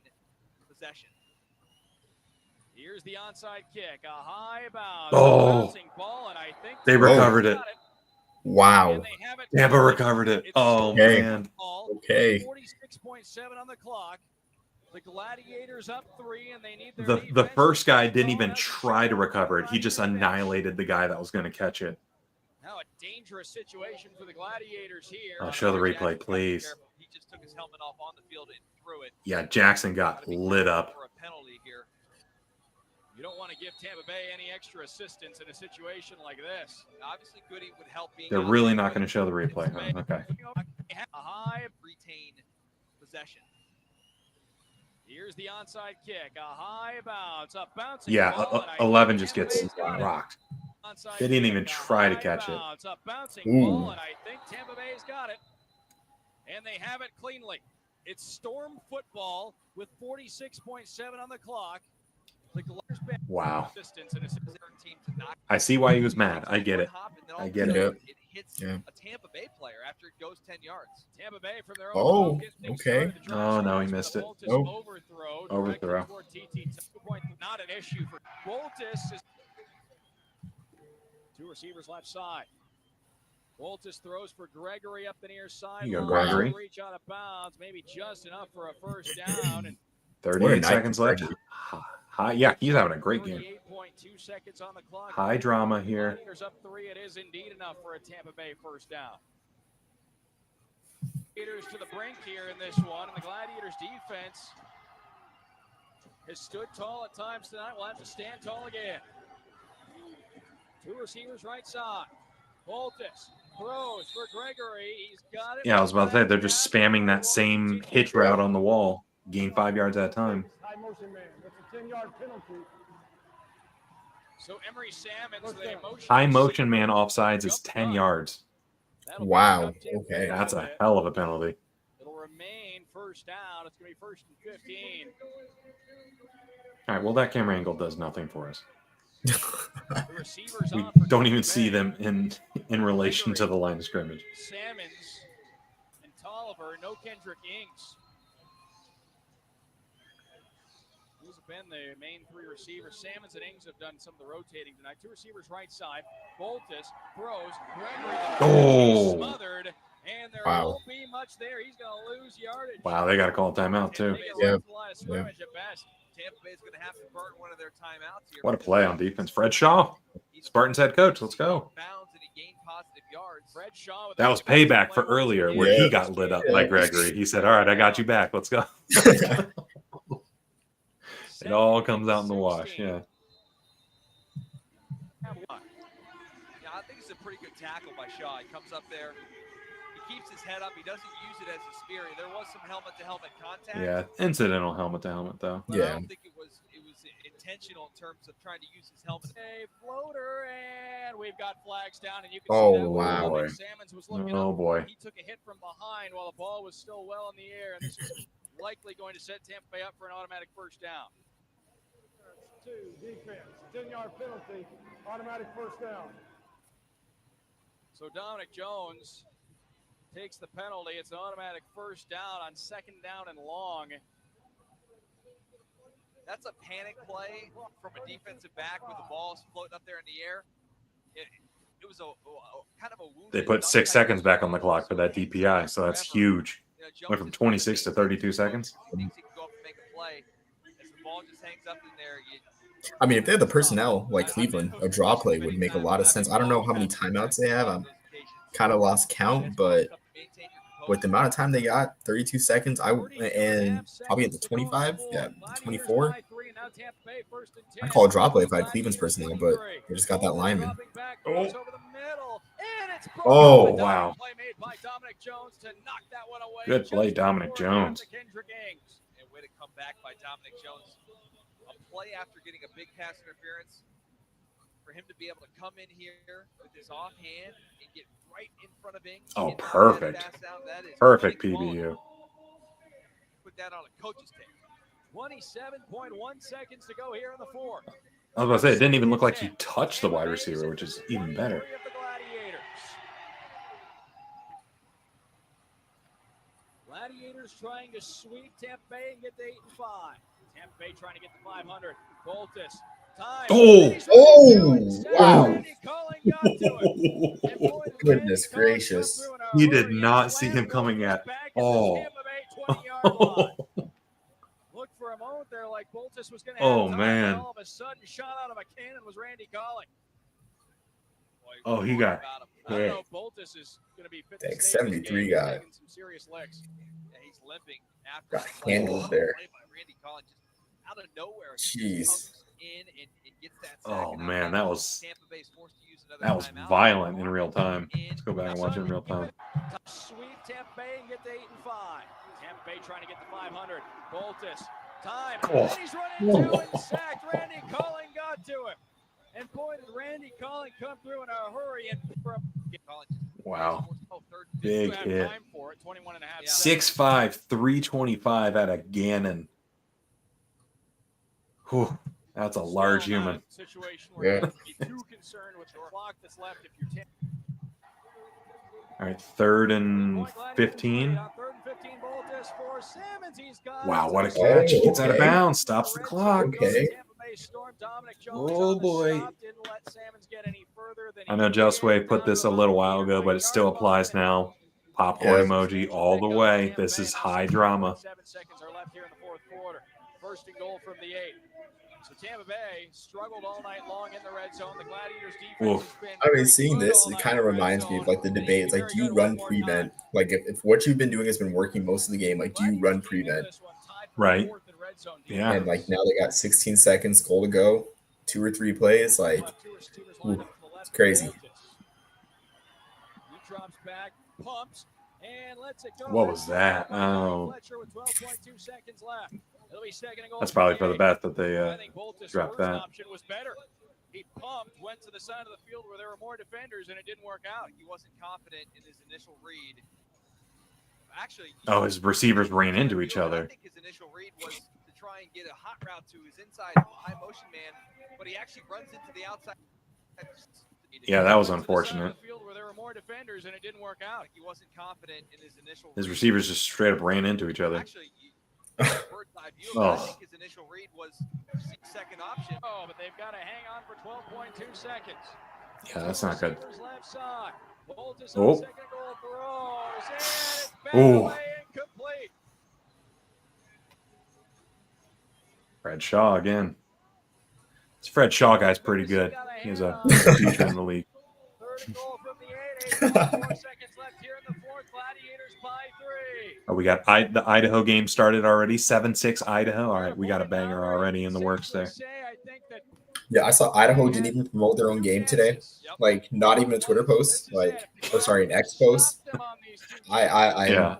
possession. Here's the onside kick. A high bounce. Oh. Bouncing ball, and I think They Tampa recovered Bay it. got Wow. And they have it. Tampa recovered it. It's Oh, Okay. man. Okay. 46.7 on the clock. The Gladiators up 3, and they need their The defense first to guy stay didn't on even as the try to Storm recover it. He drive just to the bench. annihilated the guy that was going to catch it. Now a dangerous situation for the Gladiators here. I'll show the replay, please. He just took his helmet off on the field and threw it. Yeah, Jackson got lit up. For a penalty here. You don't want to give Tampa Bay any extra assistance in a situation like this. Obviously, Goody would help being They're out really there, not but going to show the it's replay. Bay. Huh? Okay. A high. Retain possession. Here's the onside kick. A high bounce. A bouncing Yeah, ball, and I 11 think just Tampa gets Bay's got it. rocked. Onside They didn't kick, even a try to high catch it. bounce, a bouncing Ooh. ball, and I think Tampa Bay's got it. And they have it cleanly. It's Storm football with 46.7 on the clock. The Gladiators back Wow. assistance and assistance. Team to knock I see why he was mad. I get it. hop, and then all I of a get it. sudden It hits Yeah. a Tampa Bay player after it goes 10 yards. Tampa Bay from their own Oh, focus, they okay. started the drive Oh, no, he with a missed it. Boltis Nope. Overthrow. Overthrow. directed toward TT. 2 point, not an issue for Boltis. Is 2 receivers left side. Boltis throws for Gregory up the near side. You go, Long Gregory. Reach out of bounds, maybe just enough for a first down. And 38 night seconds for left. Gregory. High, yeah, he's having a great game. 38.2 seconds on the clock. High drama here. Gladiators up 3. It is indeed enough for a Tampa Bay first down. Gladiators to the brink here in this one, and the Gladiators defense has stood tall at times tonight. We'll have to stand tall again. 2 receivers right side. Boltis throws for Gregory. He's got it. Yeah, I was about to say, they're just spamming that same hitch route on the wall. Gain 5 yards at a time. High motion man. That's a 10-yard penalty. So Emery Salmons, the motion. High motion man offsides is 10 yards. That'll Wow, back up Tampa Bay okay. a That's little a bit. hell of a penalty. It'll remain first down. It's going to be 1st and 15. All right, well, that camera angle does nothing for us. The receivers We on for don't Tampa even see Bay. them in relation to the line of scrimmage. Salmons and Tolliver. No Kendrick Ings. Those have been the main 3 receivers. Salmons and Ings have done some of the rotating tonight. 2 receivers right side. Boltis throws. Gregory Oh. smothered. And there Wow. won't be much there. He's going to lose yardage. Wow, they got to call a timeout, too. Yep. Scrimmage at best. Tampa Bay's going to have to burn one of their timeouts here. What a play on defense. Fred Shaw, Spartans head coach. Let's go. Bounds and he gained positive yards. Fred Shaw with That was payback for earlier where Yeah. he got lit up by Gregory. He said, all right, I got you back. Let's go. It all comes out in the wash. Yeah. Yeah, I think it's a pretty good tackle by Shaw. He comes up there. He keeps his head up. He doesn't use it as a spear. There was some helmet-to-helmet contact. Yeah. Incidental helmet to helmet, though. But I Yeah. don't think it was intentional in terms of trying to use his helmet. A floater, and we've got flags down, and you can Oh, see that wow. one. Salmons was looking Oh, up. boy. He took a hit from behind while the ball was still well in the air, and this is likely going to set Tampa Bay up for an automatic first down. 2, defense. 10-yard penalty. Automatic first down. So Dominic Jones takes the penalty. It's an automatic first down on 2nd down and long. That's a panic play from a defensive back with the ball floating up there in the air. It was a kind of a wounded They put duck 6 type seconds of back on the play. clock for that DPI, so that's huge. You know, Jones Went from is 26 to 32 seconds. He thinks he can go up and make a play. As the ball just hangs up in there, I mean, if they had the personnel like Cleveland, a draw play would make a lot of sense. I don't know how many timeouts they have. I'm kind of lost count, but with the amount of time they got, 32 seconds, and probably at the 25, yeah, 24. I'd call a draw play if I had Cleveland's personnel, but they just got that lineman. Oh, wow. Good play, Dominic Jones. And way to come back by Dominic Jones. A play after getting a big pass interference. For him to be able to come in here with his offhand and get right in front of Ings. Oh, and knock that perfect. pass down, that is Perfect big ball. PBU. Put that on a coach's tape. 27.1 seconds to go here in the 4th. I was about to say, it didn't even look like he touched the wide receiver, which is even better. Gladiators trying to sweep Tampa Bay and get to 8-5. Tampa Bay trying to get the 500. Boltis. Time. Wow. Randy Culling got to it. And boy, did Goodness Randy Culling gracious. come through in a He did hurry and not see him slam coming Boltis at back at all. the Tampa Bay 20-yard line. Looked for a moment there like Boltis was going to have Oh, time, man. and all of a sudden, shot out of a cannon was Randy Culling. Oh, he got I don't hit. know if Boltis is going to be fit to Dang, stay in this 73 game. He's guy. taking some serious licks. Yeah, he's limping after Got the play. handled there. Play by Randy Collins just out of nowhere. Jeez. He comes in and gets that sack. Oh, and man, that was Tampa Bay's forced to use another that was timeout. violent in real time. Let's go back and watch it in real time. Sweep Tampa Bay and get to 8 and 5. Tampa Bay trying to get to 500. Boltis. Time. Oh. And he's running into and sacked. Randy Culling got to him. And boy, did Randy Culling come through in a hurry and from Wow. Big Big have hit. time for it. 21 and a half 6'5", 325 out of Gannon. Whew, that's a large Still not human. a situation where you Yeah. have to be too concerned with the clock that's left if you're All right, 3rd and 15. On 3rd and 15, Boltis for Simmons. He's got Wow, it. what a catch. Oh, Gets out of okay. bounds, stops the clock. Okay. Tampa Bay Storm, Dominic Jones Oh, on the boy. stop, didn't let Salmons get any further than I know he Josue did. put Down this to a little about while ago, but it still 9-yard applies line. now. Popcorn Yeah. emoji all the way. This is high drama. 7 seconds are left here in the fourth quarter. 1st and goal from the 8. So Tampa Bay struggled all night long in the red zone. The Gladiators defense has been I mean, very seeing good this, all it night kind in of the red reminds me zone. of like the They debate. need It's to like, be do you very good run one more prevent? time. Like, if what you've been doing has been working most of the game, like, do you run Gladiators came into prevent? this one tied for Right. 4th in red zone Yeah. And like now they got 16 seconds, goal to go, 2 or 3 plays. Like, Two receivers ooh, lined up to the left it's crazy. of Boltis. He drops back, pumps, and lets it go. What was that? Oh. Fletcher with 12.2 seconds left. It'll be 2nd and goal. That's probably for the 8. best that they I think Boltis' dropped first that. option was better. He pumped, went to the side of the field where there were more defenders, and it didn't work out. He wasn't confident in his initial read. Actually, Oh, his receivers ran into each I other. think his initial read was to try and get a hot route to his inside high motion man, but he actually runs into the outside. Yeah, that was Went to the side of unfortunate. the field where there were more defenders, and it didn't work out. He wasn't confident in his initial His read. receivers just straight up ran into each other. Actually, bird's eye view of it, I Oh. think his initial read was second option. Oh, but they've got to hang on for 12.2 seconds. Yeah, that's not good. Receivers left side. Boltis Oh. on 2nd goal throws, and it's back Oh. away incomplete. Fred Shaw again. This Fred Shaw guy's pretty good. He's a future in the league. 3rd and goal from the 8. 4 seconds left here in the 4th. Gladiators by 3. Oh, we got the Idaho game started already. 7-6 Idaho. All right, we got a banger already in the works there. Yeah, I saw Idaho didn't even promote their own game today. Like, not even a Twitter post. Like, or sorry, an X post. Yeah,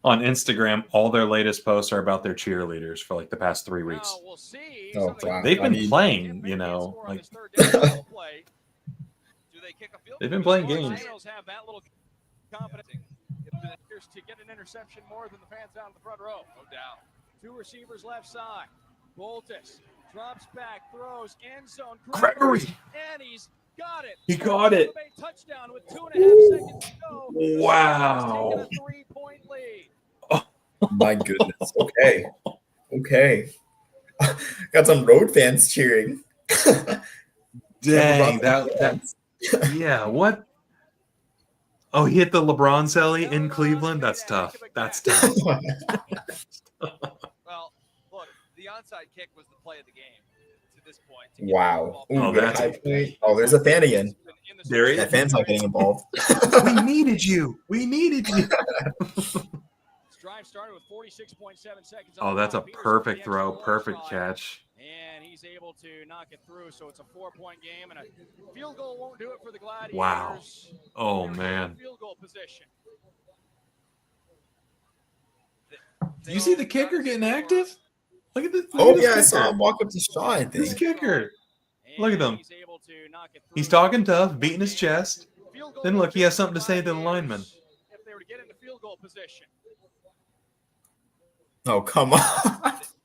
on Instagram, all their latest posts are about their cheerleaders for like the past 3 weeks. Oh, wow. They've been I mean, playing, you know, like they've been playing games. Have that little confidence to get an interception more than the fans down in the front row. No doubt. 2 receivers left side. Boltis drops back, throws, end zone. Gregory. And he's got it. He got it. Touchdown with 2.5 seconds to go. Wow. Taking a 3-point lead. my goodness. Okay. Okay. Got some road fans cheering. Dang, that yeah, what? Oh, he hit the LeBron celly in Cleveland? That's tough. That's tough. Well, look, the onside kick was the play of the game to this point. To get Wow. Oh, Ooh, that's high point. Oh, there's a fan again. There he That is. fan's not getting involved. We needed you. We needed you. Drive started with 46.7 seconds. Oh, that's a perfect throw. Perfect catch. And he's able to knock it through. So it's a 4-point game, and a field goal won't do it for the Gladiators. Wow. Oh, They're man. in field goal position. Do you see the kicker getting active? Look at this. Oh, yeah, I saw him walk up to Shaw, I This think. kicker. Look at him. He's able to knock it through. He's talking tough, beating his chest. Field goal Then look, he has something to say to the lineman. If they were to get into field goal position. Oh, come on.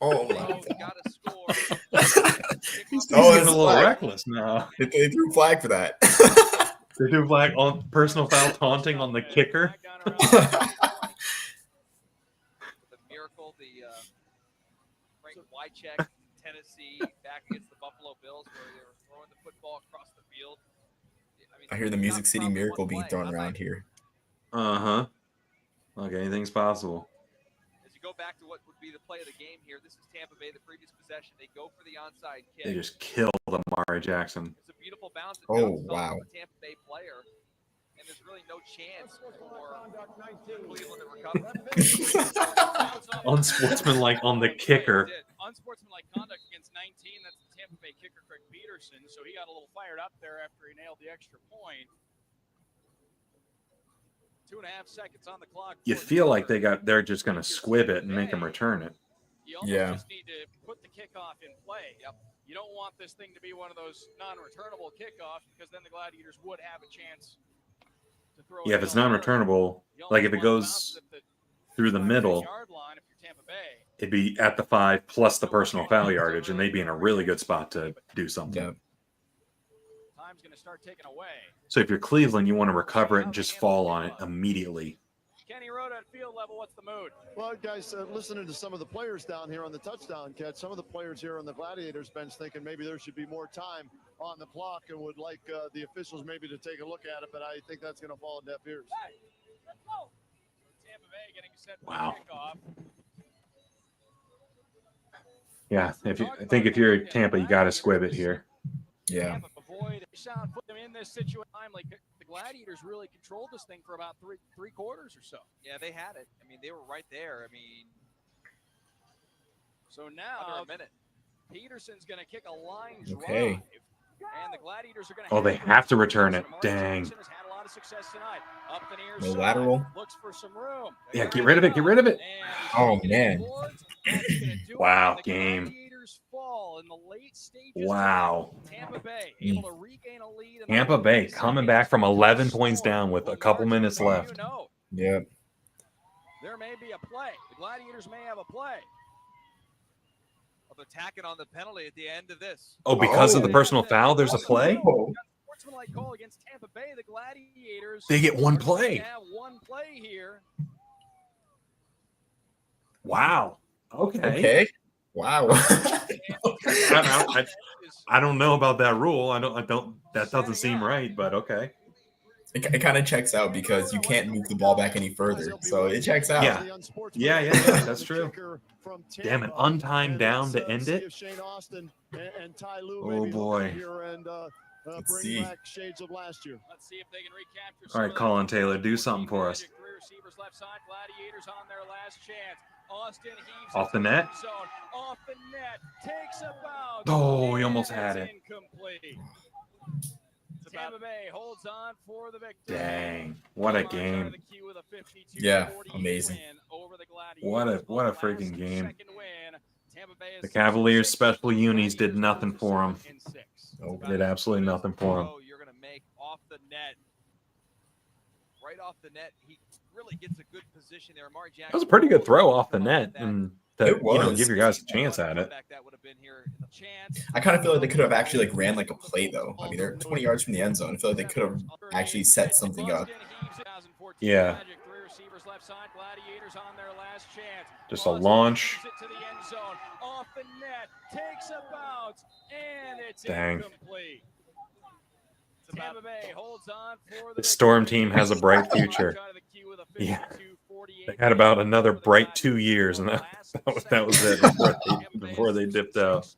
Oh, my Oh, God. gotta score. He's Oh, getting it's a little flag. reckless now. They threw flag for that. They do flag on personal foul taunting on the kicker. The miracle, the I check Tennessee back against the Buffalo Bills where they were throwing the football across the field. I hear the Music City Miracle being thrown around here. Look, anything's possible. As you go back to what would be the play of the game here, this is Tampa Bay, the previous possession. They go for the onside kick. They just killed Amari Jackson. It's a beautiful bounce. Oh, wow. The Tampa Bay player, and there's really no chance for Cleveland to recover. Unsportsmanlike on the kicker. Unsportsmanlike conduct against 19. That's the Tampa Bay kicker, Craig Peterson. So he got a little fired up there after he nailed the extra point. 2.5 seconds on the clock. You feel like they're just going to squib it and make him return it. You almost just need to put the kickoff in play. Yep. You don't want this thing to be one of those non-returnable kickoffs because then the Gladiators would have a chance to throw it. Yeah, if it's non-returnable, like if it goes through the middle, it'd be at the 5 plus the personal foul yardage, and they'd be in a really good spot to do something. Yeah. Time's going to start taking away. So if you're Cleveland, you want to recover it and just fall on it immediately. Kenny Road at field level, what's the mood? Well, guys, listening to some of the players down here on the touchdown catch, some of the players here on the Gladiators bench thinking maybe there should be more time on the clock and would like the officials maybe to take a look at it, but I think that's going to fall on deaf ears. Hey, let's go. Tampa Bay getting set for Wow. kickoff. Yeah, I think if you're Tampa, you got to squib it here. Yeah. Avoid a shot, put them in this situation. Like the Gladiators really controlled this thing for about three quarters or so. Yeah, they had it. I mean, they were right there. I mean, so now under a minute. Peterson's going to kick a line drive. Okay. And the Gladiators are going to. Oh, they have to return it. Dang. Has had a lot of success tonight. Up the near No side, lateral. Looks for some room. Yeah, get rid of it. Get rid of it. Oh, man. Wow, game. Fall in the late stages. Wow. Tampa Bay able to regain a lead. Tampa Bay coming back from 11 points down with a couple minutes left. Yep. There may be a play. The Gladiators may have a play. Of attacking on the penalty at the end of this. Oh, because of the personal foul, there's a play? Oh. Sportsmanlike call against Tampa Bay. The Gladiators. They get one play. Have one play here. Wow. Okay. Okay. Wow. I don't know about that rule. I don't. That doesn't seem right. But okay. It kind of checks out because you can't move the ball back any further, so it checks out. Yeah. That's true. Damn it! Untimed down to end it. Oh boy. Let's see. Let's see if they can recapture. All right, Colin Taylor, do something for us. Three receivers left side. Gladiators on their last chance. Austin heaves Off the net. Zone. Off the net. Takes a bounce. Oh, he almost had it. Incomplete. Tampa Bay holds on for the victory. Dang! What a game! Yeah, amazing. What a freaking game! The Cavaliers special unis did nothing for him. Did absolutely nothing for him. You're going to make off the net. Right off the net, he really gets a good position there. That was a pretty good throw off the net, and to It was. give your guys a chance at it. I kind of feel like they could have actually ran like a play though. I mean, they're 20 yards from the end zone. I feel like they could have actually set something up. Yeah. Just a launch. Dang. The Storm team has a bright future. Yeah. They had about another bright 2 years, and that was it before they dipped out.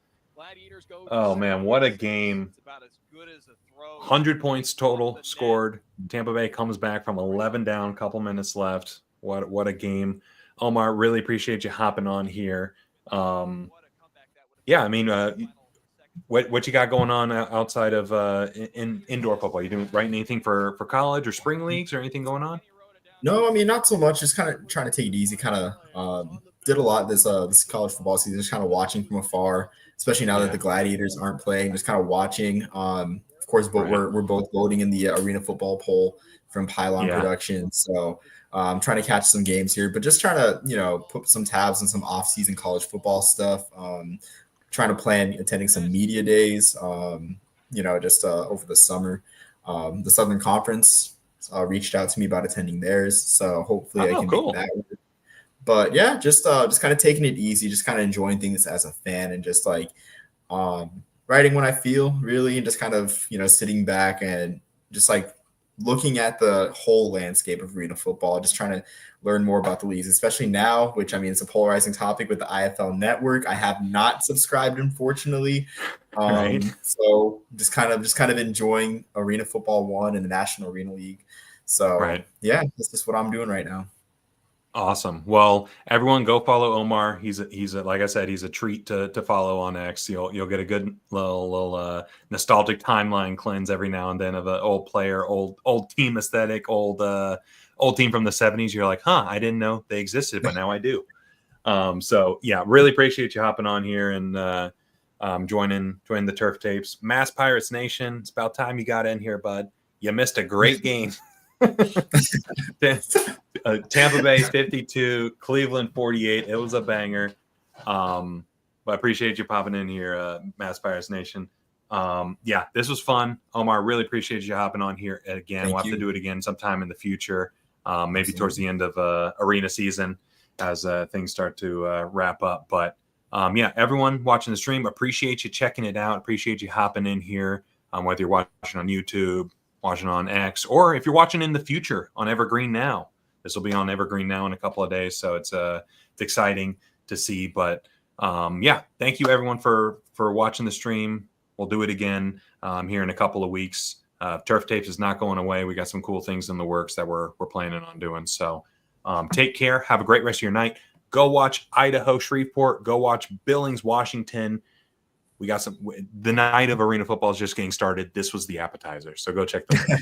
Oh, man, what a game. 100 points total scored. Tampa Bay comes back from 11 down, couple minutes left. What a game. Omar, really appreciate you hopping on here. Yeah, I mean, what you got going on outside of indoor football? You writing anything for college or spring leagues or anything going on? No, I mean, not so much. Just kind of trying to take it easy. Kind of did a lot this college football season. Just kind of watching from afar, especially now that the Gladiators aren't playing. Just kind of watching. Of course, but we're both voting in the Arena Football poll from Pylon Productions. So I'm trying to catch some games here, but just trying to put some tabs on some off-season college football stuff. Trying to plan attending some media days. Just over the summer. The Southern Conference reached out to me about attending theirs, so hopefully I can make that work. But yeah, just kind of taking it easy, just kind of enjoying things as a fan, and just like writing what I feel really, and just kind of, sitting back and just like looking at the whole landscape of arena football, just trying to learn more about the leagues, especially now, which, I mean, it's a polarizing topic with the IFL network. I have not subscribed, unfortunately. Right. So just kind of enjoying Arena Football 1 and the National Arena League. So Right. yeah, that's just what I'm doing right now. Awesome. Well, everyone go follow Omar. He's a like I said, he's a treat to follow on X. You'll get a good little nostalgic timeline cleanse every now and then of an old player, old team aesthetic, old team from the 70s. You're like, I didn't know they existed, but now I do. So yeah, really appreciate you hopping on here and joining the Turf Tapes. Mass Pirates Nation, it's about time you got in here, bud. You missed a great game. Tampa Bay 52, Cleveland 48. It was a banger. But I appreciate you popping in here, Mass Pirates Nation. Yeah, this was fun. Omar, really appreciate you hopping on here again. We'll have to do it again sometime in the future, maybe towards the end of arena season as things start to wrap up. But yeah, everyone watching the stream, appreciate you checking it out. Appreciate you hopping in here, whether you're watching on YouTube, watching on X, or if you're watching in the future on Evergreen Now. This will be on Evergreen Now in a couple of days, so it's exciting to see. But yeah, thank you everyone for watching the stream. We'll do it again here in a couple of weeks. Turf Tapes is not going away. We got some cool things in the works that we're planning on doing. So take care. Have a great rest of your night. Go watch Idaho Shreveport. Go watch Billings Washington. We got the night of arena football is just getting started. This was the appetizer. So go check them out.